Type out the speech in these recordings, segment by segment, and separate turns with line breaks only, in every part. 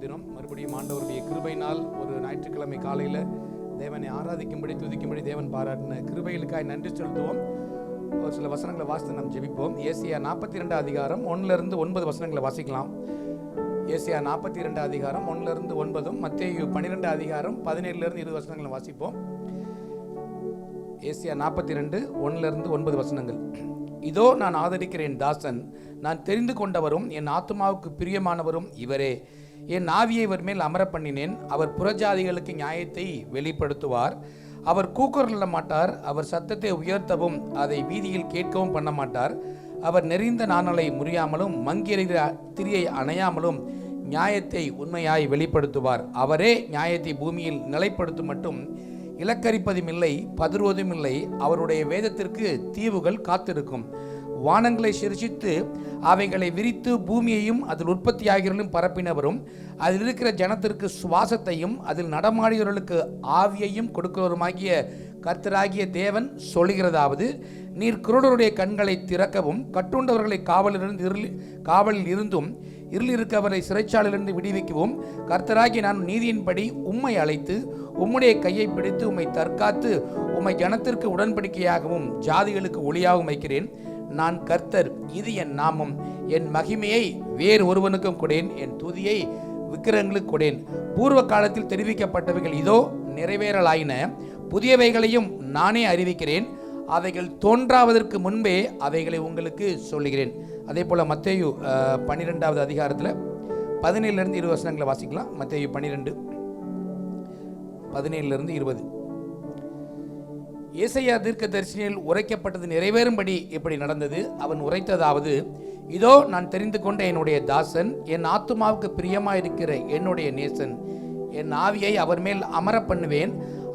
தினம் மறுபடியும் ஆண்டவருடைய கிருபையினால் ஒரு ஞாயிற்றுக்கிழமை காலையில் தேவனை ஆராதிக்கும்படி துதிக்கும்படி தேவன் பாராட்டின கிருபைகளுக்காய் நன்றி செலுத்துவோம். ஒரு சில வசனங்களை வாசித்து நாம் ஜெபிப்போம். ஏசியா 42 அதிகாரம் 1 to 9 வசனங்களை வாசிக்கலாம். ஏசியா 42 அதிகாரம் 1 to 9, மத்தேயு 12 அதிகாரம் 17 to 20 வசனங்களை வாசிப்போம். ஏசியா 42 1 to 9 வசனங்கள். இதோ நான் ஆதரிக்கிறேன் தாசன், நான் தெரிந்து கொண்டவரும் என் ஆத்துமாவுக்கு பிரியமானவரும் இவரே. என் ஆவியை இவர் மேல் அமர பண்ணினேன். அவர் புறஜாதிகளுக்கு நியாயத்தை வெளிப்படுத்துவார். அவர் கூக்குரலிட மாட்டார். அவர் சத்தத்தை உயர்த்தவும் அதை வீதியில் கேட்கவும் பண்ண மாட்டார். அவர் நெறிந்த நாணலை முறியாமலும் மங்கியெறிகிற திரியை அணையாமலும் நியாயத்தை உண்மையாய் வெளிப்படுத்துவார். அவரே நியாயத்தை பூமியில் நிலைப்படுத்தும் மட்டும் இலக்கரிப்பதும் இல்லை, பதறுவதும் இல்லை. அவருடைய வேதத்திற்கு தீவுகள் காத்திருக்கும். வானங்களை சிருஷித்து அவைகளை விரித்து பூமியையும் அதில் உற்பத்தியாகிறவர்களும் பரப்பினவரும் அதில் இருக்கிற ஜனத்திற்கு சுவாசத்தையும் அதில் நடமாடியவர்களுக்கு ஆவியையும் கொடுக்கிறவருமாகிய கர்த்தராகிய தேவன் சொல்லுகிறதாவது, நீர் குருடருடைய கண்களை திறக்கவும் கட்டுண்டவர்களை காவலில் இருந்தும் இருளில் இருக்கவரை சிறைச்சாலையிலிருந்து விடுவிக்கவும் கர்த்தராகிய நான் நீதியின்படி உம்மை அழைத்து உம்முடைய கையை பிடித்து உம்மை தற்காத்து உம்மை ஜனத்திற்கு உடன்படிக்கையாகவும் ஜாதிகளுக்கு ஒளியாகவும் வைக்கிறேன். நான் கர்த்தர், இது என் நாமம். என் மகிமையை வேறு ஒருவனுக்கும் கொடேன், என் துதியை விக்கிரங்களுக்கு கொடேன். பூர்வ காலத்தில் தெரிவிக்கப்பட்டவைகள் இதோ நிறைவேறலாயின, புதியவைகளையும் நானே அறிவிக்கிறேன். அவைகள் தோன்றாவதற்கு முன்பே அவைகளை உங்களுக்கு சொல்லுகிறேன். அதே போல் மத்தேயு 12 அதிகாரத்தில் 17 to 20 வசனங்களை வாசிக்கலாம். மத்தேயு 12 17 to 20. ஏசாயா தீர்க்கதரிசியில் உரைக்கப்பட்டது நிறைவேறும்படி இப்படி நடந்தது. அவன் உரைத்ததாவது, இதோ நான் தெரிந்து கொண்ட என்னுடைய தாசன், என் ஆத்துமாவுக்கு பிரியமாயிருக்கிற என்னுடைய நேசன். என் ஆவியை அவர் மேல் அமர பண்ணுவேன்.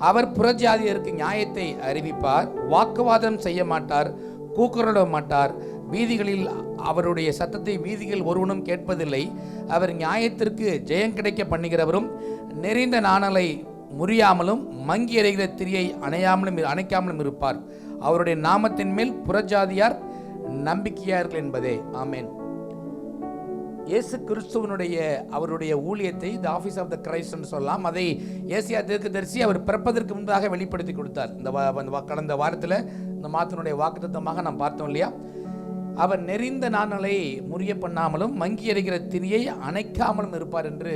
அவர் புறஜாதியருக்கு நியாயத்தை அறிவிப்பார். வாக்குவாதம் செய்ய மாட்டார், கூக்குரலிட மாட்டார். வீதிகளில் அவருடைய சத்தத்தை வீதிகள் ஒருவனும் கேட்பதில்லை. அவர் நியாயத்திற்கு ஜெயம் கிடைக்க பண்ணுகிறவரும் நெறிந்த நாணலை முறியாமலும் மங்கி எறிகிற திரியை அணைக்காமலும் இருப்பார். அவருடைய நாமத்தின் மேல் புறஜாதியார் நம்பிக்கையார்கள் என்பதே. ஆமேன். இயேசு கிறிஸ்துவனுடைய அவருடைய ஊழியத்தை the office of the Christ சொல்லலாம். அதை ஏசியா தீர்க்கதரிசி அவர் பிறப்பதற்கு முன்பாக வெளிப்படுத்தி கொடுத்தார். இந்த கடந்த வாரத்தில் இந்த மாதத்தினுடைய வாக்குத்தத்தமாக நாம் பார்த்தோம் இல்லையா? அவர் நெறிந்த நாணலை முறிய பண்ணாமலும் மங்கி எறிகிற திரியை அணைக்காமலும் இருப்பார் என்று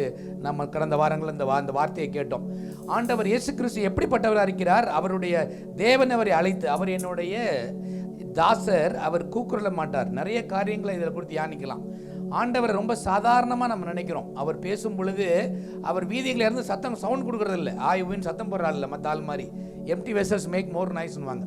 நம்ம கடந்த வாரங்கள் இந்த வார்த்தையை கேட்டோம். ஆண்டவர் இயேசு கிறிஸ்து எப்படிப்பட்டவராக இருக்கிறார்? அவருடைய தேவன் அவரை அழைத்து, அவர் என்னுடைய தாசர், அவர் கூக்குரல மாட்டார். நிறைய காரியங்களை இதில் குறித்து தியானிக்கலாம். ஆண்டவர் ரொம்ப சாதாரணமாக நம்ம நினைக்கிறோம். அவர் பேசும் பொழுது அவர் வீதிகளில் இருந்து சவுண்ட் கொடுக்கறது இல்லை, ஆயுவின் சத்தம் போடுறாள் இல்லை மற்ற ஆள் மாதிரி. எம்டி வெசல்ஸ் மேக் மோர் நாய்ஸ்னுவாங்க.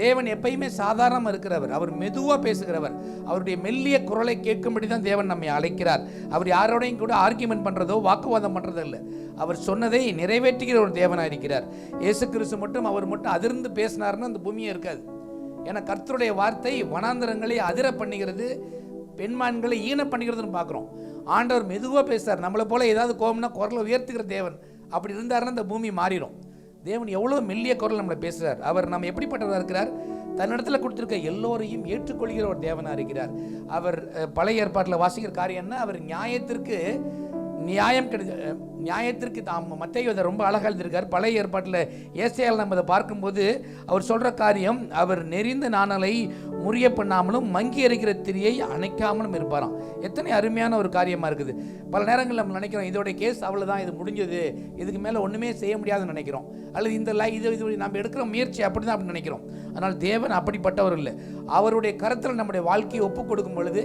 தேவன் எப்பயுமே சாதாரணமாக இருக்கிறவர். அவர் மெதுவாக பேசுகிறவர். அவருடைய மெல்லிய குரலை கேட்கும்படி தான் தேவன் நம்மை அழைக்கிறார். அவர் யாரோடையும் கூட ஆர்கியூமெண்ட் பண்ணுறதோ வாக்குவாதம் பண்ணுறதோ இல்லை. அவர் சொன்னதை நிறைவேற்றுகிற ஒரு தேவனாக இருக்கிறார். இயேசு கிறிஸ்து மட்டும் அவர் மட்டும் அதிர்ந்து பேசினார்னா அந்த பூமியே இருக்காது. ஏன்னா கர்த்தருடைய வார்த்தை வனாந்தரங்களை அதிர பண்ணுகிறது, பெண்மான்களை ஈன பண்ணுகிறதுன்னு பார்க்குறோம். ஆண்டவர் மெதுவாக பேசுகிறார். நம்மளை போல ஏதாவது கோபம்னா குரலை உயர்த்துகிற தேவன். அப்படி இருந்தாருன்னா இந்த பூமி மாறிடும். தேவன் எவ்வளோ மெல்லிய குரல் நம்மளை பேசுகிறார். அவர் நம்ம எப்படிப்பட்டவராக இருக்கிறார்? தன்னிடத்தில் கொடுத்துருக்க எல்லோரையும் ஏற்றுக்கொள்கிற ஒரு தேவனாக இருக்கிறார். அவர் பழைய ஏற்பாட்டில் வாசிக்கிற காரியம் என்ன? அவர் நியாயத்திற்கு மத்தேயு அதை ரொம்ப அழகாக எழுதியிருக்கார். பழைய ஏற்பாட்டில் ஏசாயாவில் நம்ம அதை பார்க்கும்போது அவர் சொல்கிற காரியம், அவர் நெறிந்த நாணலை முறிய பண்ணாமலும் மங்கி எறிகிற திரியை அணைக்காமலும் இருப்பாராம். எத்தனை அருமையான ஒரு காரியமாக இருக்குது. பல நேரங்கள் நம்ம நினைக்கிறோம் இதோடைய கேஸ் அவ்வளோதான், இது முடிஞ்சது, இதுக்கு மேலே ஒன்றுமே செய்ய முடியாதுன்னு நினைக்கிறோம். அல்லது இது நம்ம எடுக்கிற முயற்சி அப்படி தான் அப்படின்னு நினைக்கிறோம். ஆனால் தேவன் அப்படிப்பட்டவர் இல்லை. அவருடைய கருத்தில் நம்முடைய வாழ்க்கையை ஒப்புக் கொடுக்கும் பொழுது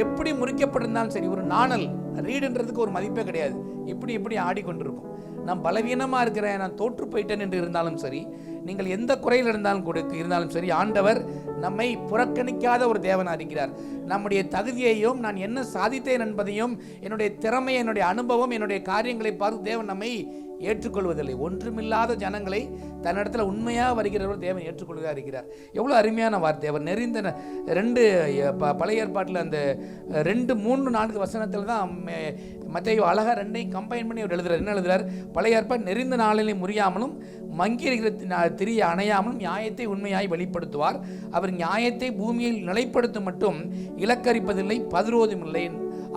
எப்படி முறிக்கப்பட்டிருந்தாலும் சரி, ஒரு நாணல் ரீடுன்றதுக்கு ஒரு மதிப்பே கிடையாது. இப்படி ஆடிக்கொண்டிருக்கும். நான் பலவீனமாக இருக்கிறேன், நான் தோற்று போயிட்டேன் என்று இருந்தாலும் சரி, நீங்கள் எந்த குறையில் இருந்தாலும் சரி, ஆண்டவர் நம்மை புறக்கணிக்காத ஒரு தேவனாக இருக்கிறார். நம்முடைய தகுதியையும் நான் என்ன சாதித்தேன் என்பதையும், என்னுடைய திறமை, என்னுடைய அனுபவம், என்னுடைய காரியங்களை பார்த்து தேவன் நம்மை ஏற்றுக்கொள்வதில்லை. ஒன்றுமில்லாத ஜனங்களை தன்னிடத்தில் உண்மையாக வருகிறவர் தேவன் ஏற்றுக்கொள்வதாக இருக்கிறார். எவ்வளோ அருமையான வார்த்தை. அவர் நெறிந்த 2 பழைய ஏற்பாட்டில் அந்த 2, 3, 4 வசனத்தில் தான் மத்தேயு அழகாக 2ஐயும் கம்பைன் பண்ணி அவர் எழுதுறார். என்ன எழுதுறார்? பழைய ஏற்பாடு நெறிந்த நாளிலே முறியாமலும் மங்கி இருக்கிற திரியை அணையாமலும் நியாயத்தை உண்மையாய் வெளிப்படுத்துவார். அவர் நியாயத்தை பூமியில் நிலைப்படுத்தும் மட்டும் இலக்கரிப்பதில்லை, பதறுவதும் இல்லை.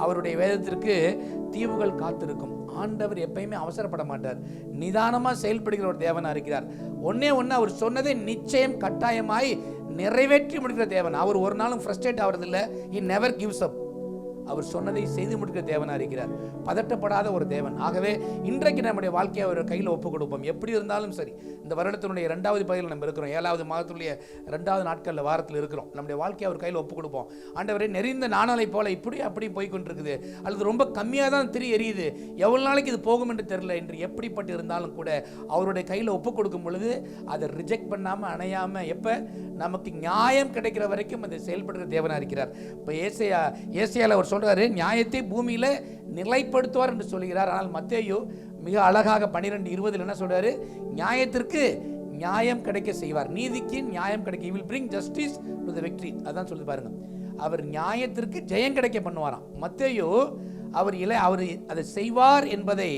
அவருடைய வேதத்திற்கு தீவுகள் காத்திருக்கும். ஆண்டவர் எப்பயுமே அவசரப்பட மாட்டார், நிதானமாக செயல்படுகிற ஒரு தேவனாக இருக்கிறார். ஒன்னே ஒன்று, அவர் சொன்னதை நிச்சயம் கட்டாயமாய் நிறைவேற்றி முடிக்கிற தேவன். அவர் ஒரு நாளும் ஃப்ரஸ்ட்ரேட் ஆகிறதில்லை. He never gives up. அவர் சொன்னதை செய்து முடிக்கிற தேவனாக இருக்கிறார், பதட்டப்படாத ஒரு தேவன். ஆகவே இன்றைக்கு நம்முடைய வாழ்க்கையை அவர் கையில் ஒப்புக் கொடுப்போம். எப்படி இருந்தாலும் சரி, இந்த வருடத்தினுடைய 2வது பகுதியில் நம்ம இருக்கிறோம், 7வது மாதத்துடைய 2வது நாட்களில் வாரத்தில் இருக்கிறோம். நம்முடைய வாழ்க்கையை அவர் கையில் ஒப்புக் கொடுப்போம். ஆண்டவரே, நெறிந்த நாணலை போல இப்படி அப்படி போய்கொண்டிருக்குது, அல்லது ரொம்ப கம்மியாக தான் திரி எரியுது, எவ்வளோ நாளைக்கு இது போகும் என்று தெரியல என்று எப்படிப்பட்டு இருந்தாலும் கூட அவருடைய கையில் ஒப்புக் கொடுக்கும் பொழுது அதை ரிஜெக்ட் பண்ணாமல் அணையாமல் எப்போ நமக்கு நியாயம் கிடைக்கிற வரைக்கும் அதை செயல்படுகிற தேவனாக இருக்கிறார். இப்போ ஏசியாவில் அவர் சொல்றாரு, நியாயத்தை பூமியில நிலைப்படுத்துவார் என்று சொல்கிறார். ஆனால் மத்தேயு மிக அழகாக 12:20 என்ன சொல்றாரு? நியாயத்திற்கு நியாயம் கிடைக்க செய்வார், நீதிக்கு நியாயம் கிடைக்க. He will bring justice to the victory. அதான் சொல்லி பாருங்க, அவர் நியாயத்திற்கு ஜெயம் கிடைக்க பண்ணுவாராம். மத்தேயு அவர் அதை செய்வார் என்பதை,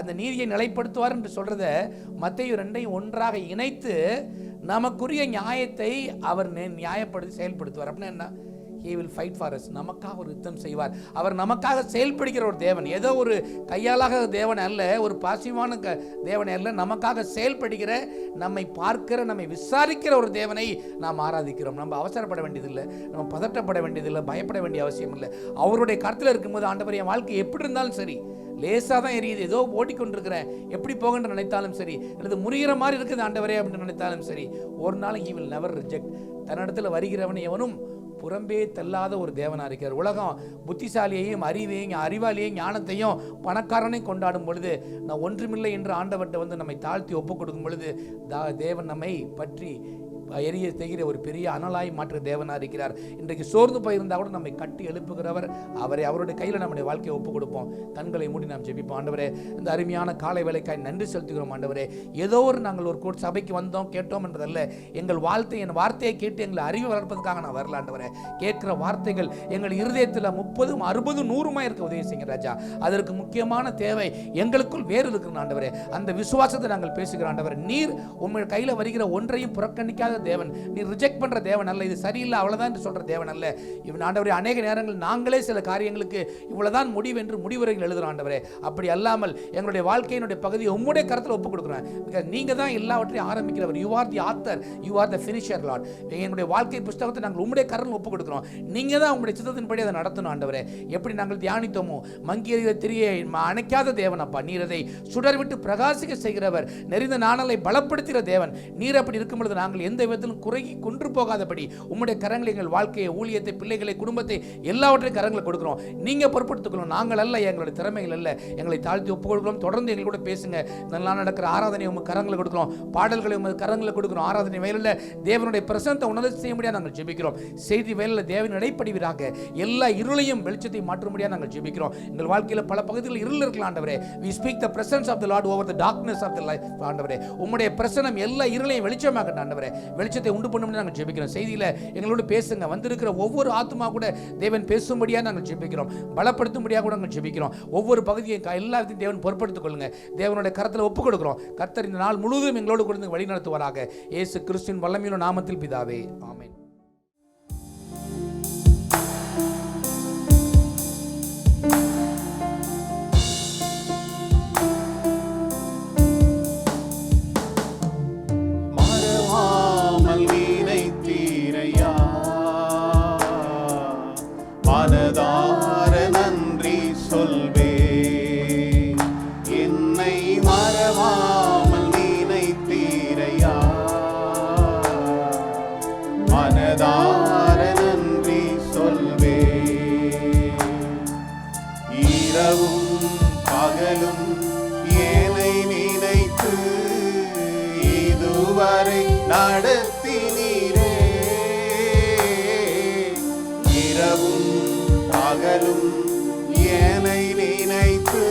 அந்த நீதியை நிலைப்படுத்துவார் என்று சொல்றத மத்தேயு 2ஐயும் ஒன்றாக இணைத்து நமக்குரிய நியாயத்தை அவர் நியாயப்படுத்தி செயல்படுத்துவார். அப்படின்னா என்ன? He will fight for us. நமக்காக ஒரு யுத்தம் செய்வார். அவர் நமக்காக செயல்படுகிற ஒரு தேவன். ஏதோ ஒரு கையாளாக தேவன் அல்ல, ஒரு பாசிவான தேவன் அல்ல, நமக்காக செயல்படுகிற, நம்மை பார்க்கிற, நம்மை விசாரிக்கிற ஒரு தேவனை நாம் ஆராதிக்கிறோம். நம்ம அவசரப்பட வேண்டியதில்லை, நம்ம பதட்டப்பட வேண்டியதில்லை, பயப்பட வேண்டிய அவசியம் இல்லை. அவருடைய கருத்தில் இருக்கும்போது, ஆண்டவர் என் வாழ்க்கை எப்படி இருந்தாலும் சரி, லேசாக தான் எரியுது, ஏதோ ஓட்டிக்கொண்டிருக்கிறேன், எப்படி போகன்னு நினைத்தாலும் சரி, அல்லது முறிகிற மாதிரி இருக்குது ஆண்டவரே அப்படின்னு நினைத்தாலும் சரி, ஒரு நாள் He will never reject. தன்னிடத்தில் வருகிறவன் எவனும் புறம்பே தள்ளாத ஒரு தேவனாக இருக்கிறார். உலகம் புத்திசாலியையும் அறிவாளியையும் ஞானத்தையும் பணக்காரனையும் கொண்டாடும் பொழுது, நான் ஒன்றுமில்லை என்று ஆண்டவர்கிட்ட வந்து நம்மை தாழ்த்தி ஒப்புக் கொடுக்கும் பொழுது, தேவன் நம்மை பற்றி எரிய செய்கிற ஒரு பெரிய அனலாய் மாற்ற தேவனாக இருக்கிறார். இன்றைக்கு சோர்ந்து போயிருந்தால் கூட நம்மை கட்டி எழுப்புகிறவர் அவரை. அவருடைய கையில் நம்முடைய வாழ்க்கையை ஒப்புக் கொடுப்போம். கண்களை மூடி நாம் ஜெபிப்போம். ஆண்டவரே, இந்த அருமையான காலை வேலைக்காய் நன்றி செலுத்துகிறோம். ஆண்டவரே, ஏதோ நாங்கள் ஒரு சபைக்கு வந்தோம் கேட்டோம் என்றதல்ல, என் வார்த்தையை கேட்டு எங்களை அறிவு வளர்ப்பதற்காக நான் வரல. ஆண்டவரே, கேட்கிற வார்த்தைகள் எங்கள் இருதயத்தில் 30, 60, 100 இருக்க உதவி செய்யுங்க ராஜா. அதற்கு முக்கியமான தேவை எங்களுக்குள் வேறு இருக்கிற ஆண்டவரே, அந்த விசுவாசத்தை நாங்கள் பேசுகிறோம். ஆண்டவரே, நீர் உங்கள் கையில் வருகிற ஒன்றையும் புறக்கணிக்காத தேவன், நீ ரிஜெக்ட் பண்ற தேவன் அல்ல, இது சரியில்லை அவ்வளவுதான் என்று சொல்ற தேவன் அல்ல. இவன் ஆண்டவரே, அநேக நேரங்கள் நாங்களே சில காரியங்களுக்கு இவ்வளவுதான் முடிவு என்று முடிவுரைகள் எழுதுறோம். ஆண்டவரே, அப்படி அல்லாமல் எங்களுடைய வாழ்க்கையினுடைய பகுதியை உம்முடைய கருத்தில் ஒப்புக் கொடுக்குறேன். நீங்க தான் எல்லாவற்றையும் ஆரம்பிக்கிறவர். You are the author, you are the finisher lord. எங்களுடைய வாழ்க்கை புத்தகத்தை நாங்கள் உம்முடைய கருத்தில் ஒப்புக் கொடுக்கிறோம். நீங்க தான் உங்களுடைய சித்தத்தின்படி அதை நடத்தணும். ஆண்டவரே, எப்படி நாங்கள் தியானித்தோமோ, மங்கிய திரியை அணைக்காத தேவன் அப்பா, நீர் அதை சுடர் விட்டு பிரகாசிக்க செய்கிறவர், நெறிந்த நாணலை பலப்படுத்துகிற தேவன். நீர் அப்படி இருக்கும் பொழுது நாங்கள் எந்த விதத்திலும் குறைகி கொன்று போகாதபடி உம்முடைய கரங்களை, எங்கள் வாழ்க்கையை, ஊழியத்தை, பிள்ளைகளை, குடும்பத்தை எல்லாவற்றையும் கரங்களை கொடுக்கிறோம். நீங்க பொறுப்படுத்திக்கணும். நாங்கள் அல்ல, எங்களுடைய திறமைகள் அல்ல. எங்களை தாழ்த்தி ஒப்புக் கொடுக்கிறோம். தொடர்ந்து எங்களை கூட பேசுங்க. நல்லா நடக்கிற ஆராதனை உங்க கரங்களை கொடுக்கிறோம், பாடல்களை உங்க கரங்களை கொடுக்கிறோம். ஆராதனை வேலையில் தேவனுடைய பிரசன்னத்தை உணர்வு செய்ய முடியாது நாங்கள் ஜெபிக்கிறோம். செய்தி வேலையில் தேவன் இடைப்படிவீராக எல்லா இருளையும் வெளிச்சத்தை மாற்ற முடியாது நாங்கள் ஜெபிக்கிறோம். எங்கள் வாழ்க்கையில் பல பகுதிகளில் இருள் இருக்கலாம். ஆண்டவரே, we speak the presence of the Lord over the darkness of the life. ஆண்டவரே, உம்முடைய பிரசன்னம் எல்லா இருளையும் வெளிச்சமாக்கட்டும். ஆண்டவரே, வெளிச்சத்தை உண்டு பண்ணும் நாங்கள் ஜெபிக்கிறோம். செய்தியில் எங்களோடு பேசுங்க. வந்திருக்கிற ஒவ்வொரு ஆத்மா கூட தேவன் பேசும்படியாக நாங்கள் ஜெபிக்கிறோம், பலப்படுத்தும்படியாக கூட நாங்கள் ஜெபிக்கிறோம். ஒவ்வொரு பகுதியை எல்லாத்தையும் தேவன் பொறுப்படுத்திக் கொள்ளுங்க. தேவனுடைய கரத்தில் ஒப்புக் கொடுக்கிறோம். கர்த்தர் இந்த நாள் முழுவதும் எங்களோடு கொடுத்து வழி நடத்துவாராக. இயேசு கிறிஸ்துவின் வல்லமையுள்ள நாமத்தில் பிதாவே, ஆமென்.
மனதார நன்றி சொல்வே, என்னை மறவாமல் நினைத்தீரையா. மனதார நன்றி சொல்வே, இரவும் பகலும் என்னை நினைத்து இதுவரை நடத்தினீரே. இரவும் பகலும் என்னை நினைத்து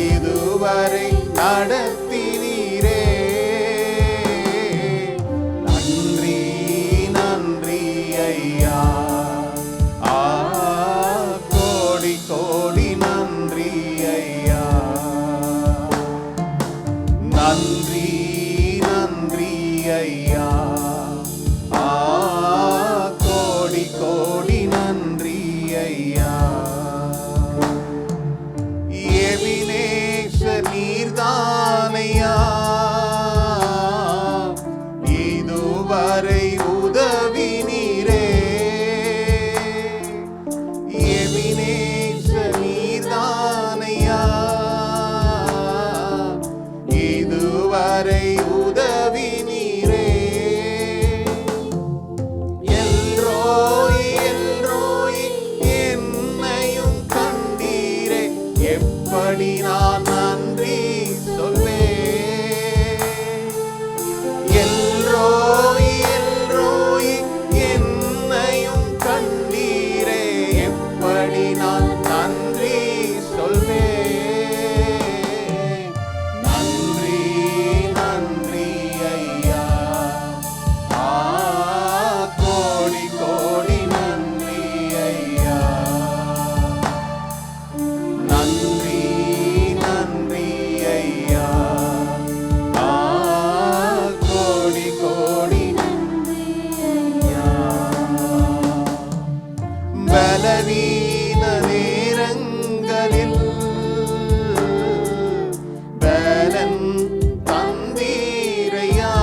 இதுவரை நடத்தினீரே. நன்றி நன்றி ஐயா, கோடி கோடி நன்றி ஐயா. நன்றி நன்றி ஐயா, கோடி கோடி நன்றி ஐயா. இதுவரை உதவினீரே. எல்ரோய் எல்ரோய் என்னையும் கண்டீரே, எப்படி நான் நன்றி சொல்வேன். எல்ரோய் எல்ரோய் என்னையும் கண்டீரே, எப்படி நான் நன்றி சொல்வேன். நன்றி நன்றி ஐயா, கோடி கோடி நன்றி ஐயா. நன்றி நன்றி ஐயா, கோடி கோடி நன்றி ஐயா. பலவீன நேரங்களில் பலன் தந்தீரையா.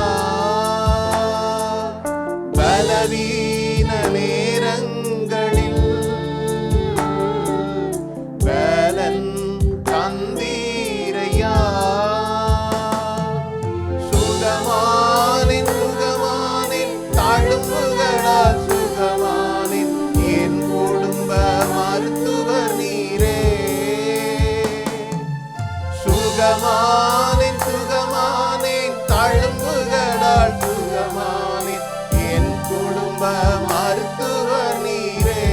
பலவீன நேரங்களில் பலன் தந்தீரையா. சுகமானின் சுகமானின் தழும்புகளால் சுகமானின் என் குடும்ப மருத்துவர் நீரே. சுகமானின் சுகமானின் தழும்புகளால் சுகமானின் என் குடும்ப மருத்துவர் நீரே.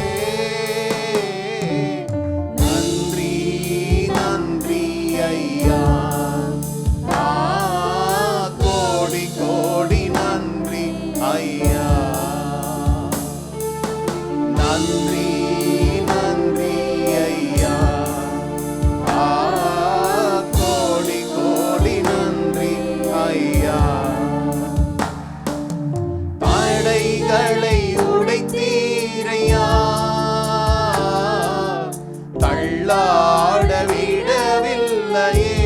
நன்றி நன்றி ஐயா, கோடி கோடி நன்றி ஐயா. நன்றி நன்றி ஐயா, கோடி கோடி நன்றி ஐயா. தடைகளை உடைத்தீரையா, தள்ளாட விடவில்லையே.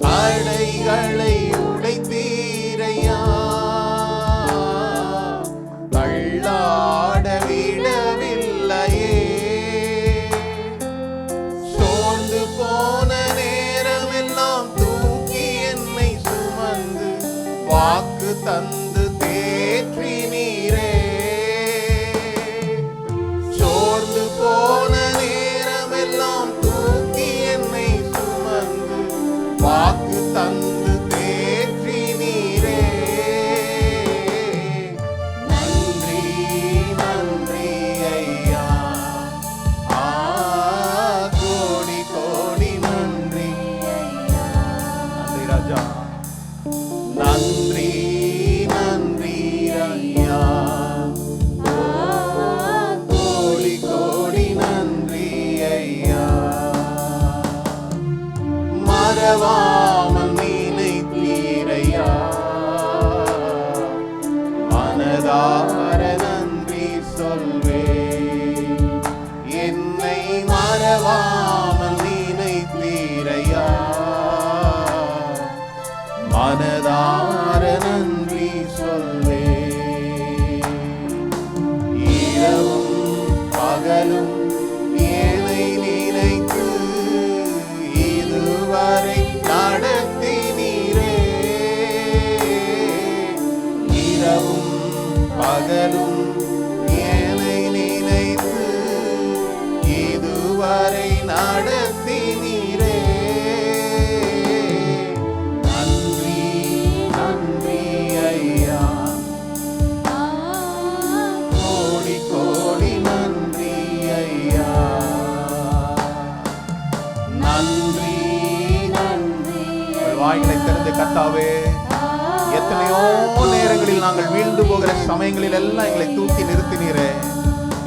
தடைகளை உடைத்தீரையா, தள்ளாட விடவில்லையே. சோர்ந்து போன நேரமெல்லாம் தூக்கி என்னை சுமந்து வாக்கு தந்து தேற்றினீரே. சோர்ந்து போன நேரமெல்லாம் தூக்கி என்னை சுமந்து வாக்கு தந்து தேற்றினீரே. நன்றி நன்றி ஐயா, கோடி கோடி நன்றி ஐயா. நன்றி ராஜா. நன்றி நன்றி ஐயா, கோடி கோடி நன்றி ஐயா. மறவாமல் நினைத்தீரையா, மனதார நன்றி சொல்வேன். என்னை மறவாமல் நினைத்தீரையா, மனதார நன்றி சொல்வேன். இரவும் பகலும் என்னை நினைத்து இதுவரை நடத்தினீரே. இரவும் பகலும் என்னை நினைத்து இதுவரை நடத்தினீரே. நன்றி நன்றி ஐயா, கோடி கோடி நன்றி ஐயா. நன்றி நன்றி. வாய்களை திறந்து கர்த்தாவே, எத்தனையோ நேரங்களில் நாங்கள் வீழ்ந்து போகிற சமயங்களில் எல்லாம் எங்களை தூக்கி நிறுத்தினீரே.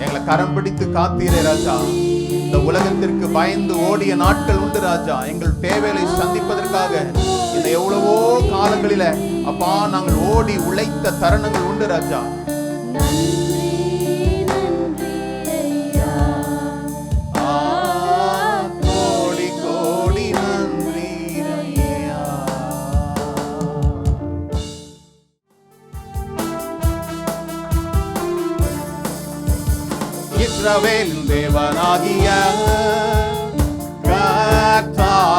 எங்களை கரம் பிடித்து காத்தீரே ராஜா. இந்த உலகத்திற்கு பயந்து ஓடிய நாட்கள் உண்டு ராஜா. எங்கள் தேவைகளை சந்திப்பதற்காக இந்த எவ்வளவோ காலங்களில அப்பா நாங்கள் ஓடி உழைத்த தருணங்கள் உண்டு ராஜா. கோடி கோடி நன்றி ஐயா. இஸ்ரவேலின் தேவனாகிய கர்த்தாவே,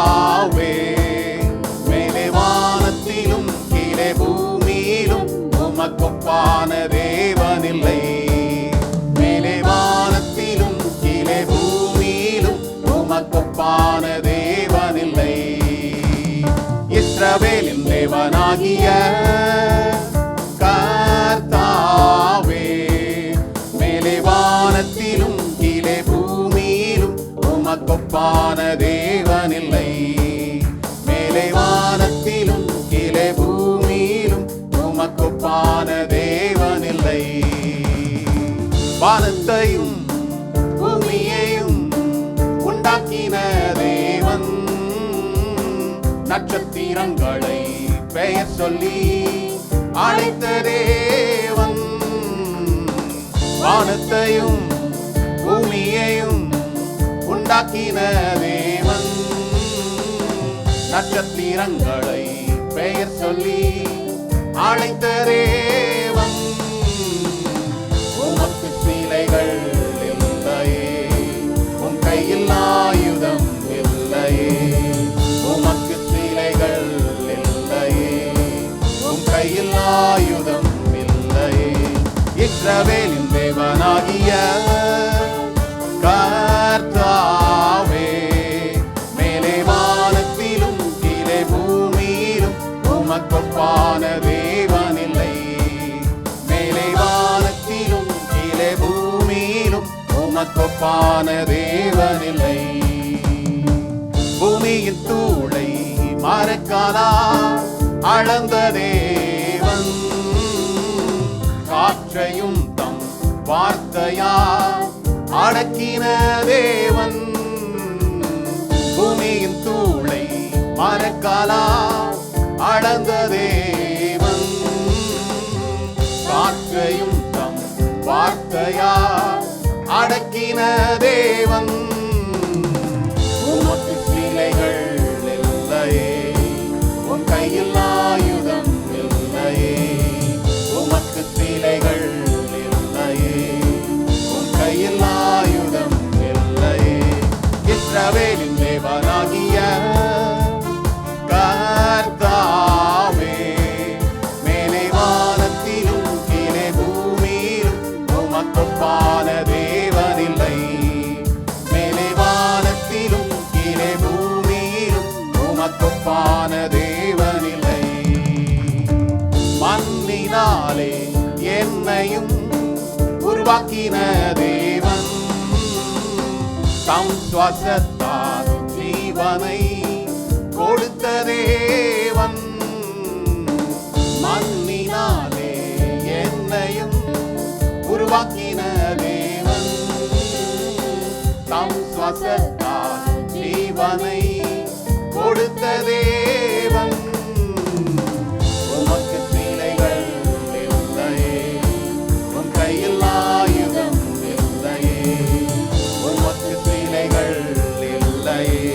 இஸ்ரவேலின் தேவனாகிய கர்த்தாவே, மேலே வானத்திலும் கீழே பூமியிலும் உமக்கொப்பான தேவனில்லை. மேலே வானத்திலும் கீழே பூமியிலும் உமக்கொப்பான தேவனில்லை. வானத்தையும் பூமியையும் உண்டாக்கின தேவன், நட்சத்திரங்களை பெயர் சொல்லி அழைத்த தேவன். வானத்தையும் பூமியையும் உண்டாக்கின தேவன், நட்சத்திரங்களை பெயர் சொல்லி அழைத்த தேவன். உமக்கு சீலைகள் இல்லையே, உன் கையில் ஆயுதம் இல்லையே. உமக்கு சீலைகள் இல்லையே, உன் கையில் ஆயுதம் இல்லையே. இஸ்ரவேலின் தேவனாகிய கர்த்தாவே, மேலே வானத்திலும் கீழே பூமியிலும் உமக்கொப்பான தேவனில்லை. மேலே வானத்திலும் கீழே பூமியிலும் உமக்கொப்பான தேவனில்லை. பூமியின் தூளை மரக்காலா அளந்த தேவன், காற்றையும் தம் வார்த்தையா அடக்கின தேவன். பூமியின் தூளை மரக்காலா அளந்த தேவன், காற்றையும் தம் வார்த்தையா அடக்கின தேவன். உமக்கு சீலைகள் இல்லையே, உன் கையில் ஆயுதம் இல்லையே. உமக்கு சீலைகள் இல்லையே, உன் கையில் ஆயுதம் இல்லையே. இஸ்ரவேலின் தேவனாகிய கர்த்தாவே, மேலே வானத்திலும் கீழே பூமியிலும் உமக்கொப்பான தேவனில்லை. மேலே வானத்திலும் கீழே பூமியிலும் உமக்கொப்பான தேவனில்லை. மண்ணினாலே என்னையும் உருவாக்கின தேவன், தம் சுவாசத்தால் ஜீவனை கொடுத்த தேவன். மண்ணினாலே என்னையும் உருவாக்கின தேவன், தம் சுவாசத்தால் ஜீவனை கொடுத்த தேவன். உமக்கு சீலைகள் இல்லையே, உன் கையில் ஆயுதம் இல்லையே. உமக்கு சீலைகள் இல்லையே,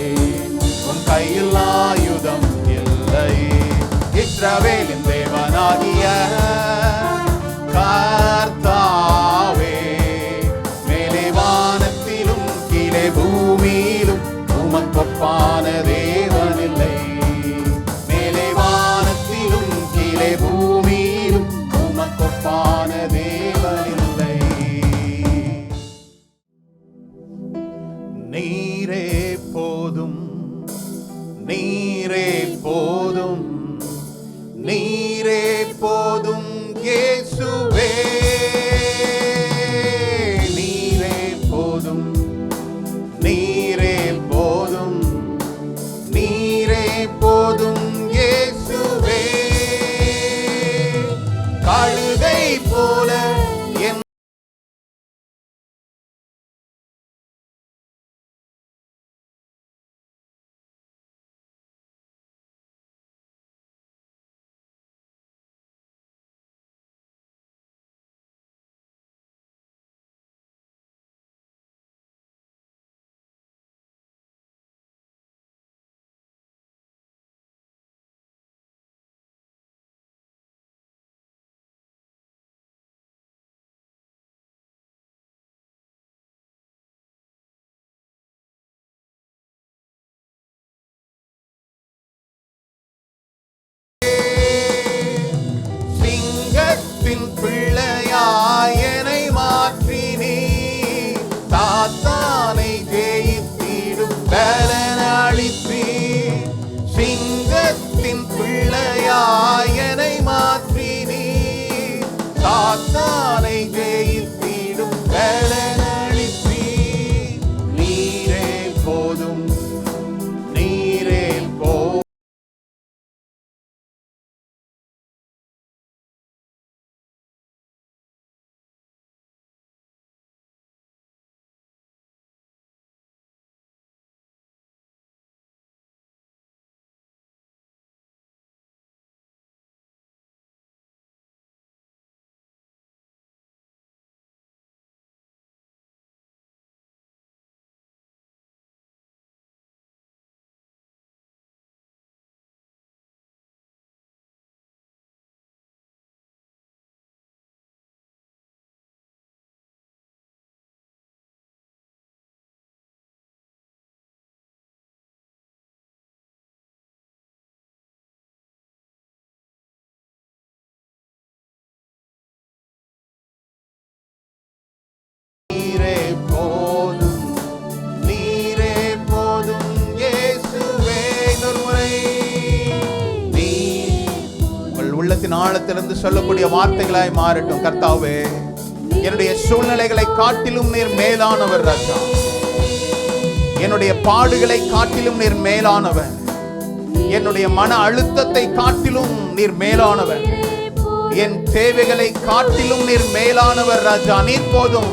உன் கையில் ஆயுதம் இல்லையே. இஸ்ரவேலின் தேவனாகிய கர்த்தாவே, மேலே வானத்திலும் கீழே பூமியிலும் உமக்கொப்பான தேவனில்லை. மேலே வானத்திலும் கீழே பூமியிலும் உமக்கொப்பான தேவனில்லை. நீரே போதும், நீரே போதும், நீரே போதும் இயேசுவே. நீரே போதும், நீரே போதும், நீரே போதும் இயேசுவே. கழுதை போல உள்ளத்தின் ஆழத்திலிருந்து சொல்லக்கூடிய வார்த்தைகளாய் மாறட்டும். கர்த்தாவே, என்னுடைய சூழ்நிலைகளை காட்டிலும் நீர் மேலானவர் ராஜா. என்னுடைய பாடுகளை காட்டிலும் நீர் மேலானவர். என்னுடைய மன அழுத்தத்தை காட்டிலும் நீர் மேலானவர். என் தேவைகளை காட்டிலும் நீர் மேலானவர் ராஜா. நீர் போதும்,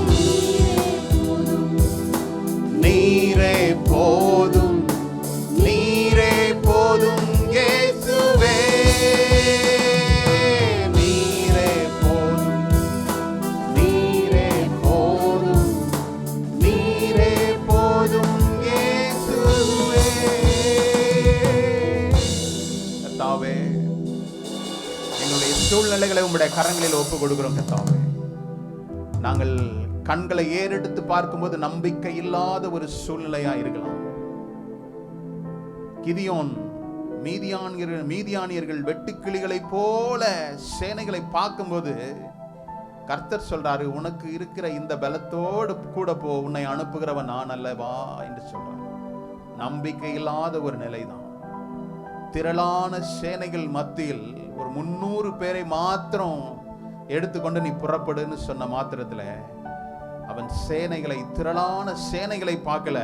நீரே போதும், நீரே போதும் இயேசுவே. நீரே போதும், நீரே போதும், நீரே போதும் இயேசுவே. கர்த்தாவே, எங்களுடைய சூழ்நிலைகளை உம்முடைய கரங்களில் ஒப்பு கொடுக்கிறோம். கர்த்தாவே, நாங்கள் கண்களை ஏறெடுத்து பார்க்கும்போது நம்பிக்கை இல்லாத ஒரு சூழ்நிலையா இருக்கலாம். கிதியோன் மீதியானியர்கள் வெட்டுக்கிளிகளை போல சேனைகளை பார்க்கும்போது கர்த்தர் சொல்றாரு, உனக்கு இருக்கிற இந்த பலத்தோடு கூட போ, உன்னை அனுப்புகிறவன் நான் அல்லவா என்று சொல்றார். நம்பிக்கை இல்லாத ஒரு நிலைதான். திரளான சேனைகள் மத்தியில் ஒரு 300 பேரை மாத்திரம் எடுத்துக்கொண்டு நீ புறப்படுன்னு சொன்ன மாத்திரத்துல அவன் சேனைகளை, திரளான சேனைகளை பார்க்கல.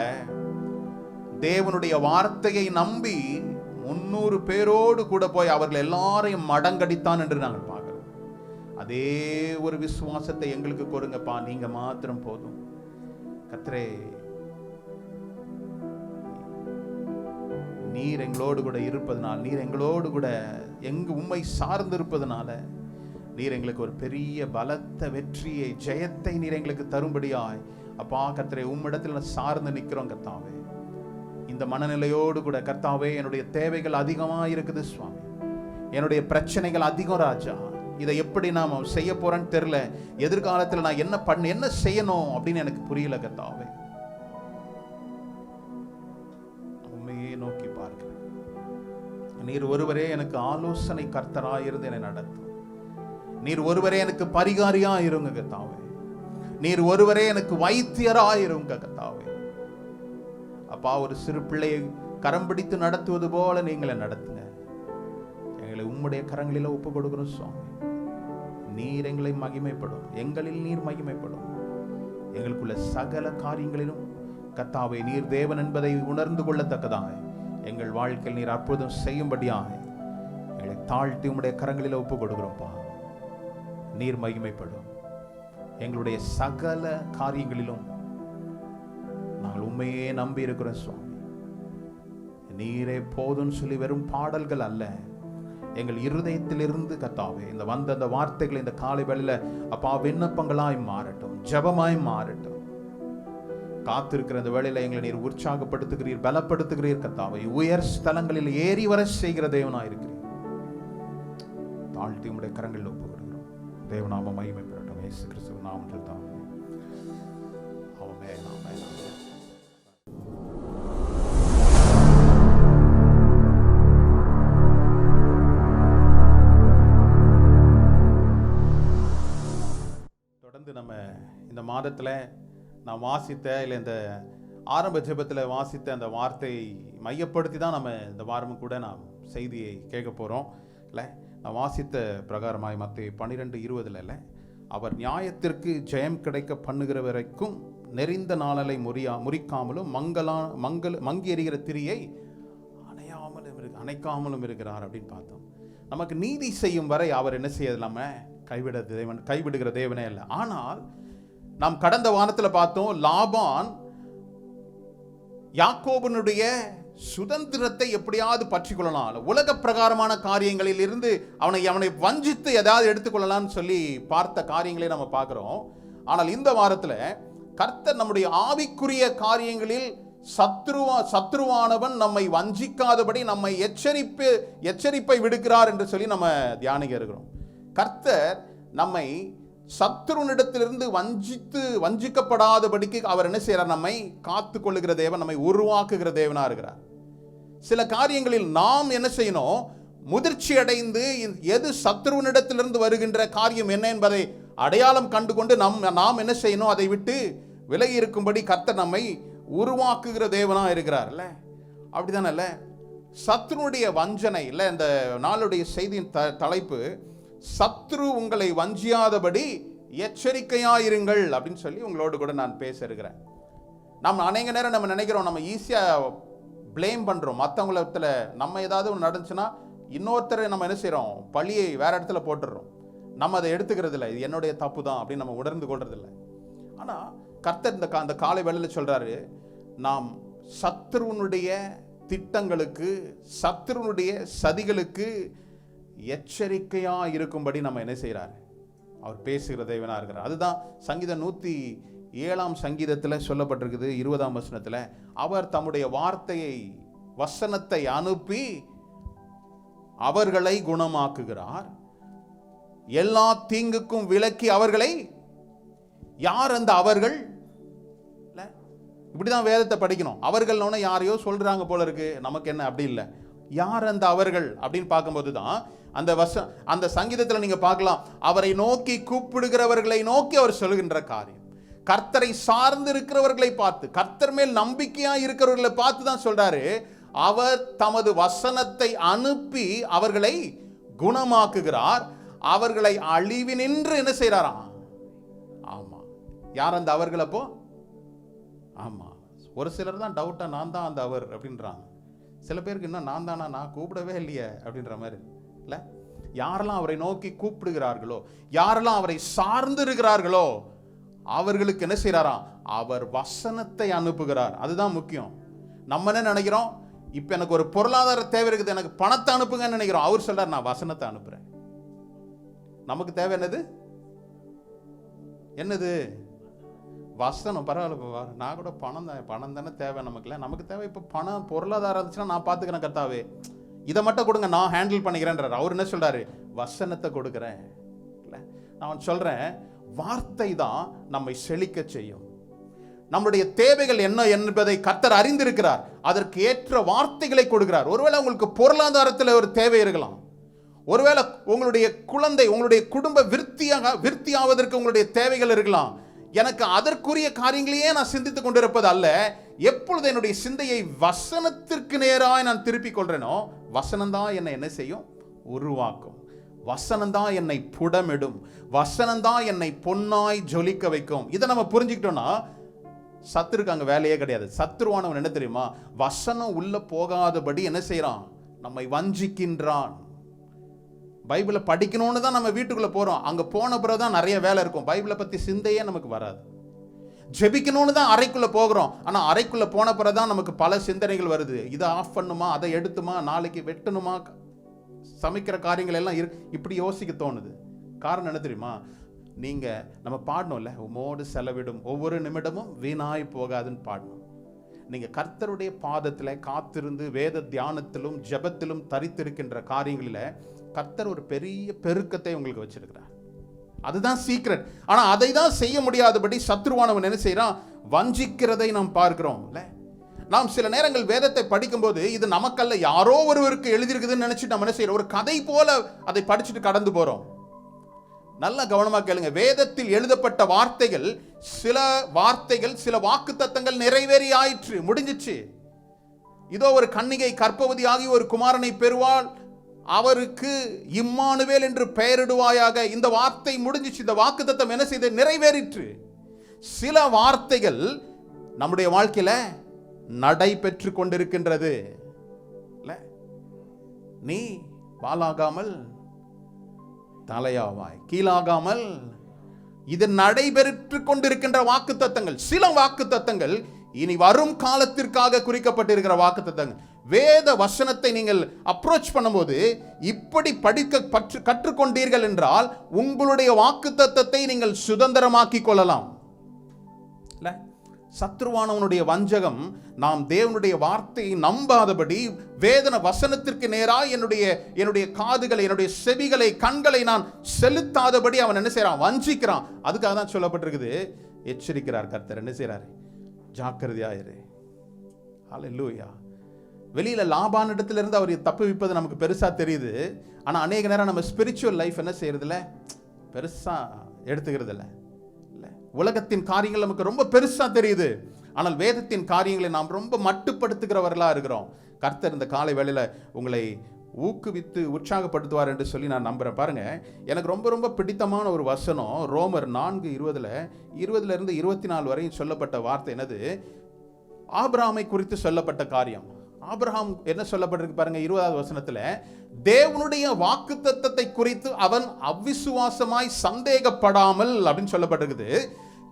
தேவனுடைய வார்த்தையை நம்பி 300 பேரோடு கூட போய் அவர்கள் எல்லாரையும் மடங்கடித்தான் என்று நாங்கள் பார்க்கிறோம். அதே ஒரு விசுவாசத்தை எங்களுக்கு கொடுங்கப்பா. நீங்க மாத்திரம் போதும். கர்த்தரே, நீர் எங்களோடு கூட இருப்பதனால், நீர் எங்களோடு கூட உம்மை சார்ந்து இருப்பதனால நீர் எங்களுக்கு ஒரு பெரிய பலத்த வெற்றியை, ஜெயத்தை நீர் எங்களுக்கு தரும்படியாய் அப்பா கர்த்தரே உம்மிடத்தில் சார்ந்து நிற்கிறோம். கர்த்தாவே, இந்த மனநிலையோடு கூட கர்த்தாவே, என்னுடைய தேவைகள் அதிகமாக இருக்குது சுவாமி, என்னுடைய பிரச்சனைகள் அதிகம் ராஜா. இதை எப்படி நாம் செய்ய போறேன்னு தெரியல. எதிர்காலத்தில் நான் என்ன செய்யணும் அப்படின்னு எனக்கு புரியல. கர்த்தாவே, உண்மையே நோக்கி பார்க்கிறேன். நீர் ஒருவரே எனக்கு ஆலோசனை கர்த்தராயிருந்து என்னை நடத்தும். நீர் ஒருவரே எனக்கு பரிகாரியா இருங்க கர்த்தாவே. நீர் ஒருவரே எனக்கு வைத்தியரா இருங்க கர்த்தாவே. அப்பா, ஒரு சிறு பிள்ளையை கரம் பிடித்து நடத்துவது போல நீங்களை நடத்துங்க. எங்களை உம்முடைய கரங்களில ஒப்பு கொடுக்கிறோம் சுவாமி. நீர் எங்களை மகிமைப்படும், எங்களில் நீர் மகிமைப்படும். எங்களுக்குள்ள சகல காரியங்களிலும் கர்த்தாவே நீர் தேவன் என்பதை உணர்ந்து கொள்ளத்தக்கதாக எங்கள் வாழ்க்கையில் நீர் அற்புதம் செய்யும்படியாக எங்களை தாழ்த்தி உம்முடைய கரங்களில ஒப்பு கொடுக்கிறோம்ப்பா. நீர் மகிமைப்படும். எங்களுடைய சகல காரியங்களிலும் நாங்கள் உண்மையே நம்பி இருக்கிறோம் சுவாமி. நீரே போதும்னு சொல்லி வெறும் பாடல்கள் அல்ல, எங்கள் இருதயத்திலிருந்து கர்த்தாவே இந்த வந்த அந்த வார்த்தைகள் இந்த காலை வேளையில அப்பா விண்ணப்பங்களாய் மாறட்டும், ஜெபமாய் மாறட்டும். காத்திருக்கிற இந்த வேளையில எங்களை நீர் உற்சாகப்படுத்துகிறீர், பலப்படுத்துகிறீர் கர்த்தாவே. உயர் ஸ்தலங்களில் ஏறி வர செய்கிற தேவனாய் இருக்கிறீர். தாழ்த்தி உம்முடைய கரங்களில் ஒப்பு கொடுக்கிறோம். தேவநாம மகிமை பெறட்டும். இயேசு கிறிஸ்துவின் நாமத்தில் தான். ஆமென், ஆமென், ஆமென். தொடர்ந்து நம்ம இந்த மாதத்துல நான் வாசித்த இல்லை இந்த ஆரம்ப ஜெபத்தில் வாசித்த அந்த வார்த்தையை மையப்படுத்தி தான் நம்ம இந்த வாரமும் கூட நாம் செய்தியை கேட்க போறோம். இல்லை, நான் வாசித்த பிரகாரமாய் மத்தேயு 12:20 இல்லை, அவர் நியாயத்திற்கு ஜெயம் கிடைக்க பண்ணுகிற வரைக்கும் நெறிந்த நாளலை முறிக்காமலும் மங்கி எறிகிற திரியை அணைக்காமலும் இருக்கிறார் அப்படின்னு பார்த்தோம். நமக்கு நீதி செய்யும் வரை அவர் என்ன செய்ய இல்லாமல் கைவிடுகிற தேவனே இல்லை. ஆனால் நாம் கடந்த வாரத்தில் பார்த்தோம், லாபான் யாக்கோபனுடைய சுதந்திரத்தை எப்படியாவது பற்றி கொள்ளலாம், உலக பிரகாரமான காரியங்களில் இருந்து அவனை வஞ்சித்து ஏதாவது எடுத்துக்கொள்ளலாம்னு சொல்லி பார்த்த காரியங்களை நம்ம பார்க்கிறோம். ஆனால் இந்த வாரத்தில் கர்த்தர் நம்முடைய ஆவிக்குரிய காரியங்களில் சத்ருவானவன் நம்மை வஞ்சிக்காதபடி நம்மை எச்சரிப்பை விடுக்கிறார் என்று சொல்லி நம்ம தியானிக்க இருக்கிறோம். கர்த்தர் நம்மை சத்ருனிடத்திலிருந்து வஞ்சிக்கப்படாதபடிக்கு அவர் என்ன செய்யறார்? நம்மை காத்து கொள்ளுகிற தேவன், நம்மை உருவாக்குகிற தேவனா இருக்கிறார். சில காரியங்களில் நாம் என்ன செய்யணும்? முதிர்ச்சி அடைந்து எது சத்ருவனிடத்திலிருந்து வருகின்ற காரியம் என்ன என்பதை அடையாளம் கண்டுகொண்டு நாம் என்ன செய்யணும்? அதை விட்டு விலகி இருக்கும்படி கர்த்தர் நம்மை உருவாக்குகிற தேவனா இருக்கிறார். இல்ல அப்படிதானே? இல்ல, சத்ருனுடைய வஞ்சனை இல்ல. இந்த நாளுடைய செய்தியின் தலைப்பு சத்ரு உங்களை வஞ்சியாதபடி எச்சரிக்கையாயிருங்கள் அப்படின்னு சொல்லி உங்களோடு கூட நான் பேச இருக்கிறேன். நம்ம அநேக நேரம் நம்ம நினைக்கிறோம், நம்ம ஈஸியாக பிளேம் பண்ணுறோம் மற்றவங்கள. நம்ம ஏதாவது ஒன்று நடந்துச்சுன்னா இன்னொருத்தரை நம்ம என்ன செய்கிறோம், பழியை வேற இடத்துல போட்டுடுறோம். நம்ம அதை எடுத்துக்கிறது இல்லை, இது என்னுடைய தப்பு தான் அப்படின்னு நம்ம உணர்ந்து கொள்றது இல்லை. ஆனால் கர்த்தர் அந்த காலை வேளையில் சொல்கிறாரு, நாம் சத்ருவனுடைய திட்டங்களுக்கு, சத்ருவனுடைய சதிகளுக்கு எச்சரிக்கையாக இருக்கும்படி நம்ம என்ன செய்கிறார், அவர் பேசுகிற தேவனாக இருக்கிறார். அதுதான் சங்கீதம் 107 சங்கீதத்தில் சொல்லப்பட்டிருக்குது 20 வசனத்தில், அவர் தம்முடைய வார்த்தையை வசனத்தை அனுப்பி அவர்களை குணமாக்குகிறார், எல்லா தீங்குக்கும் விலக்கி அவர்களை. யார் அந்த அவர்கள்? இப்படிதான் வேதத்தை படிக்கணும். அவர்கள்னு யாரையோ சொல்றாங்க போல இருக்கு, நமக்கு என்ன அப்படி இல்லை. யார் அந்த அவர்கள் அப்படின்னு பார்க்கும்போது தான் அந்த சங்கீதத்தில் நீங்க பார்க்கலாம், அவரை நோக்கி கூப்பிடுகிறவர்களை நோக்கி அவர் சொல்கின்ற காரியம். கர்த்தரை சார்ந்து இருக்கிறவர்களை பார்த்து, கர்த்தர் மேல் நம்பிக்கையா இருக்கிறவர்களை பார்த்து தான் சொல்றாரு, அவர் தமது வசனத்தை அனுப்பி அவர்களை குணமாக்குகிறார், அவர்களை அழிவினின்று என்ன செய்யறாராம். ஆமா, யார் அந்த அவர்கள்? அப்போ ஆமா, ஒரு சிலர் தான் டவுட்டா நான் தான் அந்த அவர் அப்படின்றாங்க. சில பேருக்கு இன்னும் நான் தானா, நான் கூப்பிடவே இல்லையே அப்படின்ற மாதிரி இல்லை. யாரெல்லாம் அவரை நோக்கி கூப்பிடுகிறார்களோ, யாரெல்லாம் அவரை சார்ந்து இருக்கிறார்களோ அவர்களுக்கு என்ன செய்யறாராம், அவர் வசனத்தை அனுப்புகிறார். அதுதான் முக்கியம். நம்ம என்ன நினைக்கிறோம், இப்ப எனக்கு ஒரு பொருளாதார தேவை இருக்குது, எனக்கு பணத்தை அனுப்புங்கன்னு நினைக்கிறோம். அவர் சொல்றார், நான் வசனத்தை அனுப்புறேன். நமக்கு தேவை என்னது? வசனம். பரவாயில்ல, நான் கூட பணம் தானே தேவை நமக்குல. நமக்கு தேவை இப்போ பணம், பொருளாதாரம் இருந்துச்சுன்னா நான் பார்த்துக்கிறேன் கர்த்தாவே, இதை மட்டும் கொடுங்க, நான் ஹேண்டில் பண்ணிக்கிறேன்றார். அவர் என்ன சொல்றாரு, வசனத்தை கொடுக்குறேன். நான் சொல்றேன், வார்த்தை தான் நம்மை செழிக்க செய்யும். நம்முடைய தேவைகள் என்ன என்பதை கர்த்தர் அறிந்திருக்கிறார், அதற்கு ஏற்ற வார்த்தைகளை கொடுக்கிறார். ஒருவேளை உங்களுக்கு பொருளாதாரத்தில் ஒரு தேவை இருக்கலாம், ஒருவேளை உங்களுடைய குழந்தை, உங்களுடைய குடும்ப விருத்தியாவதற்கு உங்களுடைய தேவைகள் இருக்கலாம். எனக்கு அதற்குரிய காரியங்களையே நான் சிந்தித்துக் கொண்டிருப்பது அல்ல, எப்பொழுது என்னுடைய சிந்தையை வசனத்திற்கு நேராக நான் திருப்பிக் கொள்றேனோ, வசனம்தான் என்னை என்ன செய்யும், உருவாக்கும். வசனம்தான் என்னை புடமிடும், வசனம்தான் என்னை பொன்னாய் ஜொலிக்க வைக்கும். இதை நம்ம புரிஞ்சுக்கிட்டோம்னா சத்துருக்கு அங்க வேலையே கிடையாது. சத்துருவானவன் என்ன தெரியுமா, வசனம் உள்ள போகாதபடி என்ன செய்யறான், நம்மை வஞ்சிக்கின்றான். பைபிளை படிக்கணும்னு தான் நம்ம வீட்டுக்குள்ள போறோம், அங்க போன பிறகுதான் நிறைய வேலை இருக்கும், பைபிளை பத்தி சிந்தையே நமக்கு வராது. ஜெபிக்கணும்னு தான் அறைக்குள்ள போகிறோம், ஆனா அறைக்குள்ள போன பிறகுதான் நமக்கு பல சிந்தனைகள் வருது. இதை ஆஃப் பண்ணுமா, அதை எடுத்துமா, நாளைக்கு வெட்டணுமா, சமைக்கிற காரியங்கள் எல்லாம் இப்படி யோசிக்க தோணுது. காரணம் என்ன தெரியுமா, நீங்க நம்ம பாடணும்ல, உமோடு செலவிடும் ஒவ்வொரு நிமிடமும் வீணாய் போகாதுன்னு பாடணும். நீங்க கர்த்தருடைய பாதத்தில் காத்திருந்து வேத தியானத்திலும் ஜெபத்திலும் தரித்திருக்கின்ற காரியங்களில கர்த்தர் ஒரு பெரிய பெருக்கத்தை உங்களுக்கு வச்சிருக்கிறார். அதுதான் சீக்ரெட். ஆனா அதை தான் செய்ய முடியாதபடி சத்ருவானவன் என்ன செய்யறான், வஞ்சிக்கிறதை நாம் பார்க்கிறோம். நாம் சில நேரங்கள் வேதத்தை படிக்கும்போது இது நமக்கல்ல, யாரோ ஒருவருக்கு எழுதியிருக்குதுன்னு நினைச்சிட்டு நம்ம என்ன செய்யறோம், ஒரு கதை போல அதை படிச்சுட்டு கடந்து போறோம். நல்ல கவனமா கேளுங்க, வேதத்தில் எழுதப்பட்ட வார்த்தைகள், சில வார்த்தைகள், சில வாக்குத்தத்தங்கள் நிறைவேறி ஆயிற்று, முடிஞ்சிச்சு. இதோ ஒரு கன்னிகை கர்ப்பவதி ஆகி ஒரு குமாரனை பெறுவாள், அவருக்கு இம்மானுவேல் என்று பெயரிடுவாயாக. இந்த வார்த்தை முடிஞ்சிச்சு, இந்த வாக்குத்தத்தம் என்ன செய்து நிறைவேறிற்று. சில வார்த்தைகள் நம்முடைய வாழ்க்கையில நடைபெற்று கொண்டிருக்கின்றது. நீ வாலாகாமல் தலையாவாய், கீழாகாமல். இது நடைபெற்று கொண்டிருக்கின்ற வாக்குத்தத்தங்கள். சில வாக்குத்தத்தங்கள் இனி வரும் காலத்திற்காக குறிக்கப்பட்டிருக்கிற வாக்குத்தத்தங்கள். வேத வசனத்தை நீங்கள் அப்ரோச் பண்ணும்போது இப்படி கற்றுக்கொண்டீர்கள் என்றால் உங்களுடைய வாக்குத்தத்தத்தை நீங்கள் சுதந்திரமாக்கி கொள்ளலாம். சத்ருவானவனுடைய வஞ்சகம், நாம் தேவனுடைய வார்த்தையை நம்பாதபடி வேதன வசனத்திற்கு நேராக என்னுடைய காதுகளை, என்னுடைய செவிகளை, கண்களை நான் செலுத்தாதபடி அவன் என்ன செய்யறான், வஞ்சிக்கிறான். அதுக்காக தான் சொல்லப்பட்டிருக்குது, எச்சரிக்கிறார் கர்த்தர். என்ன செய்யறாரு, ஜாக்கிரதையாயிரு. ஹல்லேலூயா. வெளியில லாபான் இடத்துல இருந்து அவர் தப்பு வைப்பது நமக்கு பெருசா தெரியுது. ஆனா அநேக நேரம் நம்ம ஸ்பிரிச்சுவல் லைஃப் என்ன செய்யறதில்ல, பெருசா எடுத்துக்கிறது இல்லை. உலகத்தின் காரியங்கள் நமக்கு ரொம்ப பெருசா தெரியுது, ஆனால் வேதத்தின் காரியங்களை நாம் ரொம்ப மட்டுப்படுத்துகிறவர்களா இருக்கிறோம். கர்த்தர் இந்த காலை வேளையில உங்களை ஊக்குவித்து உற்சாகப்படுத்துவார் என்று சொல்லி நான் நம்புறேன். பாருங்க, எனக்கு ரொம்ப ரொம்ப பிடித்தமான ஒரு வசனம் ரோமர் 4:20 24 வரையும் சொல்லப்பட்ட வார்த்தை என்னது? ஆபிரகாமை குறித்து சொல்லப்பட்ட காரியம். ஆபிரகாம் என்ன சொல்லப்பட்டிருக்கு பாருங்க, 20வது வசனத்துல, தேவனுடைய வாக்குத்தத்தத்தை குறித்து அவன் அவிசுவாசமாய் சந்தேகப்படாமல் அப்படின்னு சொல்லப்பட்டிருக்குது.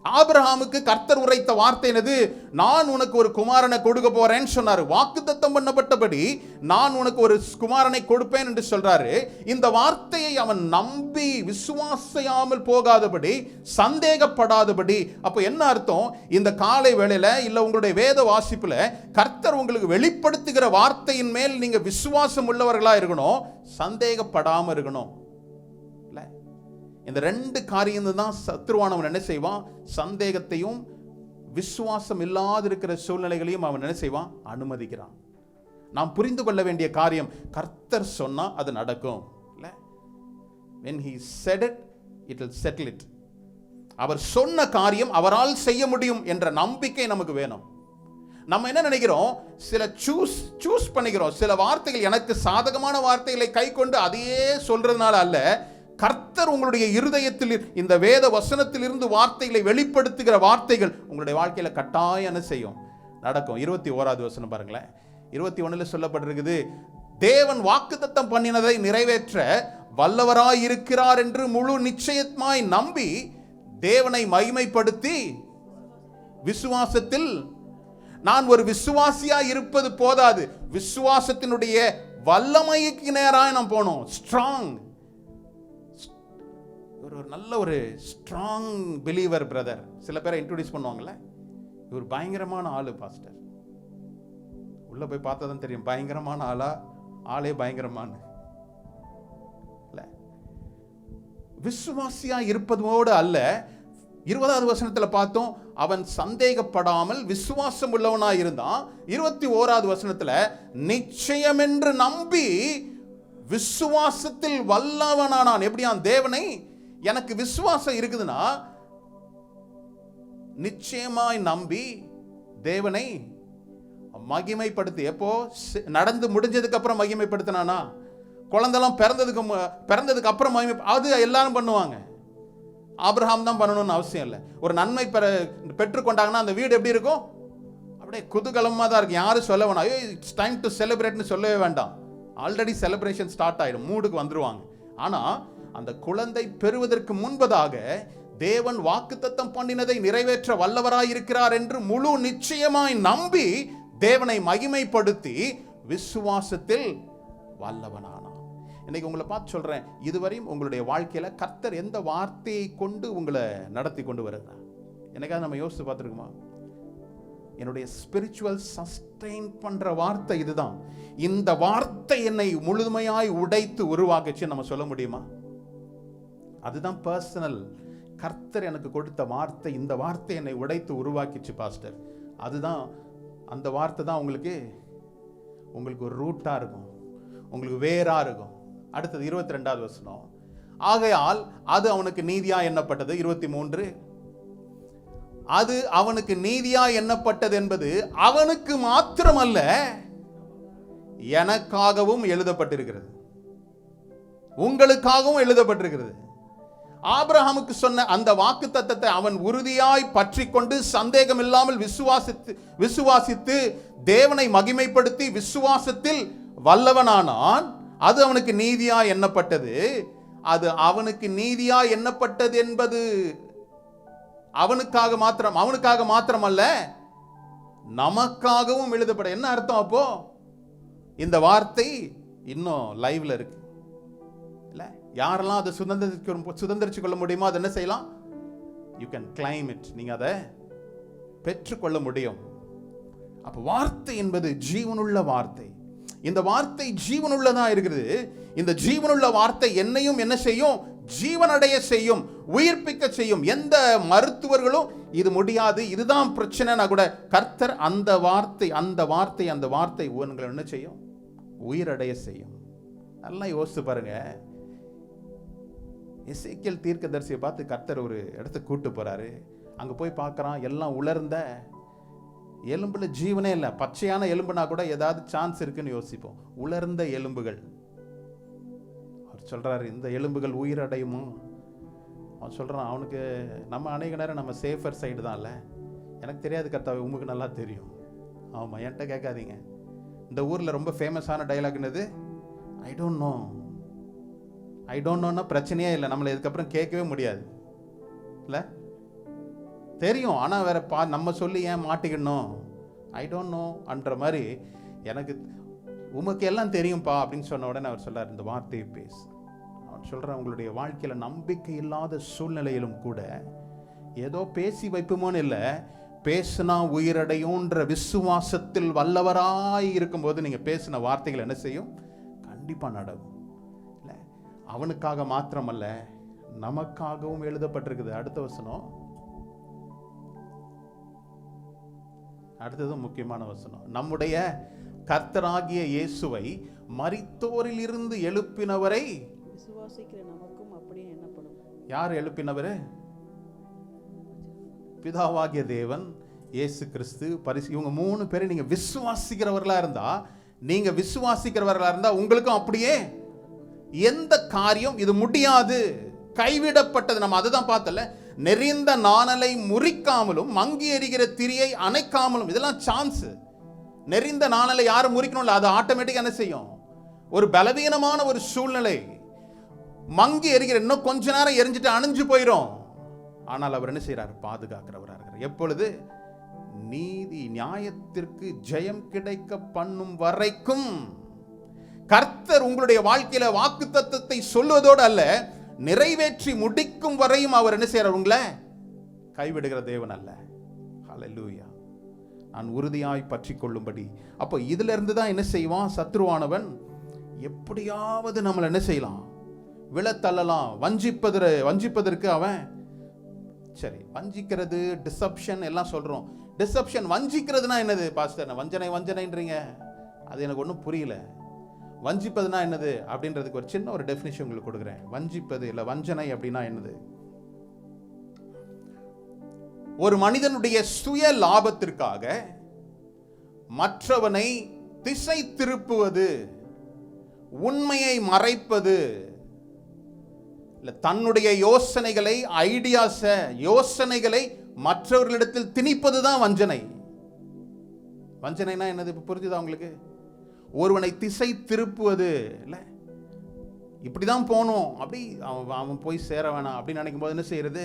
ஆபிரகாமுக்கு கர்த்தர் உரைத்த வார்த்தை என்னது? நான் உனக்கு ஒரு குமாரனை கொடுக்க போறேன்னு சொன்னாரு. வாக்குத்தத்தம் பண்ணப்பட்டபடி நான் உனக்கு ஒரு குமாரனை கொடுப்பேன் என்று சொல்றாரு. இந்த வார்த்தையை அவன் நம்பி விசுவாசியாமல் போகாதபடி, சந்தேகப்படாதபடி. அப்ப என்ன அர்த்தம்? இந்த காலை வேளையில இல்ல உங்களுடைய வேத வாசிப்புல கர்த்தர் உங்களுக்கு வெளிப்படுத்துகிற வார்த்தையின் மேல் நீங்க விசுவாசம் உள்ளவர்களா இருக்கணும், சந்தேகப்படாம இருக்கணும். இந்த 2 காரியம் தான் சத்துருவானவன் என்ன செய்வான்? சந்தேகத்தையும் விசுவாசம் இல்லாத இருக்கிற சூழ்நிலைகளையும் அவன் என்ன செய்வான்? அனுமதிக்கிறான். நாம் புரிந்து கொள்ள வேண்டிய காரியம், கர்த்தர் சொன்னா அது நடக்கும். When he said it, it will settle it. அவர் சொன்ன காரியம் அவரால் செய்ய முடியும் என்ற நம்பிக்கை நமக்கு வேணும். நம்ம என்ன நினைக்கிறோம்? சில சூஸ் பண்ணிக்கிறோம். சில வார்த்தைகள் எனக்கு சாதகமான வார்த்தைகளை கை கொண்டு அதையே சொல்றதுனால அல்ல, கர்த்தர் உங்களுடைய இருதயத்தில் இந்த வேத வசனத்திலிருந்து வார்த்தைகளை வெளிப்படுத்துகிற வார்த்தைகள் உங்களுடைய வாழ்க்கையில கட்டாயம் செய்யும், நடக்கும். 21வது வசனம் பாருங்களேன். 21ல சொல்லப்பட்டிருக்குது, தேவன் வாக்குத்தத்தம் பண்ணினதை நிறைவேற்ற வல்லவராய் இருக்கிறார் என்று முழு நிச்சயமாய் நம்பி தேவனை மகிமைப்படுத்தி விசுவாசத்தில். நான் ஒரு விசுவாசியா இருப்பது போதாது, விசுவாசத்தினுடைய வல்லமைக்கு நேராக நாம் போனோம். ஸ்ட்ராங், ஒரு நல்ல ஒரு ஸ்ட்ராங் பிலீவர் பிரதர். சில பேரை இன்ட்ரோடியூஸ் பண்ணுவாங்கல்ல, இவர் பயங்கரமான ஆளு பாஸ்டர், உள்ள போய் பார்த்தா தான் தெரியும் பயங்கரமான ஆளா, ஆளே பயங்கரமான. விசுவாசியா இருப்பதோடு அல்ல, 20வது வசனத்துல பார்த்தோம், அவன் சந்தேகப்படாமல் விசுவாசம் உள்ளவனாய் இருந்தான். 21வது வசனத்துல நிச்சயம் என்று நம்பி விசுவாசத்தில் வல்லவனானான். எப்படியா? தேவனை, எனக்கு விசுவாசம் இருக்குதுன்னா நிச்சயமாய் நம்பி தேவனை மகிமைப்படுத்தி. எப்போ? நடந்து முடிஞ்சதுக்கு அப்புறம் மகிமைப்படுத்தினானா? குழந்தைலாம் பிறந்ததுக்கு அப்புறம் மகிமை, அது எல்லாரும் பண்ணுவாங்க. ஆபிரகாம் தான் பண்ணணும்னு அவசியம் இல்லை. ஒரு நன்மை பெற்றுக்கொண்டாங்கன்னா அந்த வீடு எப்படி இருக்கும்? அப்படியே குதூகலமாக தான் இருக்கும். யாரும் சொல்ல வேணாம், ஐயோ இட்ஸ் டைம் டு செலிப்ரேட்னு சொல்லவே வேண்டாம். ஆல்ரெடி செலிப்ரேஷன் ஸ்டார்ட் ஆயிடும், மூடுக்கு வந்துருவாங்க. ஆனா அந்த குழந்தை பெறுவதற்கு முன்பதாக தேவன் வாக்குத்தத்தம் பண்ணினதை நிறைவேற்ற வல்லவராய் இருக்கிறார் என்று முழு நிச்சயமாய் நம்பி தேவனை மகிமைப்படுத்தி விசுவாசத்தில் வல்லவனானான். இன்னைக்கு உங்களை பார்த்து சொல்றேன், இதுவரையும் உங்களுடைய வாழ்க்கையில கர்த்தர் எந்த வார்த்தையை கொண்டு உங்களை நடத்தி கொண்டு வருகிறார்? என்னைக்காவது நம்ம யோசித்து பார்த்துருக்குமா? என்னுடைய ஸ்பிரிச்சுவல் சஸ்டெயின் பண்ற வார்த்தை இதுதான். இந்த வார்த்தை என்னை முழுமையாய் உடைத்து உருவாக்குச்சு நம்ம சொல்ல முடியுமா? அதுதான் பர்சனல். கர்த்தர் எனக்கு கொடுத்த வார்த்தை, இந்த வார்த்தை என்னை உடைத்து உருவாக்கிச்சு பாஸ்டர். அதுதான், அந்த வார்த்தை தான் உங்களுக்கு ஒரு ரூட்டா இருக்கும், உங்களுக்கு வேறா இருக்கும். அடுத்தது 22வது வசனம், ஆகையால் அது அவனுக்கு நீதியா எண்ணப்பட்டது. 23, அது அவனுக்கு நீதியா எண்ணப்பட்டது என்பது அவனுக்கு மாத்திரமல்ல எனக்காகவும் எழுதப்பட்டிருக்கிறது, உங்களுக்காகவும் எழுதப்பட்டிருக்கிறது. ஆபிரகாமுக்கு சொன்ன அந்த வாக்குத்தத்தத்தை அவன் உறுதியாய் பற்றி கொண்டு சந்தேகம் இல்லாமல் விசுவாசித்து தேவனை மகிமைப்படுத்தி விசுவாசத்தில் வல்லவனானான். அது அவனுக்கு நீதியா எண்ணப்பட்டது. அது அவனுக்கு நீதியா எண்ணப்பட்டது என்பது அவனுக்காக மாத்திரம் அல்ல, நமக்காகவும் எழுதப்பட. என்ன அர்த்தம்? அப்போ இந்த வார்த்தை இன்னும் லைவ்ல இருக்கு இல்ல? யாரெல்லாம் அதை சுதந்திரிச்சு கொள்ள முடியுமோ அதை என்ன செய்யலாம்? You can claim it. நீங்க அதை பெற்றுக்கொள்ள முடியும். அப்ப வார்த்தை என்பது ஜீவனுள்ள வார்த்தை. இந்த வார்த்தை ஜீவனுள்ளதா இருக்கிறது. இந்த ஜீவனுள்ள வார்த்தை என்னையும் என்ன செய்யும்? ஜீவனடைய செய்யும், உயிர்ப்பிக்க செய்யும். எந்த மருத்துவர்களும் இது முடியாது, இதுதான் பிரச்சனைனா கூட கர்த்தர் அந்த வார்த்தை உங்களை என்ன செய்யும்? உயிரடைய செய்யும். நல்லா யோசிச்சு பாருங்க. எசேக்கியேல் தீர்க்கதரிசியை பார்த்து கர்த்தர் ஒரு இடத்துக்கு கூட்டு போறாரு. அங்க போய் பார்க்கறான், எல்லாம் உலர்ந்த எலும்புல ஜீவனே இல்லை. பச்சையான எலும்புனா கூட ஏதாவது சான்ஸ் இருக்குன்னு யோசிப்போம். உலர்ந்த எலும்புகள். சொல்றாரு, இந்த எலும்புகள் உயிரடையுமா? அவன் சொல்றான், அவனுக்கு நம்ம அநேக நேரம் நம்ம சேஃபர் சைடு தான்ல. எனக்கு தெரியாது கர்த்தாவே, உங்களுக்கு நல்லா தெரியும். ஆமாம், என்கிட்ட கேட்காதீங்க. இந்த ஊரில் ரொம்ப ஃபேமஸான டைலாக் என்னது? I don't know. I don't நோன்னா பிரச்சனையே இல்லை, நம்மளை இதுக்கப்புறம் கேட்கவே முடியாது இல்லை, தெரியும். ஆனால் வேற நம்ம சொல்லி ஏன் மாட்டிக்கணும்? ஐ டோன்ட் நோ அன்ற மாதிரி, எனக்கு உமக்கு எல்லாம் தெரியும்ப்பா அப்படின்னு சொன்ன உடனே அவர் சொல்றார், இந்த வார்த்தையை பேசு. அவன் சொல்றான், உங்களுடைய வாழ்க்கையில் நம்பிக்கை இல்லாத சூழ்நிலையிலும் கூட ஏதோ பேசி வைப்போமோன்னு இல்லை, பேசுனா உயிரடையும்ன்ற விசுவாசத்தில் வல்லவராய் இருக்கும்போது நீங்கள் பேசின வார்த்தைகள் என்ன செய்யும்? கண்டிப்பாக நடக்கும். இல்லை, அவனுக்காக மாத்திரமல்ல, நமக்காகவும் எழுதப்பட்டிருக்குது. அடுத்த வசனம், அடுத்தது முக்கியமான வசனம். நம்முடைய கர்த்தராகிய இயேசுவை மரித்தோரில் இருந்து எழுப்பினவரை
விசுவாசிக்கிற நமக்கும் அப்படியே எண்ணப்படும்.
யார் எழுப்பினவர்? பிதாவாகிய தேவன், இயேசு கிறிஸ்து, இவங்க 3 பேரை நீங்க விசுவாசிக்கிறவர்களா இருந்தா உங்களுக்கும் அப்படியே எந்த காரியம் இது முடியாது, கைவிடப்பட்டது. நம்ம அதுதான் பார்த்தல, நெறிந்த நாணலை முறிக்காமலும் மங்கி எரிகிற திரியை அணைக்காமலும். இதெல்லாம் சான்ஸ். நெறிந்த நாணலை யாரும் முறிக்கணும்ல, அது ஆட்டோமேட்டிக்கா என்ன செய்யும்? ஒரு பலவீனமான ஒரு சூழ்நிலை, மங்கி எரிகிற, இன்னும் கொஞ்ச நேரம் எரிஞ்சிட்டு அணைஞ்சு போயிடும். ஆனால் அவர் என்ன செய்யறார்? பாதுகாக்கிறவராக இருக்கிறார். எப்பொழுது? நீதி நியாயத்திற்கு ஜெயம் கிடைக்க பண்ணும் வரைக்கும். கர்த்தர் உங்களுடைய வாழ்க்கையில வாக்குத்தத்தத்தை சொல்வதோடு அல்ல, நிறைவேற்றி முடிக்கும் வரையும் அவர் என்ன செய்யறார்? உங்களை கைவிடுகிற தேவன் அல்ல. ஹல்லேலூயா. நான் உறுதியாய் பற்றி கொள்ளும்படி. அப்போ இதுல இருந்து தான் என்ன செய்வான் சத்ருவானவன்? எப்படியாவது நம்மளை என்ன செய்யலாம்? விழத்தள்ளலாம். வஞ்சிப்பதற்கு அவன் சரி, வஞ்சிக்கிறது, டிசப்ஷன் எல்லாம் சொல்றோம். டிசப்ஷன், வஞ்சிக்கிறதுனா என்னது பாஸ்டர்? வஞ்சனைன்றீங்க, அது எனக்கு ஒன்றும் புரியல. வஞ்சிப்பதுனா என்னது அப்படின்றதுக்கு ஒரு சின்ன ஒரு டெஃபினிஷன் உங்களுக்கு கொடுக்குறேன். வஞ்சிப்பது இல்லை, வஞ்சனை அப்படின்னா என்னது? ஒரு மனிதனுடைய சுய லாபத்திற்காக மற்றவனை திசை திருப்புவது, உண்மையை மறைப்பது, தன்னுடைய யோசனைகளை மற்றவர்களிடத்தில் திணிப்பதுதான் வஞ்சனை. வஞ்சனைனா என்னது? இப்ப புரிஞ்சுதா உங்களுக்கு? ஒருவனை திசை திருப்புவது இல்ல, இப்படிதான் போகணும், அப்படி அவன் போய் சேர வேணாம் அப்படின்னு நினைக்கும் போது என்ன செய்யறது?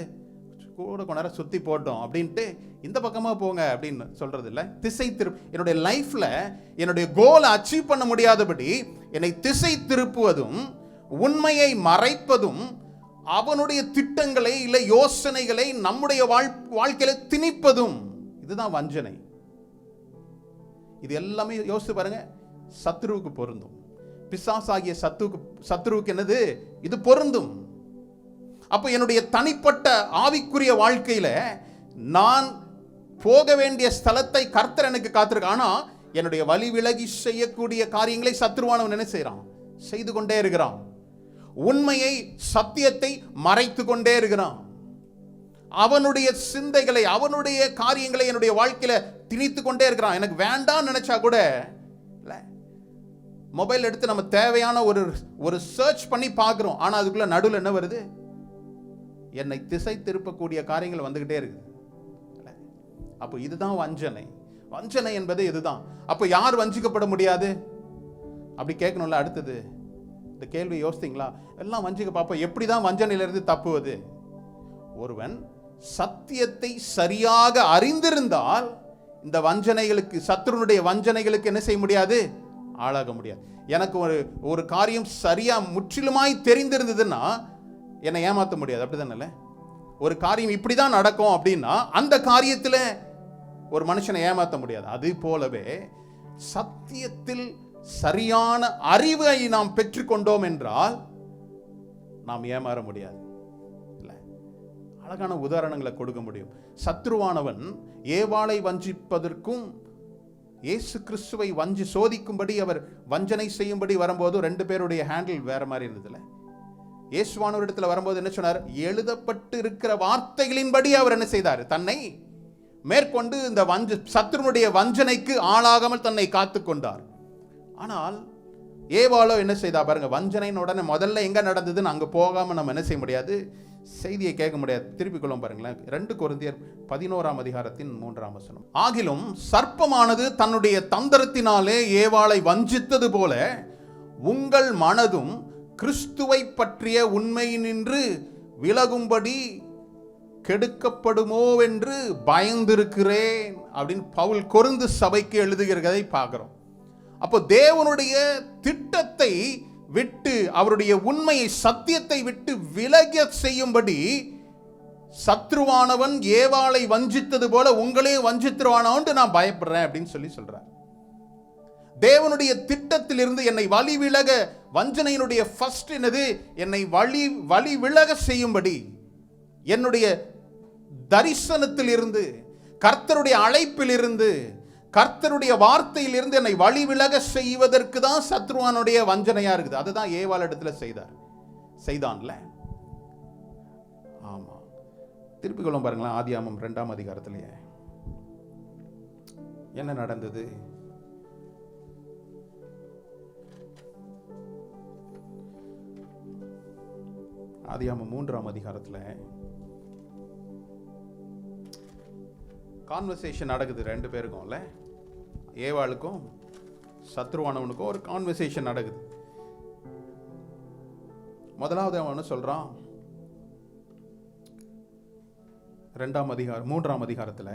கூட கொஞ்ச நேரம் சுத்தி போட்டோம் அப்படின்ட்டு இந்த பக்கமா போங்க அப்படின்னு சொல்றது இல்ல. திசை என்னுடைய லைஃப்ல என்னுடைய கோலை அச்சீவ் பண்ண முடியாதபடி என்னை திசை திருப்புவதும், உண்மையை மறைப்பதும், அவனுடைய திட்டங்களை இல்லை யோசனைகளை நம்முடைய வாழ்க்கையில திணிப்பதும், இதுதான் வஞ்சனை. இது எல்லாமே யோசித்து பாருங்க, சத்ருவுக்கு பொருந்தும். பிசாசாகிய சத்ருவுக்கு என்னது? இது பொருந்தும். அப்போ என்னுடைய தனிப்பட்ட ஆவிக்குரிய வாழ்க்கையில நான் போக வேண்டிய ஸ்தலத்தை கர்த்தர் எனக்கு காத்திருக்க, ஆனா என்னுடைய வழி விலகி செய்யக்கூடிய காரியங்களை சத்ருவானவன் என்ன செய்யறான்? செய்து கொண்டே இருக்கிறான். உண்மையை, சத்தியத்தை மறைத்து கொண்டே இருக்கிறான். அவனுடைய சிந்தைகளை, அவனுடைய காரியங்களை என்னுடைய வாழ்க்கையில திணித்து கொண்டே இருக்கிறான். எனக்கு வேண்டாம் நினைச்சா கூட மொபைல் எடுத்து நம்ம தேவையான ஒரு சர்ச் பண்ணி பார்க்கிறோம். ஆனா அதுக்குள்ள நடுவில் என்ன வருது? என்னை திசை திருப்பக்கூடிய காரியங்கள் வந்துகிட்டே இருக்கு. அப்போ இதுதான் வஞ்சனை. வஞ்சனை என்பது இதுதான். அப்போ யார் வஞ்சிக்கப்பட முடியாது? அப்படி கேட்கணும்ல. அடுத்தது இந்த கேள்வி யோசித்தீங்களா? எல்லாம் வஞ்சிக்க பார்ப்போம். எப்படிதான் வஞ்சனையிலிருந்து தப்புவது? ஒருவன் சத்தியத்தை சரியாக அறிந்திருந்தால் இந்த வஞ்சனைகளுக்கு, சத்ருனுடைய வஞ்சனைகளுக்கு என்ன செய்ய முடியாது? ஆளாக முடியாது. எனக்கு ஒரு காரியம் சரியா முற்றிலுமாய் தெரிந்திருந்ததுன்னா என்னை ஏமாற்ற முடியாது. அப்படிதானே? ஒரு காரியம் இப்படிதான் நடக்கும் அப்படின்னா அந்த காரியத்தில் ஒரு மனுஷனை ஏமாற்ற முடியாது. அது போலவே சத்தியத்தில் சரியான அறிவை நாம் பெற்றுக்கொண்டோம் என்றால் நாம் ஏமாற முடியாது. அழகான உதாரணங்களை கொடுக்க முடியும். சத்ருவானவன் ஏவாளை வஞ்சிப்பதற்கும் இயேசு கிறிஸ்துவை சோதிக்கும்படி அவர் வஞ்சனை செய்யும்படி வரும்போது 2 பேருடைய ஹேண்டில் வேற மாதிரி இருந்ததுல. இயேசுவானவரிடத்தில் வரும்போது என்ன சொன்னார்? எழுதப்பட்டு இருக்கிற வார்த்தைகளின்படி அவர் என்ன செய்தார்? தன்னை மேற்கொண்டு இந்த சத்ருனுடைய வஞ்சனைக்கு ஆளாகாமல் தன்னை காத்து கொண்டார். ஆனால் ஏவாளோ என்ன செய்தா பாருங்க, வஞ்சனையின் உடனே முதல்ல எங்க நடந்ததுன்னு அங்க போகாம நம்ம என்ன செய்ய முடியாது, செய்தியை கேட்க முடியாது. திருப்பிக் கொள்ளும் பாருங்களேன், 2 கொரிந்தியர் 11:3. ஆகிலும் சர்ப்பமானது தன்னுடைய தந்திரத்தினாலே ஏவாளை வஞ்சித்தது போல உங்கள் மனதும் கிறிஸ்துவை பற்றிய உண்மையினின்று விலகும்படி கெடுக்கப்படுமோவென்று பயந்திருக்கிறேன் அப்படின்னு பவுல் கொரிந்து சபைக்கு எழுதுகிறதை பார்க்கிறோம். அப்போ தேவனுடைய திட்டத்தை விட்டு, அவருடைய உண்மையை, சத்தியத்தை விட்டு விலக செய்யும்படி சத்ருவானவன் ஏவாளை வஞ்சித்தது போல உங்களையும் வஞ்சித்துருவானோன்னு நான் பயப்படுறேன் அப்படின்னு சொல்றார். தேவனுடைய திட்டத்திலிருந்து என்னை வழி விலக, வஞ்சனையினுடைய ஃபர்ஸ்ட் என்னது, என்னை வழி விலக செய்யும்படி, என்னுடைய தரிசனத்தில் இருந்து, கர்த்தருடைய அழைப்பில் இருந்து, கர்த்தருடைய வார்த்தையிலிருந்து என்னை வழி விலக செய்வதற்கு தான் சத்ருவானுடைய வஞ்சனையா இருக்குது. அதுதான் ஏவாள் இடத்துல செய்தான்ல. ஆமா, திருப்பிக் கொள்ளும் பாருங்களேன், ஆதியாகமம் 2ஆம் அதிகாரத்திலேயே என்ன நடந்தது. ஆதியாகமம் 3ஆம் அதிகாரத்தில் கான்வர்சேஷன் நடக்குது 2 பேருக்கும்ல, ஏவாளுக்கும் சத்ருவானவனுக்கும் ஒரு கான்வர்சேஷன் நடக்குது. முதலாவது அவன் சொல்றான், 3ஆம் அதிகாரத்தில்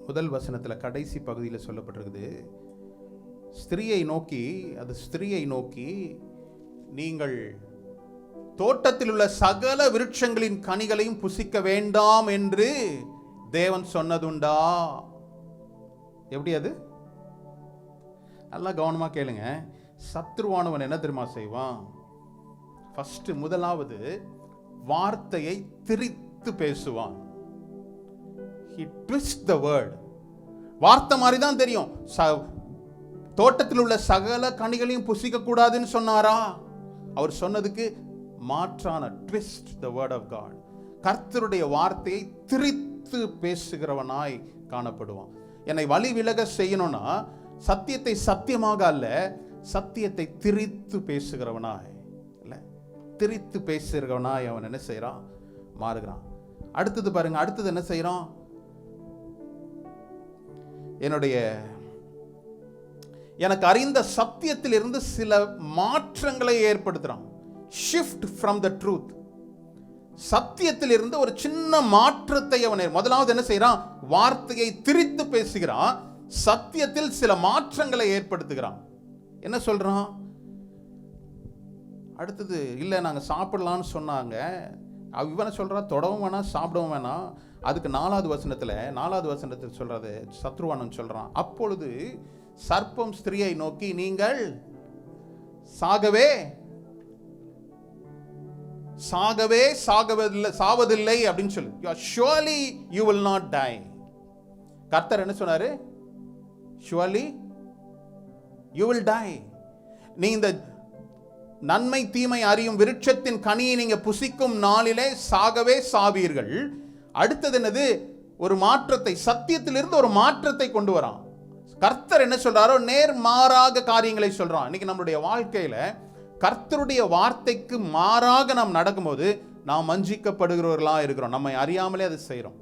முதல் வசனத்தில் கடைசி பகுதியில் சொல்லப்பட்டிருக்குது, ஸ்திரியை நோக்கி நீங்கள் தோட்டத்தில் உள்ள சகல விருட்சங்களின் கனிகளையும் புசிக்க வேண்டாம் என்று தேவன் சொன்னதுண்டா. எப்படி அது? நல்லா கவனமா கேளுங்க. சத்ருவானவன் என்ன தெரியுமா செய்வான்? முதலாவது வார்த்தையை திரித்து பேசுவான். He twists the word. வார்த்தை மாதிரி தான் தெரியும். தோட்டத்தில் உள்ள சகல கனிகளையும் புசிக்க கூடாதுன்னு சொன்னாரா? அவர் சொன்னதுக்கு மாற்றான twist the word of God. கர்த்தருடைய வார்த்தையை திரித்து பேசுகிறவனாய் காணப்படுவான். என்னை வழி விலக செய்யணும்னா சத்தியத்தை சத்தியமாக அல்ல, சத்தியத்தை திரித்து பேசுகிறவனாய் இல்ல, திரித்து பேசுகிறவனாய் அவன் என்ன செய்யறான்? மாறுகிறான். அடுத்தது பாருங்க, அடுத்தது என்ன செய்யறான்? எனக்கு அறிந்த சத்தியத்தில் இருந்து சில மாற்றங்களை ஏற்படுத்துறான். Shift from the truth. சத்தியத்தில் இருந்து ஒரு சின்ன மாற்றத்தை அவன் முதலாவது என்ன செய்யறான்? வார்த்தையை திரித்து பேசுகிறான். சத்தியத்தில் சில மாற்றங்களை ஏற்படுத்துகிறான். என்ன சொல்றான்? அடுத்தது இல்ல நாங்க சாப்பிடலாம்னு சொன்னாங்க, இவனை சொல்றா தொடவும் வேணாம் சாப்பிடவும் வேணாம். அதுக்கு 4வது வசனத்தில் சொல்றது, சத்ருவானன் சொல்றான், அப்பொழுது சர்ப்பம் ஸ்திரியை நோக்கி நீங்கள் சாவதில்லை அப்படின்னு சொல்லு. Surely you will not die. கர்த்தர் என்ன சொன்னாரு? Surely you will die. நீ இந்த நன்மை தீமை அறியும் விருட்சத்தின் கனியை நீங்க புசிக்கும் நாளிலே சாகவே சாவீர்கள். அடுத்தது என்னது? ஒரு மாற்றத்தை, சத்தியத்திலிருந்து ஒரு மாற்றத்தை கொண்டு வரான். கர்த்தர் என்ன சொல்றாரோ நேர்மாறாக காரியங்களை சொல்றான். இன்னைக்கு நம்மளுடைய வாழ்க்கையில கர்த்தருடைய வார்த்தைக்கு மாறாக நாம் நடக்கும்போது நாம் வஞ்சிக்கப்படுகிறவர்களா இருக்கிறோம். நம்மை அறியாமலே அதை செய்யறோம்.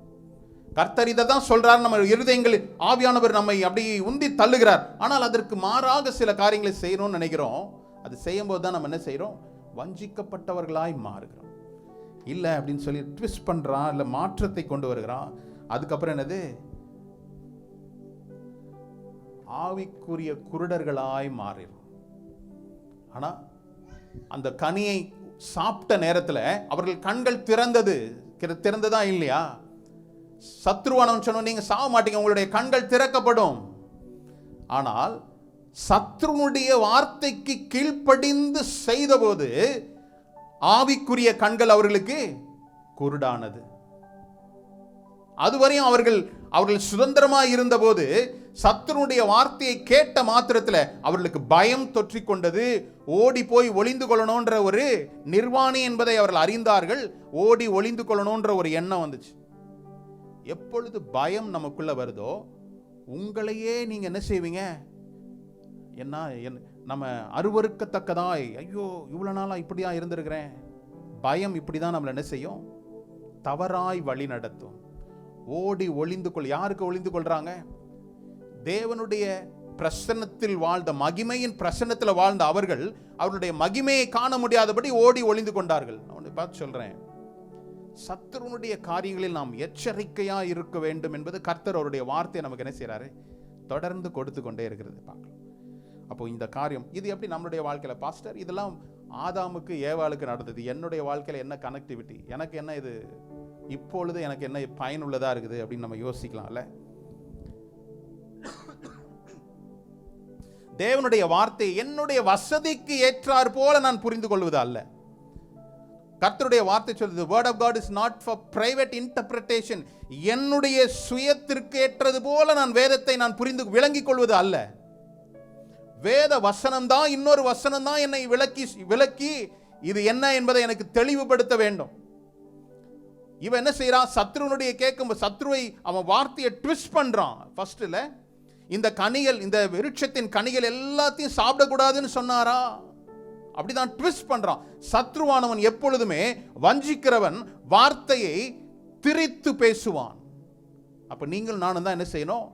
கர்த்தர் இதை தான் சொல்றார், நம்ம இருதயங்களில் ஆவியானவர் நம்மை அப்படி உந்தி தள்ளுகிறார். ஆனால் அதற்கு மாறாக சில காரியங்களை செய்யணும்னு நினைக்கிறோம். அது செய்யும் போது தான் நம்ம என்ன செய்யறோம்? வஞ்சிக்கப்பட்டவர்களாய் மாறுகிறோம். இல்லை அப்படின்னு சொல்லி ட்விஸ்ட் பண்றான், இல்லை மாற்றத்தை கொண்டு வருகிறான். அதுக்கப்புறம் என்னது? ஆவிக்குரிய குருடர்களாய் மாறிடும். ஆனா அந்த கனியை சாப்பிட்ட நேரத்தில் அவர்கள் கண்கள் திறந்ததா இல்லையா? சத்ருவானவன் சொன்ன நீங்க சாக மாட்டீங்க, உங்களுடைய கண்கள் திறக்கப்படும். ஆனால் சத்ருனுடைய வார்த்தைக்கு கீழ்ப்படிந்து செய்தபோது ஆவிக்குரிய கண்கள் அவர்களுக்கு குருடானது. அதுவரையும் அவர்கள் சுதந்திரமாக இருந்தபோது சத்ருனுடைய வார்த்தையை கேட்ட மாத்திரத்தில் அவர்களுக்கு பயம் தொற்றிக்கொண்டது. ஓடி போய் ஒளிந்து கொள்ளணும்ன்ற ஒரு நிர்வாணி என்பதை அவர்கள் அறிந்தார்கள். ஓடி ஒளிந்து கொள்ளணும்ன்ற ஒரு எண்ணம் வந்துச்சு. எப்பொழுது பயம் நமக்குள்ள வருதோ உங்களையே நீங்க என்ன செய்வீங்க? நம்ம அருவருக்கத்தக்கதாய், ஐயோ இவ்வளவு நாளா இப்படியா இருந்திருக்கிறேன். பயம் இப்படிதான் நம்மளை என்ன செய்யும்? தவறாய் வழி நடத்தும். ஓடி ஒளிந்து கொள். யாருக்கு ஒளிந்து கொள்றாங்க? தேவனுடைய பிரசன்னத்தில் வாழ்ந்த, மகிமையின் பிரசன்னத்தில் வாழ்ந்த அவர்கள் அவருடைய மகிமையை காண முடியாதபடி ஓடி ஒளிந்து கொண்டார்கள். நான் பார்த்து சொல்றேன், சத்துருனுடைய காரியங்களில் நாம் எச்சரிக்கையா இருக்க வேண்டும் என்பது கர்த்தர் அவருடைய வார்த்தையை நமக்கு என்ன செய்யறாரு? தொடர்ந்து கொடுத்து கொண்டே இருக்கிறது பார்க்கலாம். அப்போ இந்த காரியம் இது எப்படி நம்மளுடைய வாழ்க்கையில? பாஸ்டர், இதெல்லாம் ஆதாமுக்கு ஏவாளுக்கு நடந்தது, என்னுடைய வாழ்க்கையில என்ன கனெக்டிவிட்டி, எனக்கு என்ன இது இப்பொழுது எனக்கு என்ன பயனுள்ளதா இருக்குது அப்படின்னு நம்ம யோசிக்கலாம்ல. தேவனுடைய வார்த்தை என்னுடைய வசதிக்கு ஏற்றார் போல நான் புரிந்து கொள்வது அல்ல. கர்த்தருடைய வார்த்தை சொல்லுது, word of God is not for private interpretation. என்னுடைய சுயத்திற்கு ஏற்றது போல நான் வேதத்தை நான் புரிந்து விளங்கிக் கொள்வது அல்ல. வேத வசனம் தான், இன்னொரு வசனம் தான் என்னை விளக்கி இது என்ன என்பதை எனக்கு தெளிவுபடுத்த வேண்டும். இவன் என்ன செய்யறான்? சத்ருனுடைய கேட்கும் சத்ருவை அவன் வார்த்தையை ட்விஸ்ட் பண்றான். ஃபர்ஸ்ட்ல இந்த கனிகள், இந்த விருட்சத்தின் கனிகள் எல்லாத்தையும் சாப்பிடக்கூடாதுன்னு சொன்னாரா? அப்படிதான் ட்விஸ்ட் பண்றான். சத்ருவானவன் எப்பொழுதுமே வஞ்சிக்கிறவன் வார்த்தையை திரித்து பேசுவான். அப்ப நீங்கள் நானும் தான் என்ன செய்யணும்?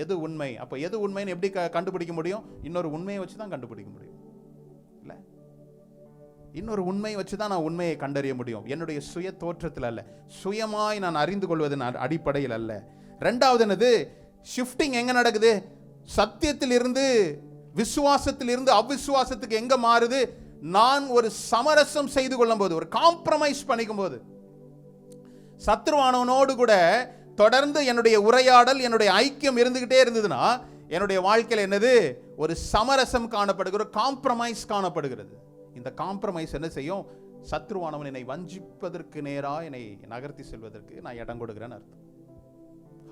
எது உண்மை? அப்ப எது உண்மைன்னு எப்படி கண்டுபிடிக்க முடியும்? இன்னொரு உண்மையை வச்சு தான் கண்டுபிடிக்க முடியும் இல்ல? இன்னொரு உண்மையை வச்சு தான் நான் உண்மையை கண்டறிய முடியும். என்னுடைய சுய தோற்றத்தில் அல்ல, சுயமாய் நான் அறிந்து கொள்வதன் அடிப்படையில் அல்ல. ரெண்டாவது என்னது? ஷிஃப்டிங் எங்க நடக்குது? சத்தியத்தில் இருந்து விசுவாசத்தில் இருந்து அவிசுவாசத்துக்கு எங்க மாறுது? நான் ஒரு சமரசம் செய்து கொள்ளும் போது, ஒரு காம்ப்ரமைஸ் பண்ணிக்கும் போது. சத்ருவானவனோடு கூட தொடர்ந்து என்னுடைய உரையாடல், என்னுடைய ஐக்கியம் இருந்துகிட்டே இருந்ததுன்னா என்னுடைய வாழ்க்கையில் என்னது? ஒரு சமரசம் காணப்படுகிறது, காம்ப்ரமைஸ் காணப்படுகிறது. இந்த காம்ப்ரமைஸ் என்ன செய்யும்? சத்ருவானவன் என்னை வஞ்சிப்பதற்கு நேரா என்னை நகர்த்தி செல்வதற்கு நான் இடம் கொடுக்கிறேன்னு அர்த்தம்.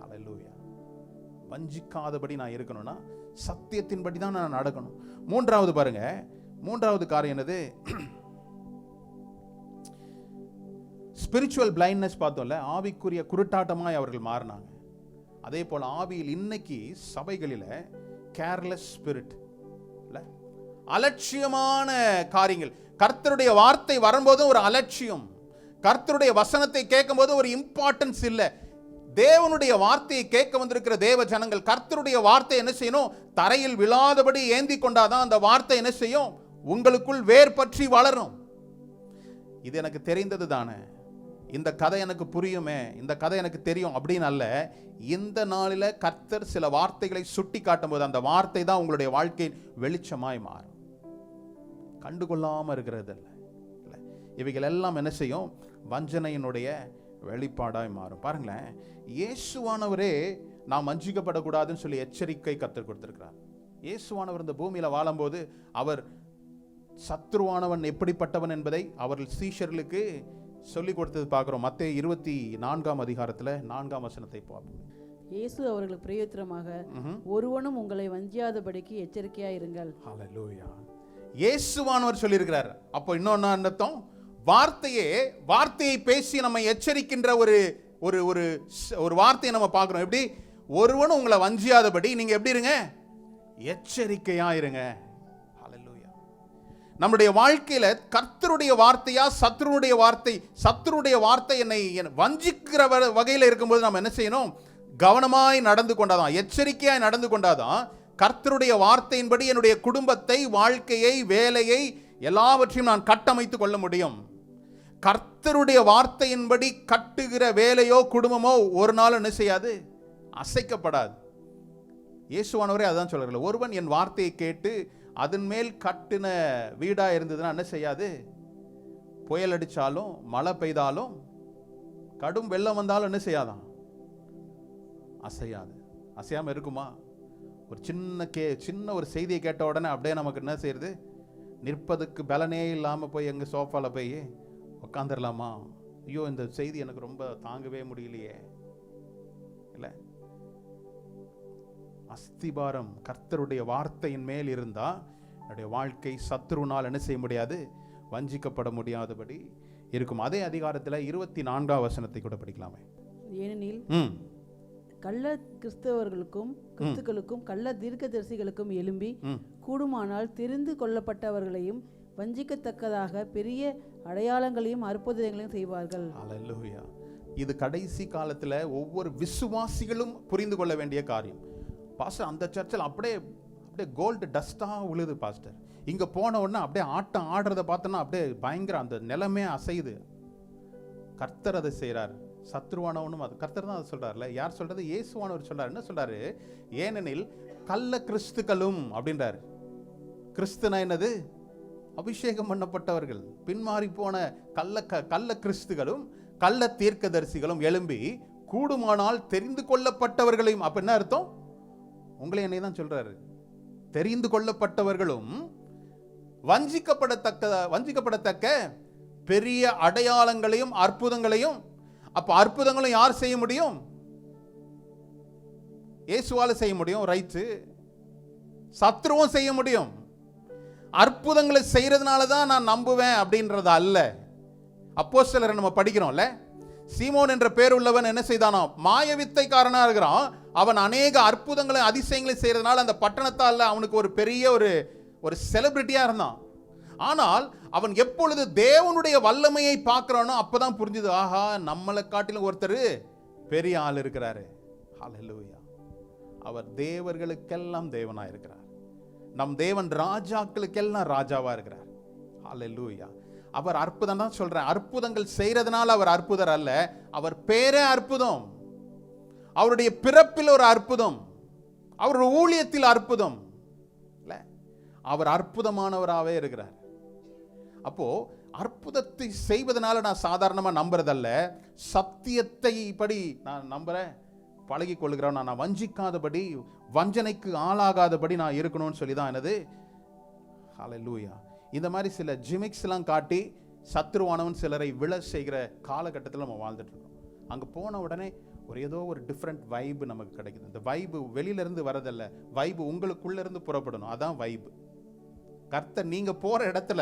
ஹல்லேலூயா. வஞ்சிக்காதபடி நான் இருக்கணும்னா சத்தியத்தின்படி தான் நான் நடக்கணும். மூன்றாவது பாருங்க, மூன்றாவது காரியம் என்னது? ஸ்பிரிச்சுவல் பிளைண்ட்னஸ் பார்த்தோம்ல, ஆவிக்குரிய குருட்டாட்டமாய் அவர்கள் மாறினாங்க. அதே போல ஆவியில் இன்னைக்கு சபைகளில் கேர்லெஸ் ஸ்பிரிட் இல்ல, அலட்சியமான காரியங்கள். கர்த்தருடைய வார்த்தை வரும்போது ஒரு அலட்சியம், கர்த்தருடைய வசனத்தை கேட்கும் போது ஒரு இம்பார்ட்டன்ஸ் இல்லை. தேவனுடைய வார்த்தையை கேட்க வந்திருக்கிற தேவ ஜனங்கள் கர்த்தருடைய வார்த்தை என்ன செய்யணும்? தரையில் விழாதபடி ஏந்தி கொண்டாதான் அந்த வார்த்தை என்ன செய்யும்? உங்களுக்குள் வேர் பற்றி வளரும். இது எனக்கு தெரிந்தது தானே, இந்த கதை எனக்கு புரியுமே, இந்த கதை எனக்கு தெரியும் அப்படின்னு அல்ல. இந்த நாளில் கர்த்தர் சில வார்த்தைகளை சுட்டி காட்டும் போது அந்த வார்த்தை தான் உங்களுடைய வாழ்க்கையின் வெளிச்சமாய் மாறும். கண்டுகொள்ளாம இருக்கிறது இல்லை. இவைகள் எல்லாம் என்ன செய்யும்? வஞ்சனையினுடைய வெளிப்பாடாய் மாறும். பாருங்களேன், இயேசுவானவரே நாம் வஞ்சிக்கப்படக்கூடாதுன்னு சொல்லி எச்சரிக்கை கர்த்தர் கொடுத்திருக்கிறார். இயேசுவானவர் இந்த பூமியில வாழும்போது அவர் சத்ருவானவன் எப்படிப்பட்டவன் என்பதை அவர்கள் சீஷர்களுக்கு சொல்லிக் கொடுத்தது பார்க்கிறோம். மத்தேயு 24 அதிகாரத்தில் 4 வசனத்தை பார்ப்போம்.
இயேசு அவர்களுக்கு பிரயோஜனமாக, ஒருவனும் உங்களை வஞ்சியாதபடிக்கு எச்சரிக்கையா இருங்கள்.
ஹல்லேலூயா. இயேசுவானவர் சொல்லியிருக்கிறார். அப்போ இன்னொன்னு அர்த்தம், வார்த்தையை பேசி நம்ம எச்சரிக்கின்ற ஒரு வார்த்தையை நம்ம பார்க்கிறோம். எப்படி? ஒருவனும் உங்களை வஞ்சியாதபடி நீங்க எப்படி இருங்க? எச்சரிக்கையா இருங்க. ஹல்லேலூயா. நம்முடைய வாழ்க்கையில கர்த்தருடைய வார்த்தையா சத்ருனுடைய வார்த்தை? சத்ருனுடைய வார்த்தை என்னை வஞ்சிக்கிற வகையில் இருக்கும்போது நம்ம என்ன செய்யணும்? கவனமாய் நடந்து கொண்டாதான், எச்சரிக்கையாய் நடந்து கொண்டாதான் கர்த்தருடைய வார்த்தையின்படி என்னுடைய குடும்பத்தை, வாழ்க்கையை, வேலையை எல்லாவற்றையும் நான் கட்டமைத்துக் கொள்ள முடியும். கர்த்தருடைய வார்த்தையின்படி கட்டுகிற வேலையோ குடும்பமோ ஒரு நாள் என்ன செய்யாது? அசைக்கப்படாது. இயேசுவானவரே அதான் சொல்றாரு, ஒருவன் என் வார்த்தையை கேட்டு அதன் மேல் கட்டின வீடா இருந்ததுன்னா என்ன செய்யாது? புயல் அடிச்சாலும், மழை பெய்தாலும், கடும் வெள்ளம் வந்தாலும் என்ன செய்யாதான்? அசையாது. அசையாம இருக்குமா? ஒரு சின்ன ஒரு செய்தியை கேட்ட உடனே அப்படியே நமக்கு என்ன செய்யுது? நிற்பதுக்கு பலனே இல்லாம போய் எங்க சோஃபால போய் உட்காந்துடலாமா? ஐயோ, இந்த செய்தி எனக்கு ரொம்ப தாங்கவே முடியலையே. இல்ல, அஸ்திபாரம் கர்த்தருடைய வார்த்தையின் மேல் இருந்தா என்னுடைய வாழ்க்கை சத்ருனால் என்ன செய்ய முடியாது? வஞ்சிக்கப்பட முடியாதபடி இருக்கும். அதே அதிகாரத்தில் 24 வசனத்தை கூட படிக்கலாமே.
ஏனெனில் கள்ள கிறிஸ்துக்களுக்கும் கள்ள தீர்க்கதரிசிகளுக்கும் எழும்பி கூடுமானால் தெரிந்து கொள்ளப்பட்டவர்களையும் வஞ்சிக்கத்தக்கதாக பெரிய அடையாளங்களையும் அற்புதங்களையும் செய்வார்கள்.
அல்லேலூயா. இது கடைசி காலத்துல ஒவ்வொரு விசுவாசிகளும் புரிந்து கொள்ள வேண்டிய காரியம். பாஸ்டர், அந்த சர்ச்சில் அப்படியே கோல்டு டஸ்டா உழுது பாஸ்டர். இங்க போன உடனே அப்படியே ஆட்டம் ஆடுறத பார்த்தோன்னா அப்படியே பயங்கர அந்த நிலமே அசையுது. கர்த்தர் அதை செய்கிறார். சத்ருவானவனும் அது கர்த்தர் தான் அதை சொல்றாருல. யார் சொல்றது? இயேசுவானவர் சொல்றாரு. என்ன சொல்றாரு? ஏனெனில் கள்ள கிறிஸ்துக்களும் அப்படின்றாரு. கிறிஸ்துனா என்னது? அபிஷேகம் பண்ணப்பட்டவர்கள். பின்மாறி போன கள்ள கிறிஸ்துகளும் கள்ள தீர்க்கதரிசிகளும் எழும்பி கூடுமானால் தெரிந்து கொள்ளப்பட்டவர்களையும். அப்ப என்ன அர்த்தம்? உங்களை என்னை தான் சொல்றாரு. தெரிந்து கொள்ளப்பட்டவர்களும் வஞ்சிக்கப்படத்தக்க பெரிய அடையாளங்களையும் அற்புதங்களையும். அப்ப அற்புதங்களும் யார் செய்ய முடியும்? இயேசுவால செய்ய முடியும். ரைட்டு. சத்ருவும் செய்ய முடியும். அற்புதங்களை செய்யறதுனால தான் நான் நம்புவேன் அப்படின்றது அல்ல. அப்போஸ்தலரை நம்ம படிக்கிறோம்ல. சீமோன் என்ற பேர் உள்ளவன் என்ன செய்தானோ? மாயவித்தைக்காரனா இருக்கிறான். அவன் அநேக அற்புதங்களை அதிசயங்களை செய்யறதுனால அந்த பட்டணத்தால் அவனுக்கு ஒரு பெரிய ஒரு செலிபிரிட்டியா இருந்தான். ஆனால் அவன் எப்பொழுது தேவனுடைய வல்லமையை பார்க்கிறானோ அப்பதான் புரிஞ்சுது, ஆஹா, நம்மளை காட்டிலும் ஒருத்தர் பெரிய ஆள் இருக்கிறாரு. ஹல்லேலூயா. அவர் தேவர்களுக்கெல்லாம் தேவனா இருக்கிறார். நம் தேவன் ராஜாக்களுக்கெல்லாம் ராஜாவா இருக்கிறார். ஹல்லேலூயா. அவர் அற்புதம் தான் சொல்றேன். அற்புதங்கள் செய்யறதுனால அவர் அற்புதர் அல்ல. அவர் பேரே அற்புதம். அவருடைய பிறப்பில் ஒரு அற்புதம், அவருடைய ஊழியத்தில் அற்புதம். அவர் அற்புதமானவராகவே இருக்கிறார். அப்போ அற்புதத்தை செய்வதனால நான் சாதாரணமா நம்புறதல்ல, சத்தியத்தை படி நான் நம்புறேன், பழகி கொள்கிறேன். நான் வஞ்சிக்காதபடி, வஞ்சனைக்கு ஆளாகாதபடி நான் இருக்கணும்னு சொல்லி தான் என்னது. ஹல்லேலூயா. இந்த மாதிரி சில ஜிமிக்ஸ் எல்லாம் காட்டி சத்ருவானவன் சிலரை விழ செய்கிற காலகட்டத்தில் நம்ம வாழ்ந்துட்டு இருக்கோம். அங்கே போன உடனே ஏதோ ஒரு டிஃப்ரெண்ட் வைப்பு நமக்கு கிடைக்குது. இந்த வைப்பு வெளியிலிருந்து வரதல்ல, வைப்பு உங்களுக்குள்ள இருந்து புறப்படணும். அதான் வைப்பு. கர்த்தர் நீங்க போற இடத்துல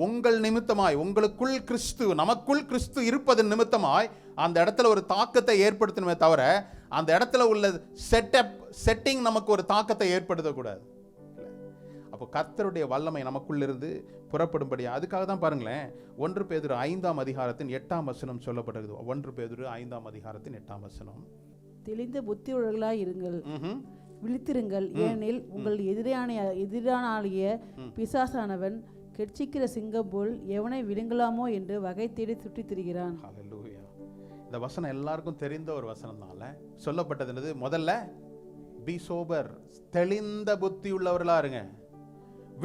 உங்கள் நிமித்தமாய், உங்களுக்குள் கிறிஸ்து, நமக்குள் கிறிஸ்து இருப்பது நிமித்தமாய் அந்த இடத்துல ஒரு தாக்கத்தை ஏற்படுத்தணுமே தவிர அந்த இடத்துல உள்ள செட்டிங் நமக்கு ஒரு தாக்கத்தை ஏற்படுத்தக்கூடாது. அப்போ கர்த்தருடைய வல்லமை நமக்குள்ளிருந்து புறப்படும்படி. அதுக்காக தான் பாருங்களேன், 1 பேதுரு 5ஆம் அதிகாரத்தின் 8ஆம் வசனம் சொல்லப்பட்டிருக்குது. 1 பேதுரு 5ஆம் அதிகாரத்தின் 8ஆம் வசனம்.
தெளிந்த புத்தி உள்ளவர்களாய் இருங்கள், விழித்திருங்கள், ஏனெனில் உங்கள் எதிரானாகிய பிசாசானவன் கெர்ச்சிக்கிற சிங்கம் போல் எவனை விழுங்கலாமோ என்று வகை தேடி சுற்றித் திரிகிறான்.
ஹல்லேலூயா. இந்த வசனம் எல்லாருக்கும் தெரிந்த ஒரு வசனம்னால சொல்லப்பட்டது என்னது? முதல்ல பி சோபர், தெளிந்த புத்தி உள்ளவர்களா இருங்க,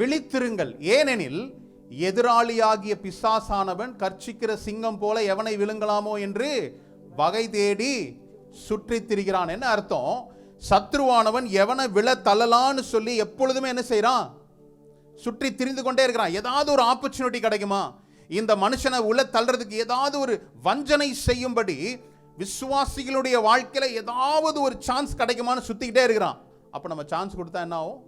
விழித்திருங்கள், ஏனெனில் எதிராளியாகிய பிசாசானவன் கர்ச்சிக்கிற சிங்கம் போல எவனை விழுங்கலாமோ என்று வகை தேடி சுற்றித் திரிகிறான். என்ன அர்த்தம்? சத்ருவானவன் எவனை விழ தள்ளலான்னு சொல்லி எப்பொழுதுமே என்ன செய்யறான்? சுற்றி திரிந்து கொண்டே இருக்கிறான். ஏதாவது ஒரு ஆப்பர்ச்சுனிட்டி கிடைக்குமா இந்த மனுஷனை உள்ள தள்ளுறதுக்கு? ஏதாவது ஒரு வஞ்சனை செய்யும்படி விசுவாசிகளுடைய வாழ்க்கையில ஏதாவது ஒரு சான்ஸ் கிடைக்குமான்னு சுத்திக்கிட்டே இருக்கிறான். அப்ப நம்ம சான்ஸ் கொடுத்தா என்ன ஆகும்?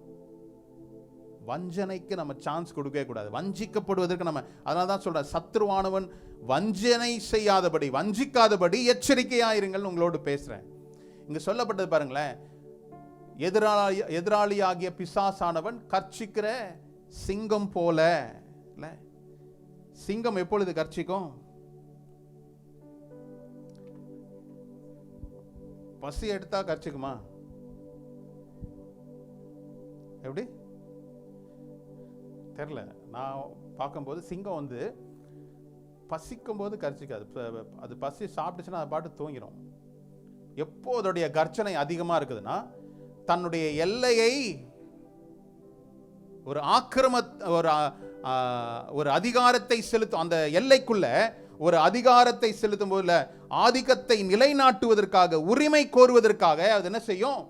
வஞ்சனைக்கு நம்ம சான்ஸ் கொடுக்கவே கூடாது. வஞ்சிக்கப்படுவதற்கு நம்ம, அதனால தான் சொல்றேன், சத்ருவானவன் வஞ்சனை செய்யாதபடி, வஞ்சிக்காதபடி எச்சரிக்கையாயிருங்கள் உங்களோடு பேசுறேன். இங்க சொல்லப்பட்டது பாருங்களேன், எதிராளியாகிய பிசாசானவன் கர்ச்சிக்கிற சிங்கம் போல. சிங்கம் எப்பொழுது கர்ச்சிக்கும்? பசி எடுத்தா கர்ச்சிக்குமா? எப்படி தெரியல. நான் பார்க்கும்போது சிங்கம் வந்து பசிக்கும் போது கர்ச்சிக்காது. அது பசி சாப்பிட்டுச்சுன்னா அது பாட்டு தூங்கிடும். எப்போ அதோடைய கர்ச்சனை அதிகமா இருக்குதுன்னா, தன்னுடைய எல்லையை ஒரு அதிகாரத்தை செலுத்தும், அந்த எல்லைக்குள்ள ஒரு அதிகாரத்தை செலுத்தும் போதுல ஆதிக்கத்தை நிலைநாட்டுவதற்காக, உரிமை கோருவதற்காக அது என்ன செய்யும்?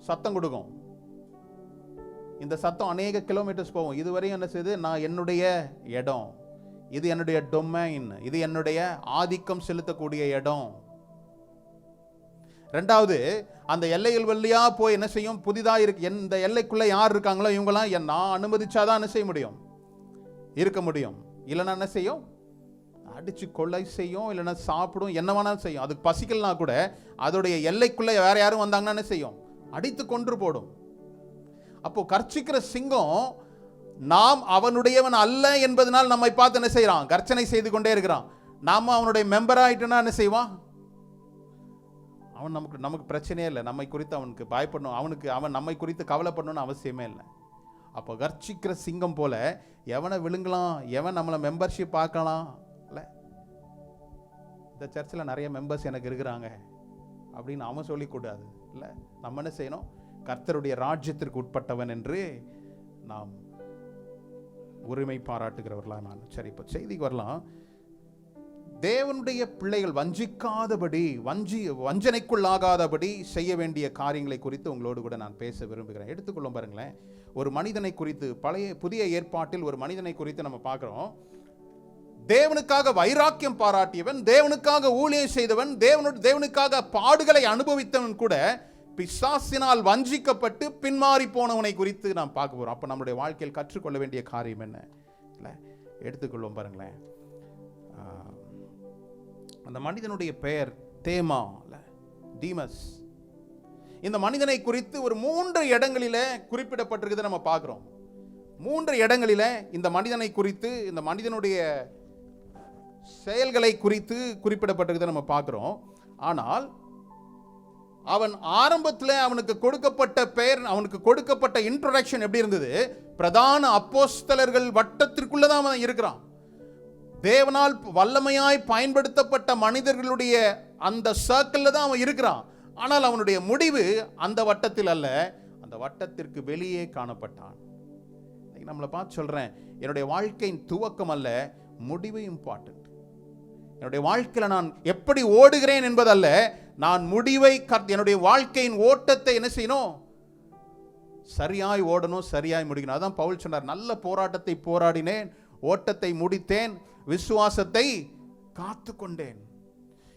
சத்தம் கொடுக்கும். இந்த சத்தம் அநேக கிலோமீட்டர்ஸ் போகும். இதுவரையும் என்ன செய்யுது? நான் என்னுடைய இடம், இது என்னுடைய டொமைன், இது என்னுடைய ஆதிக்கம் செலுத்தக்கூடிய இடம். ரெண்டாவது, அந்த எல்லைகள் வழியா போய் என்ன செய்யும்? புதிதா இருக்கு இந்த எல்லைக்குள்ள யார் இருக்காங்களோ இவங்களாம் நான் அனுமதிச்சாதான் என்ன செய்ய முடியும்? இருக்க முடியும். இல்லைன்னா என்ன செய்யும்? அடிச்சு கொள்ளை செய்யும், இல்லைன்னா சாப்பிடும், என்ன வேணாலும் செய்யும். அதுக்கு பசிக்கலனா கூட அதோடைய எல்லைக்குள்ள வேற யாரும் வந்தாங்கன்னா என்ன செய்யும்? அடித்து கொன்று போடும். அப்போ கர்ச்சிக்கிற சிங்கம் நாம் அவனுடையவன் அல்ல என்பதனால் நம்மை பார்த்து என்ன செய்யறான்? கர்ச்சனை செய்து கொண்டே இருக்கிறான். நாம அவனுடைய மெம்பர் ஆயிட்டோம்னா என்ன செய்வான்? அவன் நமக்கு பிரச்சனையே இல்லை. நம்மை குறித்து அவனுக்கு பயப்படணும், அவன் நம்மை குறித்து கவலைப்படணும்னு அவசியமே இல்லை. அப்போ கர்ச்சிக்கிற சிங்கம் போல எவனை விழுங்கலாம், எவன் நம்மளை மெம்பர்ஷிப் பார்க்கலாம் இல்லை. இந்த சர்ச்சில் நிறைய மெம்பர்ஸ் எனக்கு இருக்கிறாங்க அப்படின்னு அவன் சொல்லிக்கூடாது இல்லை. நம்ம என்ன செய்யணும்? கர்த்தருடைய ராஜ்யத்திற்கு உட்பட்டவன் என்று நாம் உரிமை பாராட்டுகிறவர்களா நான். சரி, இப்போ செய்திக்கு வரலாம். தேவனுடைய பிள்ளைகள் வஞ்சிக்காதபடி, வஞ்சனைக்குள்ளாகாதபடி செய்ய வேண்டிய காரியங்களை குறித்து உங்களோடு கூட நான் பேச விரும்புகிறேன். எடுத்துக்கொள்ளும் பாருங்களேன், ஒரு மனிதனை குறித்து புதிய ஏற்பாட்டில் ஒரு மனிதனை குறித்து நம்ம பார்க்கிறோம். தேவனுக்காக வைராக்கியம் பாராட்டியவன், தேவனுக்காக ஊழியம் செய்தவன், தேவனுக்காக பாடுகளை அனுபவித்தவன் கூட பிசாசினால் வஞ்சிக்கப்பட்டு பின்மாறி போனவனை குறித்து நாம் பார்க்க போறோம். அப்ப நம்முடைய வாழ்க்கையில் கற்றுக்கொள்ள வேண்டிய காரியம் என்ன இல்லை? எடுத்துக்கொள்வோம் பாருங்களேன். அந்த மனிதனுடைய பெயர் தேமா, டீமஸ். இந்த மனிதனை குறித்து ஒரு 3 இடங்களிலே குறிப்பிடப்பட்டிருக்கிறது நம்ம பார்க்கிறோம். 3 இடங்களிலே இந்த மனிதனை குறித்து, இந்த மனிதனுடைய செயல்களை குறித்து குறிப்பிடப்பட்டிருக்கிறத நம்ம பார்க்கிறோம். ஆனால் அவன் ஆரம்பத்தில் அவனுக்கு கொடுக்கப்பட்ட பெயர், அவனுக்கு கொடுக்கப்பட்ட இன்ட்ரோடக்ஷன் எப்படி இருந்தது? பிரதான அப்போஸ்தலர்கள் வட்டத்திற்குள்ளதான் அவன் இருக்கிறான். தேவனால் வல்லமையாய் பயன்படுத்தப்பட்ட மனிதர்களுடைய அந்த சர்க்கிள்ல தான் அவன் இருக்கிறான். ஆனால் அவனுடைய முடிவு அந்த வட்டத்தில் அல்ல, அந்த வட்டத்திற்கு வெளியே காணப்பட்டான். நம்மளை பார்த்து சொல்றேன், என்னுடைய வாழ்க்கையின் துவக்கம் அல்ல, முடிவு இம்பார்ட்டன்ட். என்னுடைய வாழ்க்கையில் நான் எப்படி ஓடுகிறேன் என்பதல்ல, நான் முடிவை, என்னுடைய வாழ்க்கையின் ஓட்டத்தை என்ன செய்யணும்? சரியாய் ஓடணும், சரியாய் முடிக்கணும். அதான் பவுல் சொன்னார், நல்ல போராட்டத்தை போராடினேன், ஓட்டத்தை முடித்தேன், விசுவாசத்தை காத்து கொண்டேன்.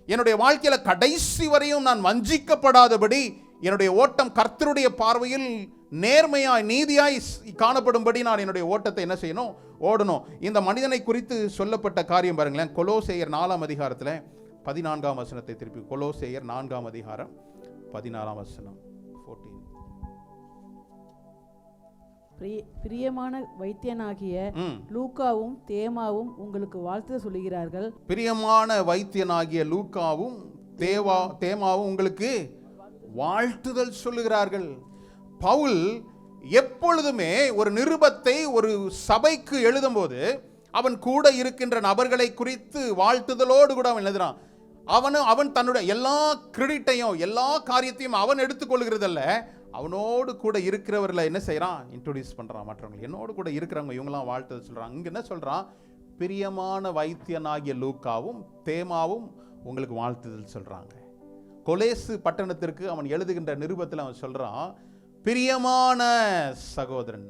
என்னுடைய வாழ்க்கையில கடைசி வரையும் நான் வஞ்சிக்கப்படாதபடி, என்னுடைய ஓட்டம் கர்த்தருடைய பார்வையில் நேர்மையாய் நீதியாய் காணப்படும்படி நான் என்னுடைய ஓட்டத்தை என்ன செய்யணும்? ஓடணும். இந்த மனிதனை குறித்து சொல்லப்பட்ட காரியம் பாருங்களேன். கொலோசேயர் 4ஆம் அதிகாரத்தில் 14ஆம் வசனத்தை திருப்பி, கொலோசேயர் 4ஆம் அதிகாரம் 14ஆம் வசனம் 14.
பிரியமான வைத்தியனாகிய லூக்காவும் தேமாவும் உங்களுக்கு வாழ்த்து சொல்லுகிறார்கள்.
பிரியமான வைத்தியனாகிய லூக்காவும் தேமாவும் உங்களுக்கு வாழ்த்துதல் சொல்லுகிறார்கள். பவுல் எப்பொழுதுமே ஒரு நிருபத்தை ஒரு சபைக்கு எழுதும்போது அவன் கூட இருக்கின்ற நபர்களை குறித்து வாழ்த்துதலோடு கூட அவன் எழுதுறான். அவன் தன்னுடைய எல்லா கிரெடிட்டையும் எல்லா காரியத்தையும் அவன் எடுத்துக்கொள்கிறதல்ல, அவனோடு கூட இருக்கிறவர்களை என்ன செய்யறான்? இன்ட்ரோடியூஸ் பண்றான் மற்றவங்க. என்னோடு கூட இருக்கிறவங்க இவங்களாம் வாழ்த்துதல் சொல்றாங்க. இங்க என்ன சொல்றான்? பிரியமான வைத்தியனாகிய லூக்காவும் தேமாவும் உங்களுக்கு வாழ்த்துதல் சொல்றாங்க. கொலேசு பட்டணத்திற்கு அவன் எழுதுகின்ற நிருபத்தில் அவன் சொல்றான், பிரியமான சகோதரன்,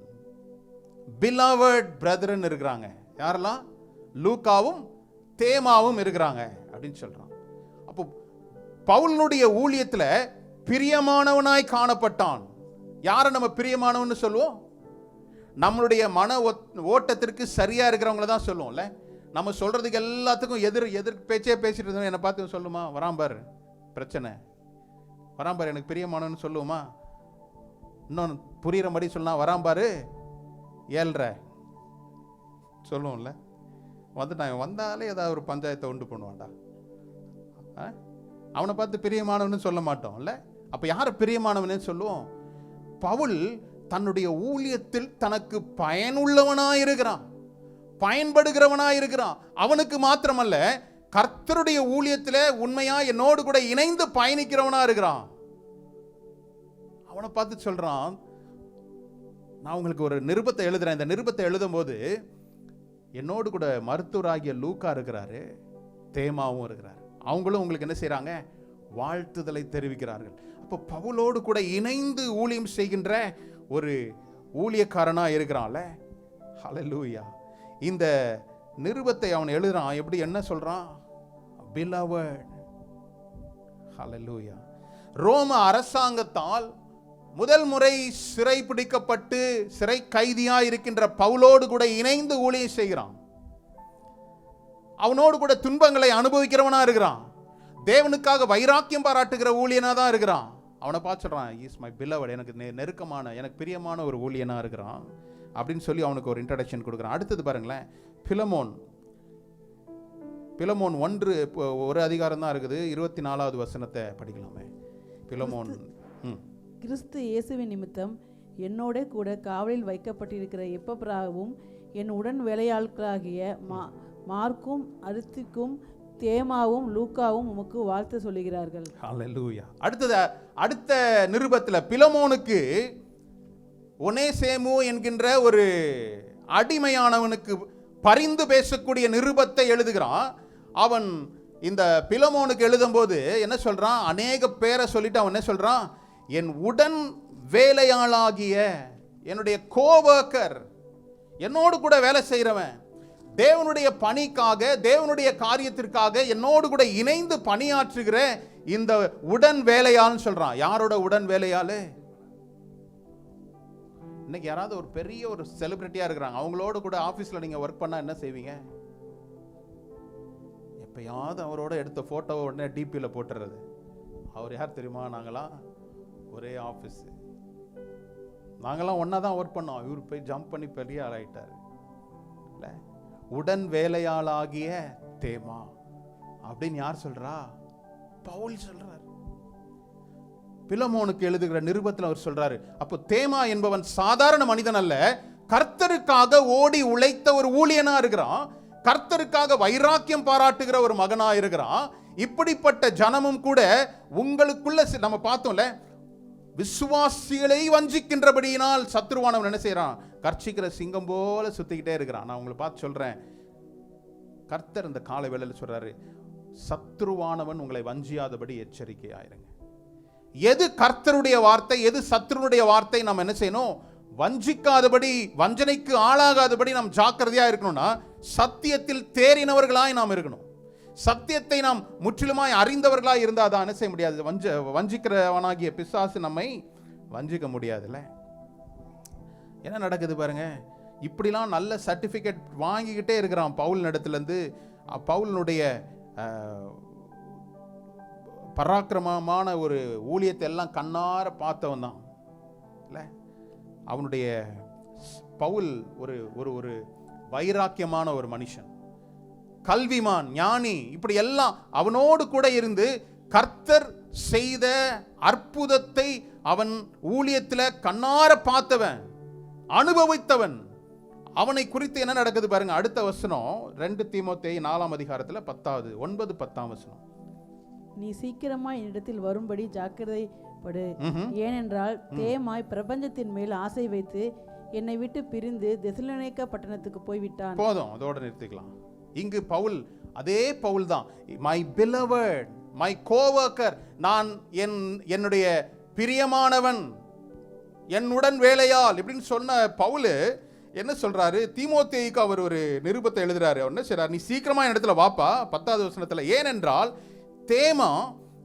beloved brethren இருக்கிறாங்க. யாரெல்லாம்? லூக்காவும் தேமாவும் இருக்கிறாங்க அப்படின்னு சொல்றான். அப்போ பவுலினுடைய ஊழியத்துல பிரியமானவனாய் காணப்பட்டான். யாரை நம்ம பிரியமானவன்னு சொல்லுவோம்? நம்மளுடைய மன ஓட்டத்திற்கு சரியா இருக்கிறவங்கள தான் சொல்லுவோம்ல. நம்ம சொல்றதுக்கு எல்லாத்துக்கும் எதிர் பேச்சே பேசிட்டு இருந்தோம். என்னை பார்த்து சொல்லுமா, வராம்பார் பிரச்சனை, வராம்பார் எனக்கு பிரியமானவன்னு சொல்லுவோமா? இன்னொன்று புரிகிற மாதிரி சொன்னா, வராம்பாரு 7:30 சொல்லுவோம்ல. வந்துட்டான், வந்தாலே ஏதாவது ஒரு பஞ்சாயத்தை உண்டு பண்ணுவான்டா. அவனை பார்த்து பிரியமானவன்னு சொல்ல மாட்டோம்ல. அப்ப யாரை பிரியமானவனே சொல்லுவோம்? பவுல் தன்னுடைய ஊழியத்தில் தனக்கு பயனுள்ளவனாயிருக்கிறான், பயன்படுகிறவனாயிருக்கிறான். அவனுக்கு மாத்திரமல்ல, கர்த்தருடைய ஊழியத்திலே உண்மையா என்னோடு கூட இணைந்து பயணிக்கிறவனா இருக்கிறான். அவனை பார்த்து சொல்றான், நான் உங்களுக்கு ஒரு நிருபத்தை எழுதுறேன். இந்த நிருபத்தை எழுதும் போது என்னோடு கூட மருத்துவராகிய லூக்கா இருக்கிறாரு, தேமாவும் இருக்கிறாரு. அவங்களும் உங்களுக்கு என்ன செய்யறாங்க? வாழ்த்துதலை தெரிவிக்கிறார்கள். அப்போ பவுலோடு கூட இணைந்து ஊழியம் செய்கின்ற ஒரு ஊழியக்காரனா இருக்கிறான்ல. ஹல்லேலூயா. இந்த நிருபத்தை அவன் எழுதுறான். எப்படி என்ன சொல்றான்? beloved. ஹல்லேலூயா. ரோம அரசாங்கத்தால் முதல் முறை சிறை பிடிக்கப்பட்டு சிறை கைதியா இருக்கின்ற பவுலோடு கூட இணைந்து ஊழியம் செய்கிறான். அவனோடு கூட துன்பங்களை அனுபவிக்கிறவனா இருக்கிறான். தேவனுக்காக வைராக்கியம் பாராட்டுகிற ஊழியனா தான் இருக்கிறான். அவனை பார்த்து சொல்கிறான், இஸ் மை பிலவட், எனக்கு நெருக்கமான எனக்கு பிரியமான ஒரு ஊழியனாக இருக்கிறான் அப்படின்னு சொல்லி அவனுக்கு ஒரு இன்ட்ரடக்ஷன் கொடுக்குறான். அடுத்தது பாருங்களேன், பிலமோன் 1 ஒரு அதிகாரம் தான் இருக்குது, 24வது வசனத்தை படிக்கலாமே. பிலமோன்.
கிறிஸ்து இயேசுவின் நிமித்தம் என்னோட கூட காவலில் வைக்கப்பட்டிருக்கிற எப்பப்ராவும் என் உடன் வேலையாட்களாகிய மார்க்கும் அரிஸ்துக்கும் தேமாவும் லூக்காவும் உமக்கு வாழ்த்து சொல்லுகிறார்கள்.
ஹல்லேலூயா. அடுத்த நிருபத்தில் பிலமோனுக்கு ஒனேசேமு என்கின்ற ஒரு அடிமையானவனுக்கு பரிந்து பேசக்கூடிய நிருபத்தை எழுதுகிறான். அவன் இந்த பிலமோனுக்கு எழுதும்போது என்ன சொல்றான், அநேக பேரை சொல்லிட்டு அவன் என்ன சொல்றான், என் உடன் வேலையாளாகிய என்னுடைய கோவர்க்கர், என்னோடு கூட வேலை செய்கிறவன், தேவனுடைய பணிக்காக தேவனுடைய காரியத்திற்காக என்னோடு கூட இணைந்து பணியாற்றுகிற இந்த உடன் வேலையாள்னு சொல்றான். யாரோட உடன் வேலையாளு? இன்னைக்கு யாராவது ஒரு பெரிய ஒரு செலிபிரிட்டியா இருக்கிறாங்க, அவங்களோட கூட ஆபீஸ்ல நீங்க ஒர்க் பண்ணா என்ன செய்வீங்க? எப்பயாவது அவரோட எடுத்த போட்டோவை உடனே டிபியில போட்டுறது. அவர் யார் தெரியுமா? நாங்களாம் ஒரே ஆபீஸ், நாங்களாம் ஒன்னா தான் ஒர்க் பண்ணோம், இவர் போய் ஜம்ப் பண்ணி பெரிய ஆளாயிட்டாரு. இல்ல, உடன் வேலையாளாகிய தேமா அப்படின்னு யார் சொல்றா? பவுல் சொல்றார். பிலமோனுக்கு எழுதுகிற நிருபத்தில் அவர் சொல்றாரு, அப்போ தேமா என்பவன் சாதாரண மனிதன் அல்ல, கர்த்தருக்காக ஓடி உழைத்த ஒரு ஊழியனா இருக்கிறான், கர்த்தருக்காக வைராக்கியம் பாராட்டுகிற ஒரு மகனா இருக்கிறான். இப்படிப்பட்ட ஜனமும் கூட உங்களுக்குள்ள நம்ம பார்த்தோம்ல, விசுவாசிகளை வஞ்சிக்கின்றபடியினால் சத்துருவானவன் என்ன செய்யறான்? கர்ச்சிக்கிற சிங்கம் போல சுத்திக்கிட்டே இருக்கிறான். நான் உங்களை பார்த்து சொல்றேன், கர்த்தர் இந்த காலை வேளையில் சொல்றாரு, சத்துருவானவன் உங்களை வஞ்சியாதபடி எச்சரிக்கையாயிருங்க. எது கர்த்தருடைய வார்த்தை, எது சத்துருனுடைய வார்த்தை, நாம் என்ன செய்யணும்? வஞ்சிக்காதபடி, வஞ்சனைக்கு ஆளாகாதபடி நாம் ஜாக்கிரதையா இருக்கணும்னா சத்தியத்தில் தேறினவர்களாய் நாம் இருக்கணும். சத்தியத்தை நாம் முற்றிலுமாய் அறிந்தவர்களாய் இருந்தால் தான் என்ன செய்ய முடியாது? வஞ்சிக்கிறவனாகிய பிசாசு நம்மை வஞ்சிக்க முடியாதுல்ல. என்ன நடக்குது பாருங்க, இப்படிலாம் நல்ல சர்டிபிகேட் வாங்கிக்கிட்டே இருக்கிறான் பவுல் இடத்துலேருந்து. பவுலினுடைய பராக்கிரமமான ஒரு ஊழியத்தை எல்லாம் கண்ணார பார்த்தவன் தான் இல்லை. அவனுடைய பவுல் ஒரு ஒரு வைராக்கியமான ஒரு மனுஷன், கல்விமான், ஞானி, இப்படி எல்லாம் அவனோடு கூட இருந்து கர்த்தர் செய்த அற்புதத்தை அவன் ஊழியத்தில் கண்ணார பார்த்தவன், அனுபவித்தவன். அவனை குறித்து என்ன நடக்குது பாருங்க. அடுத்த வசனம் 2 தீமோத்தேயு 4ஆம் அதிகாரத்தில் 9-10 வசனம்.
நீ சீக்கிரமாய் என்னிடத்தில் வரும்படி ஜாக்கிரதைப்படு, ஏனென்றால் தேமாய் பிரபஞ்சத்தின் மேல் ஆசை வைத்து என்னை விட்டு பிரிந்து தெசலோனிக்கா பட்டணத்துக்கு போய்விட்டான். போதும், அதோட நிறுத்திக்கலாம். இங்கு பவுல், அதே பவுல் தான், மை பிலவட், மை கோவர்க்கர், நான் என்னுடைய பிரியமானவன், என்னுடன் வேலையால் இப்படின்னு சொன்ன பவுல் என்ன சொல்றாரு? தீமோத்தேயுக்கு அவர் ஒரு நிருபத்தை எழுதுறாரு. அவர் என்ன சொல்றாரு? நீ சீக்கிரமா இடத்துல வாப்பா. 10வது வசனத்துல, ஏனென்றால் தேமா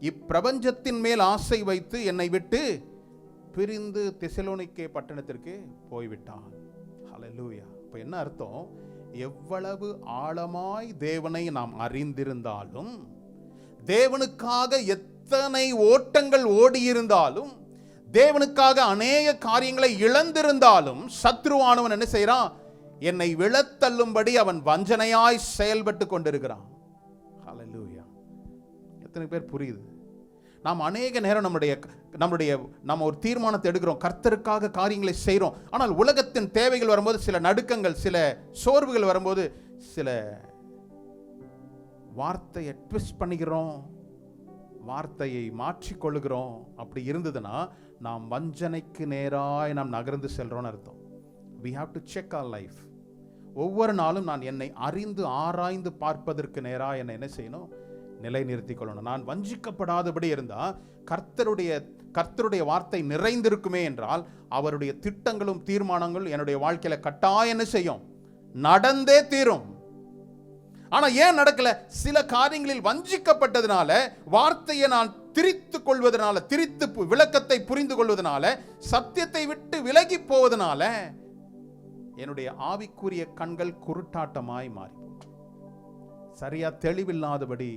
இப்பிரபஞ்சத்தின் மேல் ஆசை வைத்து என்னை விட்டு பிரிந்து தெசலோனிக்கே பட்டணத்திற்கு போய்விட்டான். ஹல்லேலூயா. இப்போ என்ன அர்த்தம்? எவ்வளவு ஆழமாய் தேவனை நாம் அறிந்திருந்தாலும், தேவனுக்காக எத்தனை ஓட்டங்கள் ஓடியிருந்தாலும், தேவனுக்காக அநேக காரியங்களை இழந்திருந்தாலும், சத்ருவானவன் என்ன செய்யறான்? என்னை விழத்தள்ளும்படி அவன் வஞ்சனையாய் செயல்பட்டு கொண்டிருக்கிறான். ஹல்லேலூயா. எத்தனை பேர் புரியுது? நாம் அநேக நேரம் நம்ம ஒரு தீர்மானத்தை எடுக்கிறோம், கர்த்தருக்காக காரியங்களை செய்கிறோம். ஆனால் உலகத்தின் தேவைகள் வரும்போது, சில நடுக்கங்கள், சில சோர்வுகள் வரும்போது, சில வார்த்தையை ட்விஸ்ட் பண்ணிக்கிறோம், வார்த்தையை மாற்றிக்கொள்ளுகிறோம். அப்படி இருந்ததுன்னா நாம் வஞ்சனைக்கு நேராய் நாம் நகர்ந்து செல்றோம்னு அர்த்தம். we have to check our life. ஒவ்வொரு நாளும் நான் என்னை அறிந்து ஆராய்ந்து பார்ப்பதற்கு நேராக என்னை என்ன செய்யணும்? நிலை நிறுத்திக் கொள்ளணும். நான் வஞ்சிக்கப்படாதபடி இருந்தால் கர்த்தருடைய வார்த்தை நிறைந்திருக்குமே என்றால், அவருடைய திட்டங்களும் தீர்மானங்களும் என்னுடைய வாழ்க்கையில கட்டாயம் என்ன செய்யும்? நடந்தே தீரும். ஆனா ஏன் நடக்கல? சில காரியங்களில் வஞ்சிக்கப்பட்டதுனால, வார்த்தையை நான் திரித்து கொள்வதனால, திரித்து விளக்கத்தை புரிந்து கொள்வதனால, சத்தியத்தை விட்டு விலகி போவதனால என்னுடைய ஆவிக்குரிய கண்கள் குருட்டாட்டமாய் மாறி சரியா தெளிவில்லாதபடி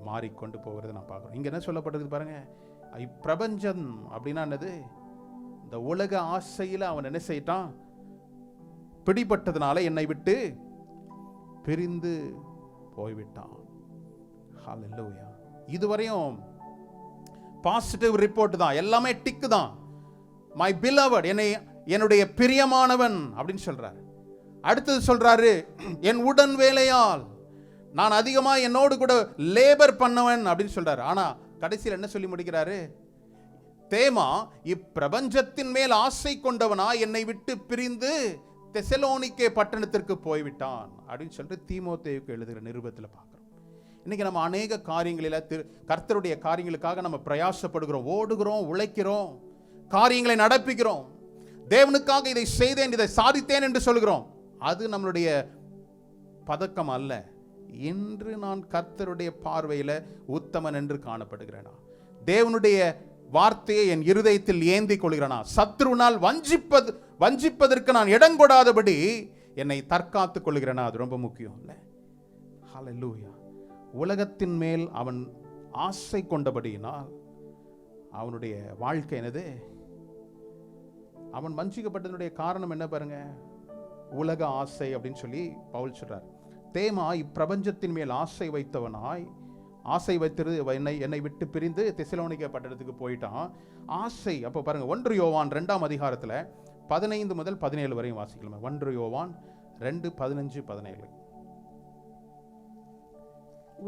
மாறிக்கொண்டு போகிறது நான் பார்க்கிறோம். இங்க என்ன சொல்லப்பட்டிருக்கு பாருங்க,
பிரபஞ்சம் அப்படின்னா என்னது? இந்த உலக ஆசையில அவன் என்ன செய்யிட்டான்? பிடிபட்டதுனால என்னை விட்டு பிரிந்து போய்விட்டான். ஹல்லேலூயா. இதுவரையும் பாசிட்டிவ் ரிப்போர்ட் தான், எல்லாமே டிக் தான். மை பிலவட், என்னுடைய பிரியமானவன் அப்படின்னு சொல்றாரு. அடுத்தது சொல்றாரு, என் உடன் வேலையால் நான் அதிகமா என்னோடு கூட லேபர் பண்ணவன் அப்படின்னு சொல்றாரு. ஆனா கடைசியில் என்ன சொல்லி முடிக்கிறாரு? தேமா இப்பிரபஞ்சத்தின் மேல் ஆசை கொண்டவனா என்னை விட்டு பிரிந்து தெசலோனிக்கே பட்டணத்திற்கு போய்விட்டான் அப்படின்னு சொல்லிட்டு தீமோத்தேயுக்கு எழுதுகிற நிருபத்தில் பார்க்கிறோம். இன்னைக்கு நம்ம அநேக காரியங்களில் கர்த்தருடைய காரியங்களுக்காக நம்ம பிரயாசப்படுகிறோம், ஓடுகிறோம், உழைக்கிறோம், காரியங்களை நடப்பிக்கிறோம். தேவனுக்காக இதை செய்தேன், இதை சாதித்தேன் என்று சொல்கிறோம். அது நம்மளுடைய பதக்கம் அல்ல. இன்று நான் கர்த்தருடைய பார்வையில் உத்தமன் என்று காணப்படுகிறேனா? தேவனுடைய வார்த்தையை என் இருதயத்தில் ஏந்தி கொள்கிறேனா? சத்ருனால் வஞ்சிப்பதற்கு நான் இடம் கொடாதபடி என்னை தற்காத்துக் கொள்கிறேனா? அது ரொம்ப முக்கியம் இல்லை? ஹல்லேலூயா. உலகத்தின் மேல் அவன் ஆசை கொண்டபடியினால் அவனுடைய வாழ்க்கை என்னது? அவன் வஞ்சிக்கப்பட்டதனுடைய காரணம் என்ன பாருங்க? உலக ஆசை அப்படின்னு சொல்லி பவுல் சொல்றார். தேமா இப்பிரபஞ்சத்தின் மேல் ஆசை வைத்தவனாய், ஆசை வைத்திரு என்னை விட்டு பிரிந்து தெசலோனிக்கே பட்டணத்துக்கு போயிட்டான். ஆசை அப்போ பாருங்க, 1 யோவான் 2ஆம் அதிகாரத்தில் 15 முதல் 17 வரையும் வாசிக்கலாம். 1 யோவான் 2:15-17.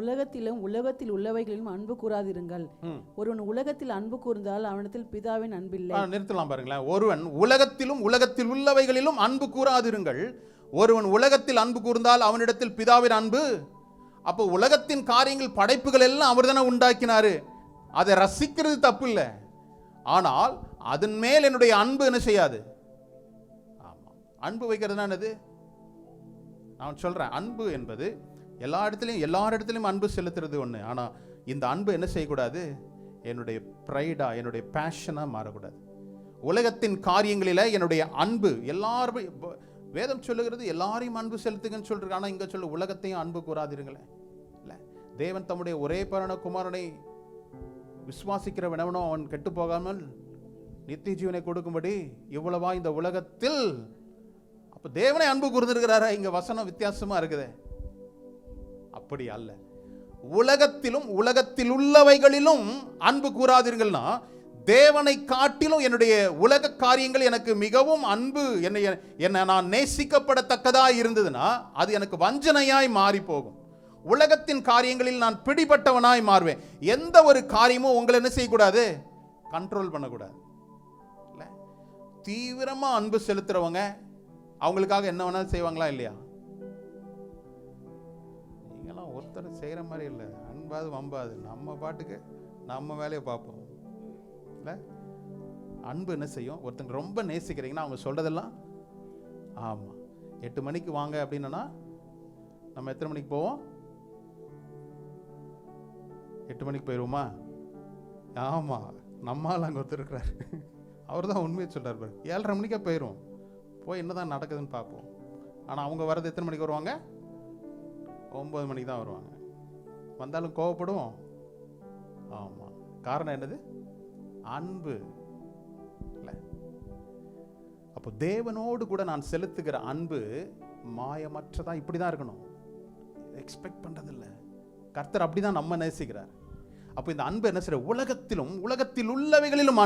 உலகத்திலும் உலகத்தில் உள்ளவைகளிலும் அன்பு கூறாதிருங்கள். ஒருவன் உலகத்தில் அன்பு கூர்ந்தால் அவனிடத்தில் பிதாவின் அன்பில்லை.
நிறுத்தலாம் பாருங்களேன். ஒருவன் உலகத்திலும் உலகத்தில் உள்ளவைகளிலும் அன்பு கூறாதிருங்கள். ஒருவன் உலகத்தில் அன்பு கூர்ந்தால் அவனிடத்தில் பிதாவின் அன்பு. அப்போ உலகத்தின் காரியங்கள், படைப்புகள் எல்லாம் அவர் தானே உண்டாக்கினாரு. அதை ரசிக்கிறது தப்பு இல்லை. ஆனால் அதன் மேல் என்னுடைய அன்பு என்ன செய்யாது? ஆமா, அன்பு வைக்கிறதுனா என்னது? நான் சொல்றேன், அன்பு என்பது எல்லாரிடத்திலையும் அன்பு செலுத்துறது ஒன்று. ஆனால் இந்த அன்பு என்ன செய்யக்கூடாது? என்னுடைய ப்ரைடா, என்னுடைய பேஷனா மாறக்கூடாது. உலகத்தின் காரியங்களில் என்னுடைய அன்பு, எல்லாரும் வேதம் சொல்லுகிறது எல்லாரையும் அன்பு செலுத்துங்கன்னு சொல்றாங்க. ஆனால் இங்கே சொல்லு உலகத்தையும் அன்பு கூறாதிருங்களேன். இல்லை, தேவன் தம்முடைய ஒரே பரண குமாரனை விசுவாசிக்கிறவனவனோ அவன் கெட்டு போகாமல் நித்திய ஜீவனை கொடுக்கும்படி இவ்வளவா இந்த உலகத்தில். அப்போ தேவனை அன்பு கூர்ந்திருக்கிறாரா? இங்க வசனம் வித்தியாசமா இருக்குது. அப்படி அல்ல. உலகத்திலும் உலகத்தில் உள்ளவைகளிலும் அன்பு கூறாதீர்கள்னா, தேவனை காட்டிலும் என்னுடைய உலக காரியங்கள் எனக்கு மிகவும் அன்பு, என்னை நான் நேசிக்கப்படத்தக்கதா இருந்ததுன்னா அது எனக்கு வஞ்சனையாய் மாறி போகும். உலகத்தின் காரியங்களில் நான் பிடிபட்டவனாய் மாறுவேன். எந்த ஒரு காரியமும் உங்களை என்ன செய்யக்கூடாது? கண்ட்ரோல் பண்ணக்கூடாது. இல்லை, தீவிரமா அன்பு செலுத்துறவங்க அவங்களுக்காக என்ன வேணாலும் செய்வாங்களா இல்லையா? நீங்களாம் ஒருத்தர் செய்கிற மாதிரி இல்லை. அன்பாது வம்பாது, நம்ம பாட்டுக்கு நம்ம வேலையை பார்ப்போம். இல்லை, அன்பு என்ன செய்யும்? ஒருத்தங்க ரொம்ப நேசிக்கிறீங்கன்னா அவங்க சொல்றதெல்லாம் ஆமாம். 8 மணிக்கு வாங்க அப்படின்னா நம்ம எத்தனை மணிக்கு போவோம்? 8 மணிக்கு போயிடுவோமா? ஆமாம், நம்மால் அங்கே ஒருத்தர் இருக்கிறார், அவர் தான் உண்மையை சொல்கிறார் பாரு. 7:30 மணிக்கே போயிடுவோம், போய் என்ன தான் நடக்குதுன்னு பார்ப்போம். ஆனால் அவங்க வர்றது எத்தனை மணிக்கு வருவாங்க? 9 மணிக்கு தான் வருவாங்க. வந்தாலும் கோவப்படுவோம். ஆமாம், காரணம் என்னது? அன்பு. இல்லை, அப்போ தேவனோடு கூட நான் செலுத்துகிற அன்பு மாயமற்றதா இப்படி தான் இருக்கணும். எக்ஸ்பெக்ட் பண்ணுறதில்லை. கர்த்தர் அப்படி தான் நம்ம நேசிக்கிறார். அப்போ இந்த அன்பு என்ன செய்ய? உலகத்திலும் உலகத்தில் உள்ளவைகளிலும்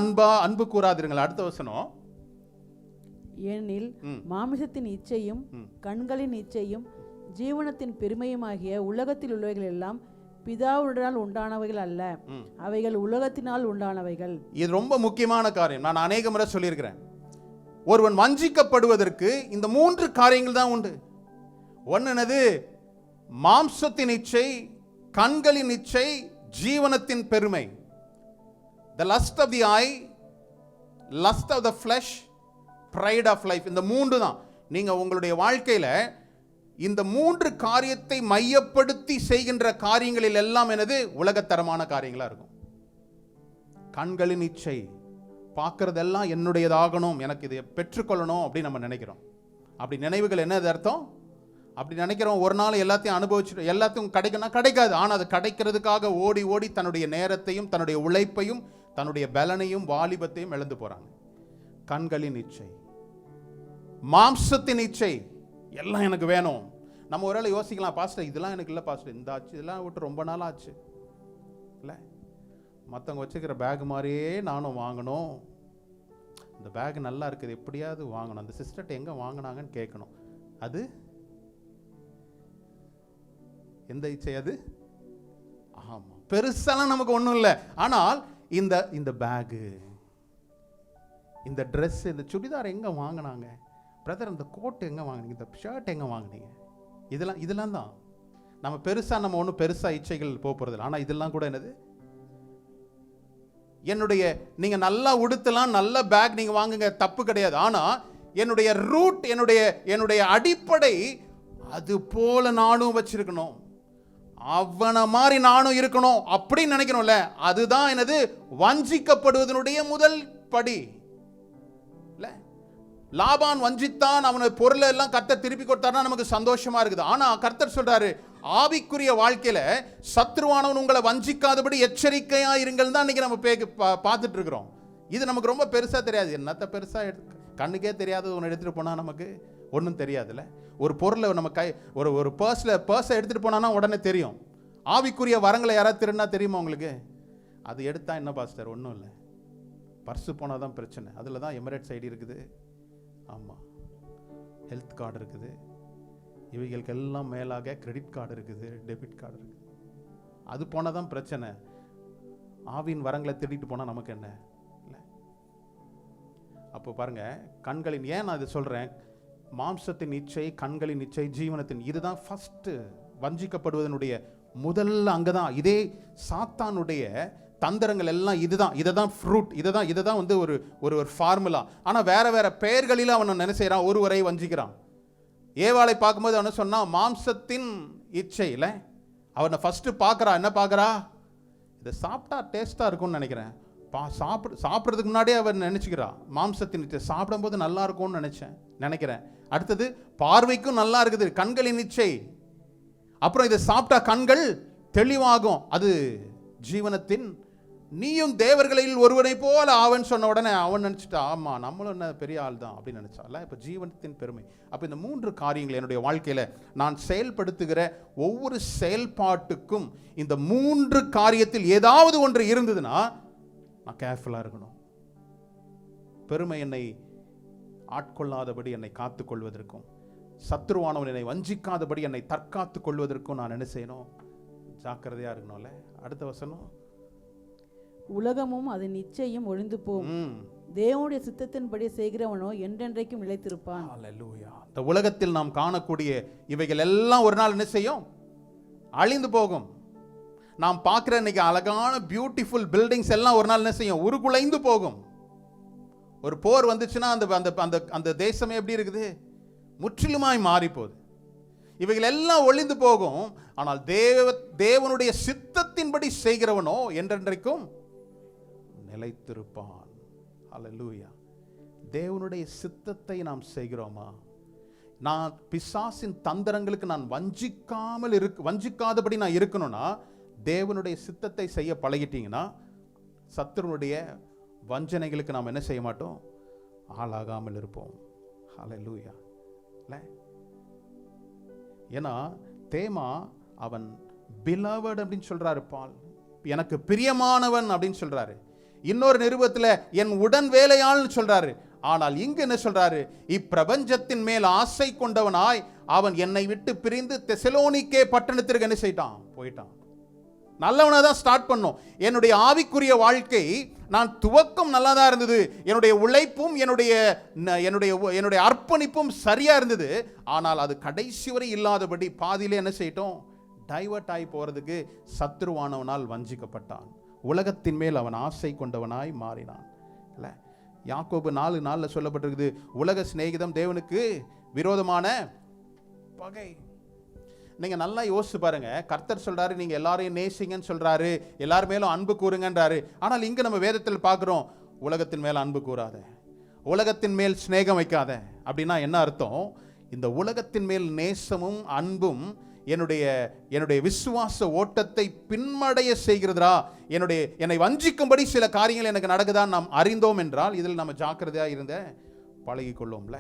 அன்பு கூறாதிருங்கள். அடுத்த வசனம்,
ஏனெனில் மாமிசத்தின் இச்சையும் கண்களின் இச்சையும் ஜீவனத்தின் பெருமையுமாகிய உலகத்தில் உள்ளவைகள் எல்லாம் பிதாவுடனால் உண்டானவைகள் அல்ல, அவைகள் உலகத்தினால் உண்டானவைகள். இது
ரொம்ப முக்கியமான காரியம். நான் அநேக முறை சொல்லியிருக்கிறேன். ஒருவன் வஞ்சிக்கப்படுவதற்கு இந்த 3 காரியங்கள் தான் உண்டு. ஒன்று என்னது? மாம்சத்தின் இச்சை, கண்களின் இச்சை, ஜீவனத்தின் பெருமை. The lust of the eye, lust of the flesh, pride of life. இந்த 3 தான். நீங்க உங்களுடைய வாழ்க்கையில இந்த 3 காரியத்தை மையப்படுத்தி செய்கின்ற காரியங்களில் எல்லாம் என்னது? உலகத்தரமான காரியங்களா இருக்கும். கண்களின் இச்சை, பார்க்கறதெல்லாம் என்னுடையதாகணும், எனக்கு இதை பெற்றுக்கொள்ளணும் அப்படின்னு நம்ம நினைக்கிறோம். அப்படி நினைவுகள் என்னது அர்த்தம்? அப்படி நினைக்கிறோம் ஒரு நாள் எல்லாத்தையும் அனுபவிச்சுட்டு எல்லாத்தையும் கிடைக்கணும், கிடைக்காது. ஆனால் அது கிடைக்கிறதுக்காக ஓடி ஓடி தன்னுடைய நேரத்தையும் தன்னுடைய உழைப்பையும் தன்னுடைய பலனையும் வாலிபத்தையும் இழந்து போறாங்க. கண்களின் இச்சை, மாம்சத்தின் இச்சை, எல்லாம் எனக்கு வேணும். நம்ம ஒருவேளை யோசிக்கலாம், பாஸ்டர் இதெல்லாம் எனக்கு இல்லை பாஸ்டர், இந்த ஆச்சு இதெல்லாம் விட்டு ரொம்ப நாள் ஆச்சு இல்லை, மற்றவங்க வச்சுக்கிற பேக் மாதிரியே நானும் வாங்கணும், இந்த பேக் நல்லா இருக்குது எப்படியாவது வாங்கணும், அந்த சிஸ்டர்ட்ட எங்கே வாங்கினாங்கன்னு கேட்கணும். அது எந்த இச்சை அது? ஆமாம், பெருசாலாம் நமக்கு ஒன்றும் இல்லை. ஆனால் இந்த பேகு, இந்த ட்ரெஸ், இந்த சுடிதார் எங்கே வாங்கினாங்க பிரதர், இந்த கோட் எங்கே வாங்கினீங்க, இந்த ஷர்ட் எங்கே வாங்கினீங்க, இதெல்லாம் தான் நம்ம பெருசாக நம்ம ஒன்றும் பெருசாக இச்சைகள் போகிறதில்ல. ஆனால் இதெல்லாம் கூட என்னது, என்னுடைய நீங்கள் நல்லா உடுத்தலாம், நல்ல பேக் நீங்கள் வாங்குங்க, தப்பு கிடையாது. ஆனால் என்னுடைய ரூட், என்னுடைய அடிப்படை அது போல நானும் வச்சிருக்கணும், அவனை மாதிரி நானும் இருக்கணும் அப்படின்னு நினைக்கணும்ல, அதுதான் என்னது வஞ்சிக்கப்படுவதனுடைய முதல் படி. லாபான் வஞ்சித்தான், அவனை பொருளை எல்லாம் கர்த்தர் திருப்பி கொடுத்தாருன்னா நமக்கு சந்தோஷமா இருக்குது. ஆனா கர்த்தர் சொல்றாரு, ஆவிக்குரிய வாழ்க்கையில சத்ருவானவன் உங்களை வஞ்சிக்காதபடி எச்சரிக்கையா இருங்கள் தான் இன்னைக்கு நம்ம பார்த்துட்டு இருக்கிறோம். இது நமக்கு ரொம்ப பெருசா தெரியாது. என்னத்த பெருசா கண்ணுக்கே தெரியாத ஒன்று எடுத்துட்டு போனா நமக்கு ஒன்றும் தெரியாதுல்ல. ஒரு பொருளை நம்ம ஒரு பர்ஸை எடுத்துட்டு போனா உடனே தெரியும். ஆவிக்குரிய வரங்களை யாராவது திருடினா தெரியுமா உங்களுக்கு? அது எடுத்தா என்ன பாஸ்டர், ஒன்றும் இல்லை, பர்ஸு போனால் தான் பிரச்சனை. அதில் தான் எமிரேட்ஸ் ஐடி இருக்குது, ஆமாம், ஹெல்த் கார்டு இருக்குது, இவைகளுக்கெல்லாம் மேலாக கிரெடிட் கார்டு இருக்குது, டெபிட் கார்டு இருக்குது. அது போனால் தான் பிரச்சனை. ஆவின் வரங்களை திருடிட்டு போனால் நமக்கு என்ன இல்லை. அப்போ பாருங்க, கண்களின், ஏன் நான் இதை சொல்கிறேன், மாம்சத்தின் இச்சை, கண்களின் இச்சை, ஜீவனத்தின், இதுதான் ஃபஸ்ட்டு வஞ்சிக்கப்படுவதனுடைய முதல் அங்கே தான். இதே சாத்தானுடைய தந்திரங்கள் எல்லாம் இதுதான், இதைதான் ஃப்ரூட், இதைதான் வந்து ஒரு ஃபார்முலா. ஆனால் வேற பெயர்களில் அவன் என்ன செய்கிறான், ஒருவரை வஞ்சிக்கிறான். ஏவாளை பார்க்கும்போது அவனை சொன்னான் மாம்சத்தின் இச்சையில் அவனை ஃபஸ்ட்டு பார்க்குறா. என்ன பார்க்குறா, இதை சாப்பிட்டா டேஸ்ட்டாக இருக்கும்னு நினைக்கிறேன். சாப்பிட்றதுக்கு முன்னாடியே அவன் நினச்சிக்கிறா மாம்சத்தின் இச்சை, சாப்பிடும்போது நல்லா இருக்கும்னு நினைக்கிறேன். அடுத்தது பார்வைக்கும் நல்லா இருக்குது, கண்களின் இச்சை. அப்புறம் இதை சாப்பிட்டா கண்கள் தெளிவாகும், அது ஜீவனத்தின், நீயும் தேவர்களில் ஒருவனை போல ஆவன் சொன்ன உடனே அவன் நினச்சிட்டா, ஆமாம் நம்மளும் என்ன பெரிய ஆள் தான் அப்படின்னு நினச்சால. இப்போ ஜீவனத்தின் பெருமை. அப்போ இந்த 3 காரியங்கள் என்னுடைய வாழ்க்கையில் நான் செயல்படுத்துகிற ஒவ்வொரு செயல்பாட்டுக்கும் இந்த 3 காரியத்தில் ஏதாவது ஒன்று இருந்ததுன்னா நான் கேர்ஃபுல்லாக இருக்கணும். பெருமை என்னை ஆட்கொள்ளாதபடி என்னை காத்துக் கொள்வதற்கும், சத்ருவானவன் என்னை வஞ்சிக்காதபடி என்னை தற்காத்துக் கொள்வதற்கும் நான் என்ன செய்யணும், ஜாக்கிரதையாக இருக்கணும்ல. அடுத்த வசனம்,
உலகமும் அதன் நிச்சயம் ஒழிந்து போகும், தேவனுடைய சித்தத்தின்படி செய்கிறவனோ என்றென்றைக்கும் நிலைத்திருப்பான்.
ஹல்லேலூயா. இந்த உலகத்தில் நாம் காணக்கூடிய இவைகள் எல்லாம் ஒரு நாள் என்ன செய்யும், அழிந்து போகும். நாம் பார்க்குற இன்னைக்கு அழகான பியூட்டிஃபுல் பில்டிங்ஸ் எல்லாம் ஒரு நாள் என்ன செய்யும், உருகுலைந்து போகும். ஒரு போர் வந்துச்சுன்னா அந்த தேசமே எப்படி இருக்குது, முற்றிலுமாய் மாறி போகுது. இவைகள் எல்லாம் ஒளிந்து போகும். ஆனால் தேவனுடைய சித்தத்தின்படி செய்கிறவனோ என்றென்றைக்கும் நிலைத்திருப்பான். ஹல்லேலூயா. தேவனுடைய சித்தத்தை நாம் செய்கிறோமா? நான் பிசாசின் தந்திரங்களுக்கு நான் வஞ்சிக்காதபடி நான் இருக்கணும்னா, தேவனுடைய சித்தத்தை செய்ய பழகிட்டீங்கன்னா சத்துருனுடைய வஞ்சனைகளுக்கு நாம் என்ன செய்ய மாட்டோம், ஆளாகாமல் இருப்போம். ஹல்லேலூயா. இல்லை, ஏன்னா தேமா அவன் பிலவட் அப்படின்னு சொல்றாரு, பால் எனக்கு பிரியமானவன் அப்படின்னு சொல்றாரு. இன்னொரு நிருபத்தில் என் உடன் வேலையாள்னு சொல்றாரு. ஆனால் இங்கு என்ன சொல்றாரு, இப்பிரபஞ்சத்தின் மேல் ஆசை கொண்டவனாய் அவன் என்னை விட்டு பிரிந்து தெசலோனிக்கே பட்டணத்திற்கு என்ன செய்தான், போயிட்டான். நல்லவனை தான் ஸ்டார்ட் பண்ணோம். என்னுடைய ஆவிக்குரிய வாழ்க்கை நான் துவக்கம் நல்லா தான் இருந்தது, என்னுடைய உழைப்பும் என்னுடைய அர்ப்பணிப்பும் சரியா இருந்தது. ஆனால் அது கடைசி வரை இல்லாதபடி பாதியிலே என்ன செய்யட்டும், டைவர்ட் ஆகி போறதுக்கு சத்ருவானவனால் வஞ்சிக்கப்பட்டான். உலகத்தின் மேல் அவன் ஆசை கொண்டவனாய் மாறினான். இல்ல, யாக்கோபு 4:4 சொல்லப்பட்டிருக்குது, உலக சிநேகிதம் தேவனுக்கு விரோதமான பகை. நீங்க நல்லா யோசிச்சு பாருங்க. கர்த்தர் சொல்றாரு நீங்க எல்லாரையும் நேசிங்கன்னு சொல்றாரு, எல்லார் மேலும் அன்பு கூறுங்கன்றாரு. ஆனால் இங்க நம்ம வேதத்தில் பார்க்கிறோம், உலகத்தின் மேல் அன்பு கூறாத, உலகத்தின் மேல் சிநேகம் வைக்காத. அப்படின்னா என்ன அர்த்தம், இந்த உலகத்தின் மேல் நேசமும் அன்பும் என்னுடைய விசுவாச ஓட்டத்தை பின்மடைய செய்கிறதா, என்னை வஞ்சிக்கும்படி சில காரியங்கள் எனக்கு நடக்குதான் நாம் அறிந்தோம் என்றால் இதில் நம்ம ஜாக்கிரதையா இருந்த பழகி கொள்வோம்ல.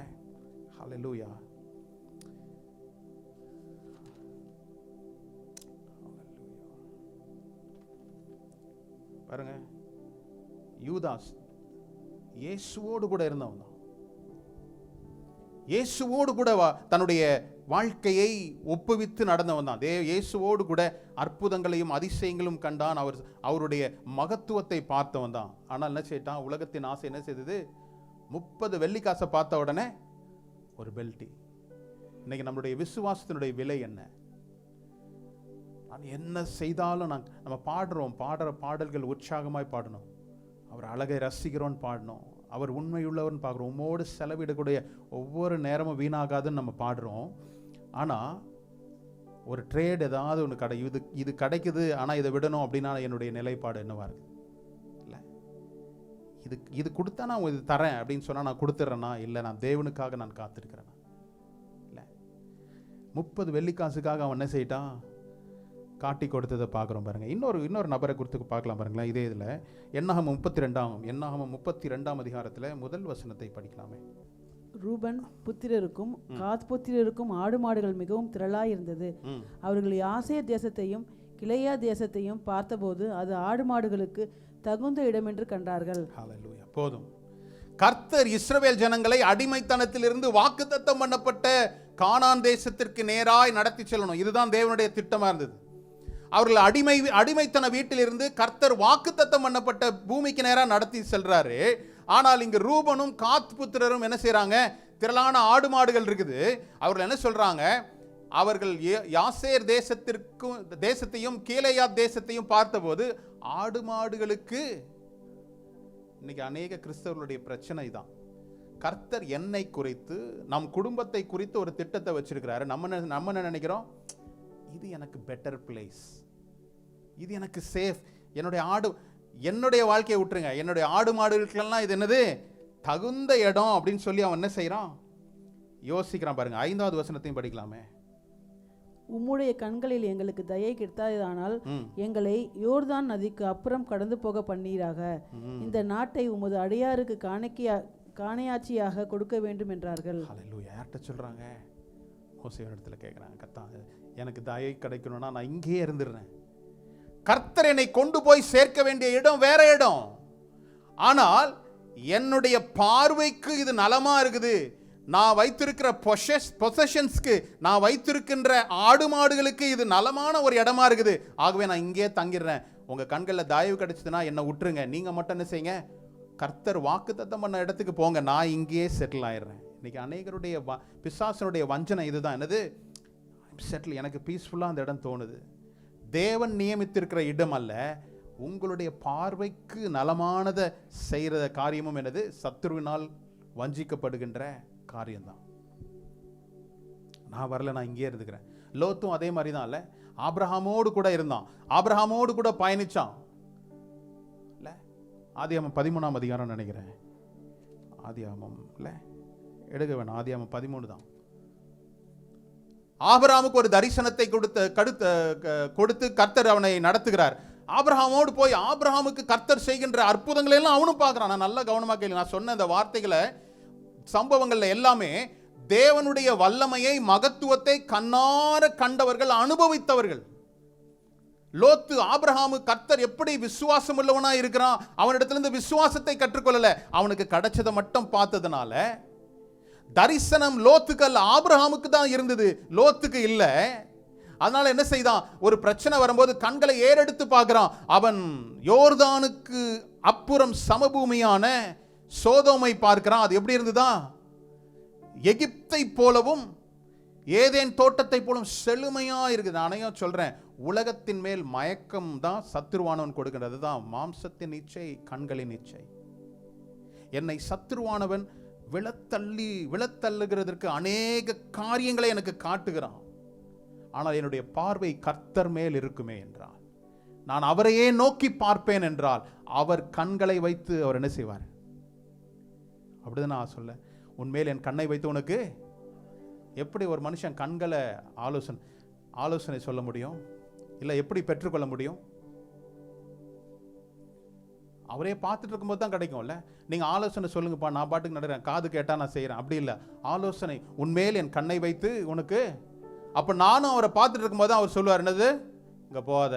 ஹல்லேலூயா. பாருங்க, யூதாஸ் இயேசுவோடு கூட இருந்தவன் தான். இயேசுவோடு கூட தன்னுடைய வாழ்க்கையை ஒப்புவித்து நடந்தவன் தான். இயேசுவோடு கூட அற்புதங்களையும் அதிசயங்களும் கண்டான். அவருடைய மகத்துவத்தை பார்த்தவன் தான். ஆனால் என்ன செய்தான்? உலகத்தின் ஆசை என்ன செய்தது? 30 வெள்ளிக்காசை பார்த்த உடனே ஒரு பெல்ட்டி. இன்னைக்கு நம்மளுடைய விசுவாசத்தினுடைய விலை என்ன? நான் என்ன செய்தாலும் நம்ம பாடுற பாடல்கள் உற்சாகமாய் பாடணும். அவர் அழகை ரசிக்கிறோன்னு பாடணும். அவர் உண்மையுள்ளவர்னு பார்க்குறோம். உம்மோடு செலவிடக்கூடிய ஒவ்வொரு நேரமும் வீணாகாதுன்னு நம்ம பாடுறோம். ஆனால் ஒரு ட்ரேட் ஏதாவது ஒன்று இது கிடைக்குது, ஆனால் இதை விடணும் அப்படின்னா என்னுடைய நிலைப்பாடு என்னவா இருக்குது? இல்லை, இது கொடுத்தா நான் இது தரேன் அப்படின்னு சொன்னால் நான் கொடுத்துட்றேன்னா? இல்லை, நான் தேவனுக்காக நான் காத்திருக்கிறேன்னா? இல்லை, 30 வெள்ளிக்காசுக்காக அவன் என்ன செய்யிட்டான்? காட்டி கொடுத்ததை பார்க்குறோம் பாருங்க. இன்னொரு நபரை குறித்து பார்க்கலாம் பாருங்களேன். இதே இதில் என்னாகமம் 32ஆம் அதிகாரத்தில் முதல் வசனத்தை படிக்கலாமே.
ரூபன் புத்திரருக்கும் காத் புத்திரருக்கும் ஆடு மாடுகள் மிகவும் திரளாயிருந்தது. அவர்கள் யாசேர் தேசத்தையும் கிளையா தேசத்தையும் பார்த்தபோது அது ஆடு மாடுகளுக்கு தகுந்த இடம் என்று கண்டார்கள்.
ஹல்லேலூயா. போதும். கர்த்தர் இஸ்ரவேல் ஜனங்களை அடிமைத்தனத்திலிருந்து வாக்குத்தத்தம் பண்ணப்பட்ட கானான் தேசத்திற்கு நேராய் நடத்தி செல்லணும். இதுதான் தேவனுடைய திட்டமா இருந்தது. அவர்கள் அடிமைத்தன வீட்டிலிருந்து கர்த்தர் வாக்குத்தத்தம் பண்ணப்பட்ட பூமிக்கு நேராக நடத்தி செல்றாரு. ஆனால் இங்கு ரூபனும் காத் புத்திரரும் என்ன செய்யறாங்க? திரளான ஆடு மாடுகள் இருக்குது. அவர்கள் என்ன சொல்றாங்க? அவர்கள் யாசேர் தேசத்தையும் கீலேயாத் தேசத்தையும் பார்த்தபோது ஆடு மாடுகளுக்கு. இன்னைக்கு அநேக கிறிஸ்தவர்களுடைய பிரச்சனை தான். கர்த்தர் என்னை குறித்து, நம் குடும்பத்தை குறித்து ஒரு திட்டத்தை வச்சிருக்கிறாரு. நம்ம என்ன நினைக்கிறோம்? இது எனக்கு பெட்டர் பிளேஸ், இது எனக்கு சேஃப், என்னுடைய வாழ்க்கையை விட்டுருங்க, என்னுடைய ஆடு மாடுகளுக்கெல்லாம் இது என்னது? தகுந்த இடம் அப்படின்னு சொல்லி அவன் என்ன செய்யறான்? யோசிக்கிறான் பாருங்க. 5வது வசனத்தையும் படிக்கலாமே.
உம்முடைய கண்களில் எங்களுக்கு தயை கிடைத்தானால் எங்களை யோர்தான் நதிக்கு அப்புறம் கடந்து போக பண்ணீராக. இந்த நாட்டை உமது அடியாருக்கு காணியாட்சியாக கொடுக்க வேண்டும் என்றார்கள்.
ஹல்லேலூயா. யார்கிட்ட சொல்றாங்க? மோசேயிடத்துல கேட்குறாங்க. கர்த்தா, எனக்கு தயை கிடைக்கணும்னா நான் இங்கேயே இருந்துடுறேன். கர்த்தர் என்னை கொண்டு போய் சேர்க்க வேண்டிய இடம் வேற இடம். ஆனால் என்னுடைய பார்வைக்கு இது நலமா இருக்குது. நான் வைத்திருக்கிற பொசஷன்ஸ்க்கு, நான் வைத்திருக்கின்ற ஆடு மாடுகளுக்கு இது நலமான ஒரு இடமா இருக்குது. ஆகவே நான் இங்கே தங்கிடுறேன். உங்க கண்களில் தயவு கிடைச்சதுன்னா என்னை விட்டுருங்க. நீங்க மட்டும் என்ன செய்யுங்க? கர்த்தர் வாக்குத்தத்தம் பண்ண இடத்துக்கு போங்க, நான் இங்கேயே செட்டில் ஆயிடுறேன். இன்னைக்கு அநேகருடைய பிசாசனுடைய வஞ்சனை இதுதான். என்னது? செட்டில், எனக்கு பீஸ்ஃபுல்லாக அந்த இடம் தோணுது. தேவன் நியமித்திருக்கிற இடம் அல்ல. உங்களுடைய பார்வைக்கு நலமானதை செய்கிற காரியமும் என்னது? சத்துருவினால் வஞ்சிக்கப்படுகின்ற காரியம்தான். நான் வரல, நான் இங்கே இருந்துக்கிறேன். லோத்தும் அதே மாதிரி தான். இல்லை, ஆபிரகாமோடு கூட இருந்தான், ஆபிரகாமோடு கூட பயணிச்சான். இல்லை, ஆதியாகமம் 13ஆம் அதிகாரம் நினைக்கிறேன். ஆதியாகமம் இல்லை, எடுக்க வேணாம், ஆதியாகமம் 13 தான். ஆபிரகாமுக்கு ஒரு தரிசனத்தை கொடுத்து கர்த்தர் அவனை நடத்துகிறார். ஆபிரகாமோடு போய் ஆபிரகாமுக்கு கர்த்தர் செய்கின்ற அற்புதங்களை எல்லாம் அவனும் பார்க்கிறான். நான் நல்லா கவனமா கேள்வி. நான் சொன்ன இந்த வார்த்தைகளை, சம்பவங்கள்ல எல்லாமே தேவனுடைய வல்லமையை, மகத்துவத்தை கண்ணார கண்டவர்கள், அனுபவித்தவர்கள். லோத்து ஆபிரகாமு கர்த்தர் எப்படி விசுவாசம் உள்ளவனா இருக்கிறான், அவனிடத்திலிருந்து விசுவாசத்தை கற்றுக்கொள்ளல, அவனுக்கு கிடைச்சதை மட்டும் பார்த்ததுனால தரிசனம் லோத்துக்கு அல்ல, ஆபிரகாமுக்கு தான் இருந்தது, லோத்துக்கு இல்ல. அதனால என்ன செய்தான்? ஒரு பிரச்சனை வரும்போது கண்களை ஏறெடுத்து பார்க்கிறான். அவன் யோர்தானுக்கு அப்புறம் சமபூமியான சோதோமை பார்க்கிறான். அது எப்படி இருந்ததா? எகிப்தை போலவும் ஏதேன் தோட்டத்தை போலவும் செழுமையா இருக்குது. நானே சொல்றேன், உலகத்தின் மேல் மயக்கம் தான் சத்துருவானவன் கொடுக்கிறது. தான் மாம்சத்தின் இச்சை, கண்களின் இச்சை. என்னை சத்துருவானவன் விழத்தள்ளுகிறதற்கு அநேக காரியங்களை எனக்கு காட்டுகிறான். ஆனால் என்னுடைய பார்வை கர்த்தர் மேல் இருக்குமே என்றால், நான் அவரையே நோக்கி பார்ப்பேன் என்றால், அவர் கண்களை வைத்து அவர் என்ன செய்வார்? அப்படிதான் நான் சொல்ல, உன்மேல் என் கண்ணை வைத்து உனக்கு எப்படி ஒரு மனுஷன் கண்களை ஆலோசனை சொல்ல முடியும்? இல்லை எப்படி பெற்றுக்கொள்ள முடியும்? அவரே பார்த்துட்டு இருக்கும்போது தான் கிடைக்கும்ல. நீங்கள் ஆலோசனை சொல்லுங்கப்பா, நான் பாட்டுக்கு நடக்கிறேன், காது கேட்டால் நான் செய்கிறேன், அப்படி இல்லை. ஆலோசனை, உன்மேல் என் கண்ணை வைத்து உனக்கு. அப்போ நானும் அவரை பார்த்துட்டு இருக்கும்போது தான் அவர் சொல்லுவார், என்னது இங்கே போகாத.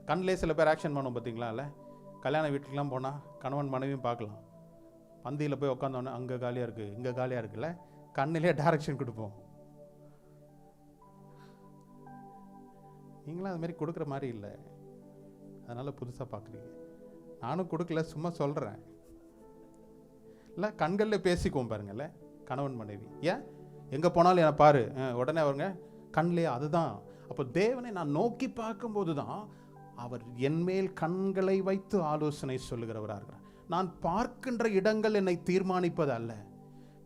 கண்ணிலே சில பேர் ஆக்ஷன் பண்ணுவோம் பார்த்தீங்களா? இல்லை, கல்யாண வீட்டுக்கெலாம் போனால் கணவன் மனைவியும் பார்க்கலாம். பந்தியில் போய் உட்காந்தோன்னே அங்கே காலியாக இருக்குது, இங்கே காலியாக இருக்குல்ல, கண்ணிலே டைரக்ஷன் கொடுப்போம். நீங்களும் அது மாதிரி கொடுக்குற மாதிரி இல்லை, அதனால் புதுசாக பார்க்குறீங்க. நானும் கொடுக்கல, சும்மா சொல்கிறேன். இல்லை, கண்களில் பேசிக்குவோம் பாருங்கள்ல கணவன் மனைவி. ஏன் எங்கே போனாலும் என்னை பாரு, உடனே அவருங்க கண்ணிலே. அதுதான். அப்போ தேவனை நான் நோக்கி பார்க்கும்போது தான் அவர் என்மேல் கண்களை வைத்து ஆலோசனை சொல்லுகிறவராக இருக்கிறார். நான் பார்க்கின்ற இடங்கள் என்னை தீர்மானிப்பது அல்ல.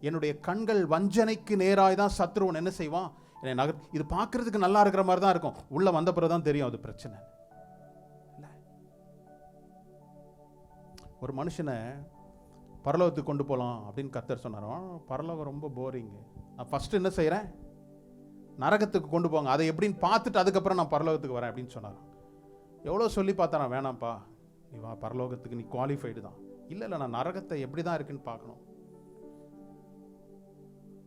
என்னுடைய கண்கள் வஞ்சனைக்கு நேராக தான் சத்ருவன் என்ன செய்வான், என்னை இது பார்க்கறதுக்கு நல்லா இருக்கிற மாதிரி தான் இருக்கும், உள்ள வந்த பிறகு தான் தெரியும் அது பிரச்சனை. ஒரு மனுஷனை பரலோகத்துக்கு கொண்டு போகலாம் அப்படின்னு கர்த்தர் சொன்னாராம். பரலோகம் ரொம்ப போரிங்கு, நான் ஃபஸ்ட்டு என்ன செய்கிறேன், நரகத்துக்கு கொண்டு போங்க, அதை எப்படின்னு பார்த்துட்டு அதுக்கப்புறம் நான் பரலோகத்துக்கு வரேன் அப்படின்னு சொன்னாராம். எவ்வளோ சொல்லி பார்த்தானா, வேணாம்ப்பா நீ வா, பரலோகத்துக்கு நீ குவாலிஃபைடு தான். இல்லை இல்லை, நான் நரகத்தை எப்படி தான் இருக்குன்னு பார்க்கணும்.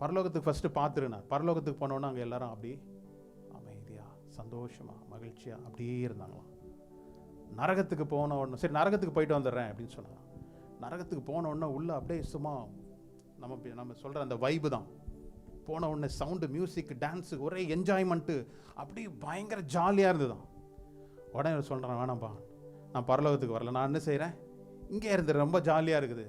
பரலோகத்துக்கு ஃபஸ்ட்டு பார்த்துருண்ணா. பரலோகத்துக்கு போனோன்னா அங்கே எல்லாரும் அப்படி அமைதியாக சந்தோஷமாக மகிழ்ச்சியாக அப்படியே இருந்தாங்களாம். நரகத்துக்கு போன உடனே சரி நரகத்துக்கு போயிட்டு வந்துடுறேன் அப்படின்னு சொன்னாங்க. நரகத்துக்கு போன உடனே உள்ள அப்படியே சும்மா நம்ம சொல்கிற அந்த வைப்பு தான். போன உடனே சவுண்டு, மியூசிக், டான்ஸு, ஒரே என்ஜாய்மெண்ட்டு, அப்படி பயங்கர ஜாலியாக இருந்துதான். உடனே சொல்கிறேன், வேணாம்ப்பா நான் பரலோகத்துக்கு வரல, நான் என்ன செய்கிறேன், இங்கே இருந்துடுறேன், ரொம்ப ஜாலியாக இருக்குது.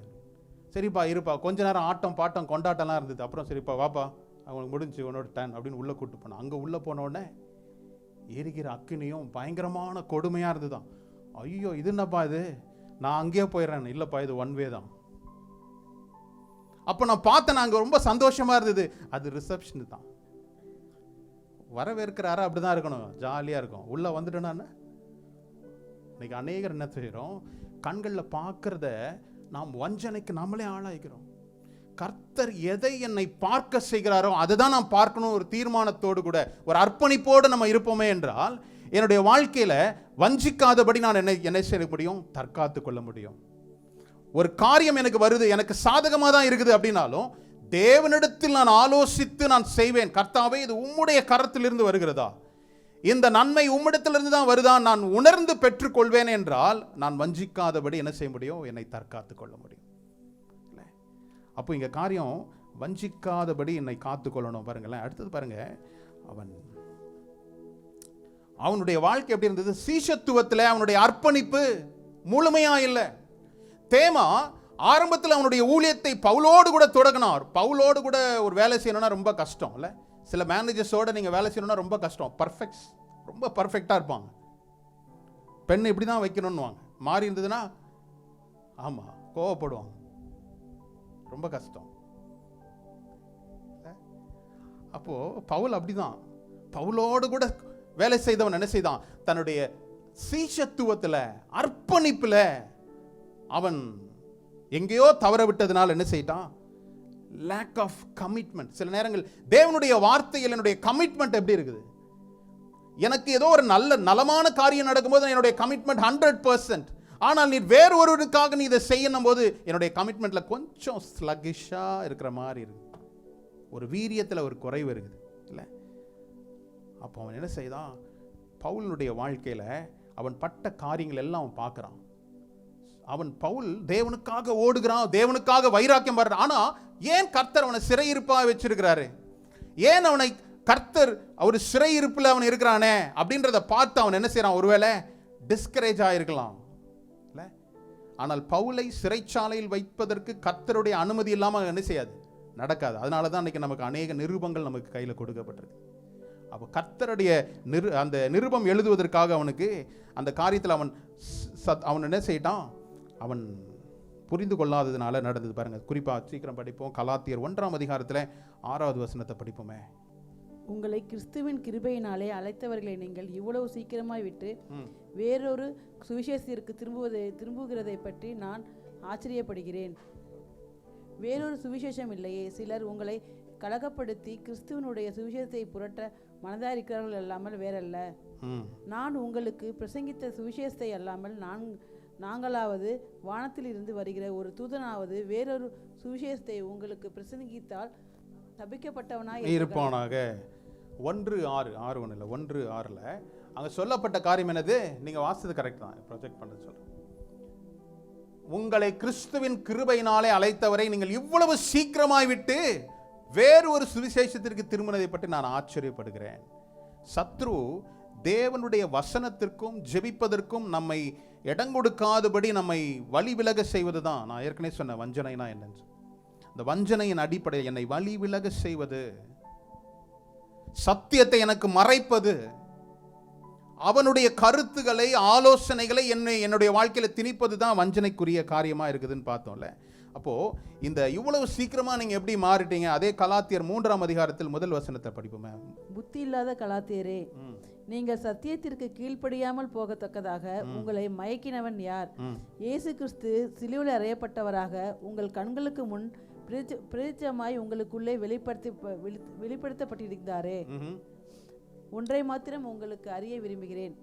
சரிப்பா இருப்பா, கொஞ்ச நேரம் ஆட்டம் பாட்டம் கொண்டாட்டம்லாம் இருந்தது. அப்புறம் சரிப்பா வாப்பா, அவங்களுக்கு முடிஞ்சு உன்னோட டேன் அப்படின்னு உள்ளே கூப்பிட்டு போனேன். அங்கே உள்ளே போன உடனே எரிக்கிற அக்கினியும் பயங்கரமான கொடுமையாக இருந்துதான். ஐயோ இது என்னப்பா இது, நான் அங்கேயே போயிடுறேன். இல்லைப்பா இது ஒன் வே தான். அப்போ நான் பார்த்தேன், அங்கே ரொம்ப சந்தோஷமாக இருந்தது. அது ரிசப்ஷன் தான். வரவேற்கிறாரா அப்படி தான் இருக்கணும், ஜாலியாக இருக்கும். உள்ளே வந்துட்டேன்னா இன்னைக்கு அநேகர் என்ன செய்கிறோம், கண்களில் பார்க்குறத நாம் வஞ்சனைக்கு நம்மளே ஆளாகிறோம். கர்த்தர் எதை என்னை பார்க்க செய்கிறாரோ அதை தான் நான் பார்க்கணும். ஒரு தீர்மானத்தோடு கூட ஒரு அர்ப்பணிப்போடு நம்ம இருப்போமே என்றால் என்னுடைய வாழ்க்கையில் வஞ்சிக்காதபடி நான் என்ன செய்ய முடியும், தற்காத்து கொள்ள முடியும். ஒரு காரியம் எனக்கு வருது, எனக்கு சாதகமாக தான் இருக்குது அப்படின்னாலும் தேவனிடத்தில் நான் ஆலோசித்து நான் செய்வேன். கர்த்தாவே இது உம்முடைய கரத்திலிருந்து வருகிறதா, இந்த நன்மை உம்மிடத்திலிருந்து தான் வருதா, நான் உணர்ந்து பெற்றுக்கொள்வேன் என்றால் நான் வஞ்சிக்காதபடி என்ன செய்ய முடியும், என்னை தற்காத்து கொள்ள முடியும். அப்போ இங்கே காரியம் வஞ்சிக்காதபடி என்னை காத்து கொள்ளணும். பாருங்களேன், அடுத்தது பாருங்க, அவனுடைய வாழ்க்கை எப்படி இருந்தது, சீஷத்துவத்தில் அவனுடைய அர்ப்பணிப்பு முழுமையா இல்லை. தேமா ஆரம்பத்தில் அவனுடைய ஊழியத்தை பவுலோடு கூட தொடங்கினார். பவுலோடு கூட ஒரு வேலை செய்யணும்னா ரொம்ப கஷ்டம் இல்லை. சில மேனேஜர்ஸோடு நீங்கள் வேலை செய்யணும்னா ரொம்ப கஷ்டம். ரொம்ப பர்ஃபெக்டாக இருப்பாங்க. பெண் இப்படி தான் வைக்கணும்னுவாங்க, மாறி இருந்ததுன்னா ஆமாம் கோவப்படுவாங்க, ரொம்ப கஷ்டம். அப்போது பவுல் அப்படிதான். பவுலோடு கூட வேலை செய்தவன் என்ன செய்தான், தன்னுடைய சீஷத்துவத்தில் அர்ப்பணிப்பில் அவன் எங்கேயோ தவற விட்டதுனால என்ன செய்தான், லேக் ஆஃப் கமிட்மெண்ட். சில நேரங்கள் தேவனுடைய வார்த்தையில் என்னுடைய கமிட்மெண்ட் எப்படி இருக்குது, எனக்கு ஏதோ ஒரு நலமான காரியம் நடக்கும்போது என்னுடைய கமிட்மெண்ட் 100%. ஆனால் நீ வேறு ஒருவருக்காக நீ இதை செய்யணும் போது என்னுடைய கமிட்மெண்ட்ல கொஞ்சம் ஸ்லகிஷாக இருக்கிற மாதிரி இருக்கு, ஒரு வீரியத்தில் ஒரு குறைவு இருக்குது இல்லை. அப்போ அவன் என்ன செய்தான், பவுலுடைய வாழ்க்கையில் அவன் பட்ட காரியங்கள் எல்லாம் அவன் பார்க்குறான். பவுல் தேவனுக்காக ஓடுகிறான், தேவனுக்காக வைராக்கியம் வர்றான். ஆனால் ஏன் கர்த்தர் அவனை சிறையிருப்பாக வச்சிருக்கிறாரு, ஏன் அவனை கர்த்தர் அவர் சிறையிருப்பில் அவன் இருக்கிறானே அப்படின்றத பார்த்து அவன் என்ன செய்யறான், ஒருவேளை டிஸ்கரேஜ் ஆகிருக்கலாம் இல்லை. ஆனால் பவுலை சிறைச்சாலையில் வைப்பதற்கு கர்த்தருடைய அனுமதி இல்லாமல் என்ன செய்யாது, நடக்காது. அதனால தான் இன்னைக்கு நமக்கு அநேக நிருபங்கள் நமக்கு கையில் கொடுக்கப்பட்டிருக்கு. அப்போ கர்த்தருடைய அந்த நிருபம் எழுதுவதற்காக அவனுக்கு அந்த காரியத்தில் அவன் என்ன செய்யிட்டான், அவன் புரிந்து கொள்ளாததுனால நடந்தது. பாருங்க, குறிப்பாக சீக்கிரம் படிப்போம். கலாத்தியர் 1ஆம் அதிகாரத்தில் 6வது வசனத்தை படிப்போமே.
உங்களை கிறிஸ்துவின் கிருபையினாலே அழைத்தவர்களை நீங்கள் இவ்வளவு சீக்கிரமாய் விட்டு வேறொரு சுவிசேஷத்திற்கு திரும்புகிறதை பற்றி நான் ஆச்சரியப்படுகிறேன். வேறொரு சுவிசேஷம் இல்லையே, சிலர் உங்களை கலகப்படுத்தி கிறிஸ்துவனுடைய சுவிசேஷத்தை புரட்ட மனதாயிருக்கிறார்கள் அல்லாமல் வேறல்ல. நான் உங்களுக்கு பிரசங்கித்த சுவிசேஷத்தை அல்லாமல் நாங்களாவது வானத்திலிருந்து வருகிற ஒரு தூதனாவது வேறொரு சுவிசேஷத்தை உங்களுக்கு பிரசங்கித்தால் தபிக்கப்பட்டவனாய்
இருப்பானாக. 1:6 ஒன்றும் இல்லை, 1:6 அங்கே சொல்லப்பட்ட காரியம் என்னது? நீங்கள் வாசித்தது கரெக்ட் தான், ப்ரொஜெக்ட் பண்ண சொல்கிறேன். உங்களை கிறிஸ்துவின் கிருபையினாலே அழைத்தவரை நீங்கள் இவ்வளவு சீக்கிரமாய் விட்டு வேறு ஒரு சுவிசேஷத்திற்கு திரும்பினதை பற்றி நான் ஆச்சரியப்படுகிறேன். சத்ரு தேவனுடைய வசனத்திற்கும் ஜெபிப்பதற்கும் நம்மை இடங்கொடுக்காதபடி நம்மை வழி விலக செய்வது தான். நான் ஏற்கனவே சொன்ன வஞ்சனைனா என்னன்னு. இந்த வஞ்சனையின் அடிப்படையில் என்னை வழி விலக செய்வது, சத்தியத்தை எனக்கு மறைப்பது, அவனுடைய கருத்துக்களை ஆலோசனைகளை என்னுடைய வாழ்க்கையில் திணிப்பது தான் வஞ்சனைக்குரிய காரியமா இருக்குதுன்னு பார்த்தோம்ல. அப்போ இந்த இவ்வளவு சீக்கிரமா நீங்க எப்படி மாறிட்டீங்க? அதே கலாத்தியர் 3ஆம் அதிகாரத்தில் முதல் வசனத்தை படிப்போமே.
புத்தி இல்லாத கலாத்தியரே, நீங்கள் சத்தியத்திற்கு கீழ்ப்படியாமல் போகத்தக்கதாக உங்களை மயக்கினவன் யார்? இயேசு கிறிஸ்து சிலுவையில் அறையப்பட்டவராக உங்கள் கண்களுக்கு முன் பிரத்யட்சமாய் உங்களுக்குள்ளே வெளிப்படுத்தப்பட்டிருந்தாரே. ஒன்றை மாத்திரம் உங்களுக்கு அறிய விரும்புகிறேன்.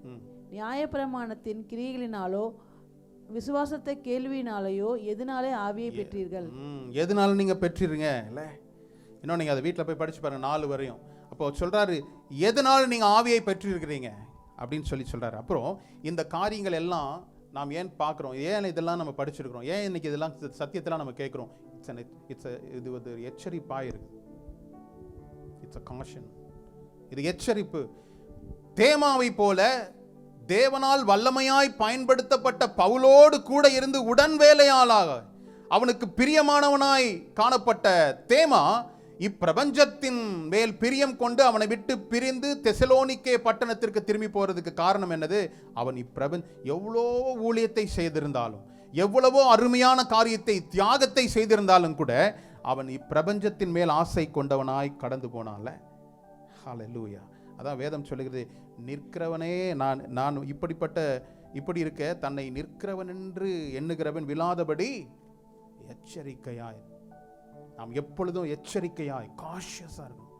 நியாயப்பிரமாணத்தின் கிரியைகளினாலோ விசுவாசத்தை கேள்வியினாலேயோ எதனாலே ஆவியை பெற்றீர்கள்?
எதனால நீங்க பெற்றீங்க இல்ல? இன்னும் நீங்க அதை வீட்டில் போய் படிச்சு பாருங்க 4 வரையும். அப்போ சொல்றாரு எதனால நீங்க ஆவியை பெற்றிருக்கிறீங்க அப்படின்னு சொல்றாரு. அப்புறம் இந்த காரியங்கள் எல்லாம் நாம் ஏன் பார்க்குறோம், ஏன் இதெல்லாம் நம்ம படிச்சிருக்கிறோம், ஏன் இன்னைக்கு இதெல்லாம் சத்தியத்தெல்லாம் நம்ம கேட்குறோம்? இது ஒரு எச்சரிப்பாக இருக்கு. It's a caution. இது எச்சரிப்பு. தேமாவை போல தேவனால் வல்லமையாய் பயன்படுத்தப்பட்ட பவுலோடு கூட இருந்து உடன் வேலையாளாக அவனுக்கு பிரியமானவனாய் காணப்பட்ட தேமா இப்பிரபஞ்சத்தின் மேல் பிரியம் கொண்டு அவனை விட்டு பிரிந்து தெசலோனிக்கே பட்டணத்திற்கு திரும்பி போறதுக்கு காரணம் என்னது? அவன் எவ்வளோ ஊழியத்தை செய்திருந்தாலும், எவ்வளவோ அருமையான காரியத்தை தியாகத்தை செய்திருந்தாலும் கூட அவன் இப்பிரபஞ்சத்தின் மேல் ஆசை கொண்டவனாய் கடந்து போனான்ல. ஹல்லேலூயா. அதான் வேதம் சொல்லுகிறது, நிற்கிறவனே நான் இப்படி இருக்க தன்னை நிற்கிறவன் என்று எண்ணுகிறவன் விழாதபடி எச்சரிக்கையாய். நாம் எப்பொழுதும் எச்சரிக்கையாய் காஷியஸா இருக்கணும்.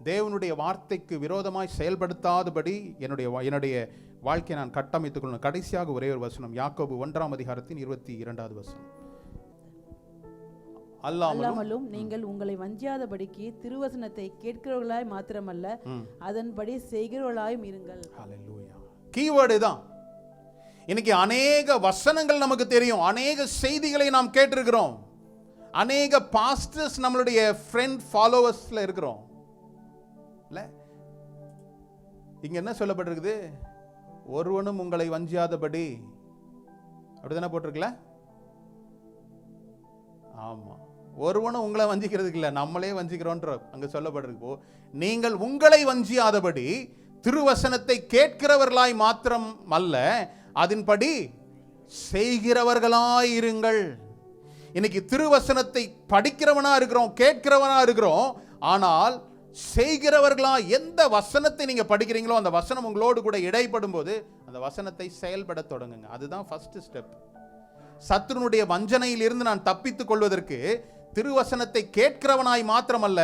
தேவனுடைய வார்த்தைக்கு விரோதமாய் செயல்படுத்தாதபடி என்னுடைய வாழ்க்கையை நான் கட்டமைத்துக் கொள்ளணும். கடைசியாக ஒரே ஒரு வசனம், யாக்கோபு 1ஆம் அதிகாரத்தின் 22வது வசனம்.
அல்லாமலும் நீங்கள் உங்களை வஞ்சியாதபடிக்கு திருவசனத்தை கேட்கிறவர்களாய் மாத்திரமல்ல அதன்படி செய்கிறவர்களாயும் இருங்கள்.
ஹல்லேலூயா. கீவேர்டு தான். இன்னைக்கு அநேக வசனங்கள் நமக்கு தெரியும், அநேக செய்திகளை நாம் கேட்டிருக்கிறோம், அநேக பாஸ்டர்ஸ் நம்மளுடைய ஃப்ரெண்ட் ஃபாலோவர்ஸ்ல இருக்கிறோம். இங்க என்ன சொல்லப்பட்டிருக்குது? ஒருவனும் உங்களை வஞ்சியாதபடி, அப்படிதானே போட்டிருக்கல? ஆமா, ஒருவனும் உங்களை வஞ்சிக்கிறதுக்கு இல்லை, நம்மளே வஞ்சிக்கிறோன்ற அங்க சொல்லப்பட்டிருக்கு. நீங்கள் உங்களை வஞ்சியாதபடி திருவசனத்தை கேட்கிறவர்களாய் மாத்திரம் அல்ல அதன்படி செய்கிறவர்களாய் இருங்கள். இன்னைக்கு திருவசனத்தை படிக்கிறவனா இருக்கிறோம், கேட்கிறவனா இருக்கிறோம், ஆனால் செய்கிறவர்களா எந்த வசனத்தை நீங்க படிக்கிறீங்களோ அந்த வசனம் உங்களோடு கூட இடைப்படும் போது அந்த வசனத்தை செயல்பட தொடங்குங்க. அதுதான் ஃபர்ஸ்ட் ஸ்டெப். சத்துருனுடைய வஞ்சனையில் இருந்து நான் தப்பித்துக் கொள்வதற்கு திருவசனத்தை கேட்கிறவனாய் மாத்திரமல்ல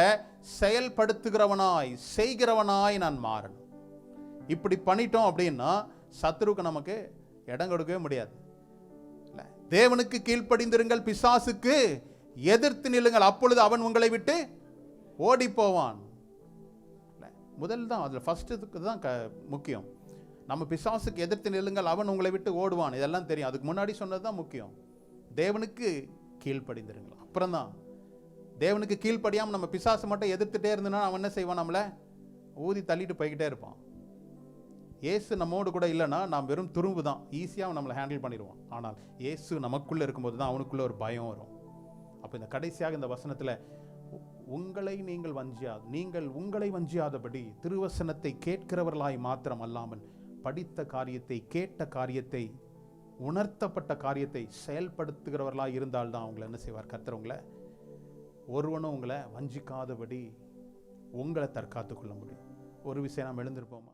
செயல்படுத்துகிறவனாய் செய்கிறவனாய் நான் மாறணும். இப்படி பண்ணிட்டோம் அப்படின்னா சத்துருக்கு நமக்கு இடம் கொடுக்கவே முடியாது. தேவனுக்கு கீழ்ப்படிந்திருங்கள், பிசாசுக்கு எதிர்த்து நில்லுங்கள், அப்பொழுது அவன் உங்களை விட்டு ஓடி போவான். முதல் தான் அதுல ஃபர்ஸ்ட் தான் முக்கியம். நம்ம பிசாசுக்கு எதிர்த்து நில்லுங்கள், அவன் உங்களை விட்டு ஓடுவான், இதெல்லாம் தெரியும். அதுக்கு முன்னாடி சொன்னதுதான் முக்கியம். தேவனுக்கு கீழ்ப்படிந்திருங்கள். அப்புறம் தான் தேவனுக்கு கீழ்ப்படியாம நம்ம பிசாசு மட்டும் எதிர்த்துட்டே இருந்தோம்னா அவன் என்ன செய்வான்? நம்மள ஊதி தள்ளிட்டு போய்கிட்டே இருப்பான். இயேசு நம்மோடு கூட இல்லைன்னா நாம் வெறும் துரும்பு தான், ஈஸியாக நம்மளை ஹேண்டில் பண்ணிடுவான். ஆனால் இயேசு நமக்குள்ளே இருக்கும்போது தான் அவனுக்குள்ள ஒரு பயம் வரும். அப்போ இந்த கடைசியாக இந்த வசனத்தில் நீங்கள் உங்களை வஞ்சியாதபடி திருவசனத்தை கேட்கிறவர்களாய் மாத்திரம் அல்லாமல் படித்த காரியத்தை, கேட்ட காரியத்தை, உணர்த்தப்பட்ட காரியத்தை செயல்படுத்துகிறவர்களாய் இருந்தால்தான் அவங்களை என்ன செய்வார்? கர்த்தர் உங்களை ஒருவனும் உங்களை வஞ்சிக்காதபடி உங்களை தற்காத்துக் கொள்ள முடியும். ஒரு விஷயம் நாம் எழுந்திருப்போமா?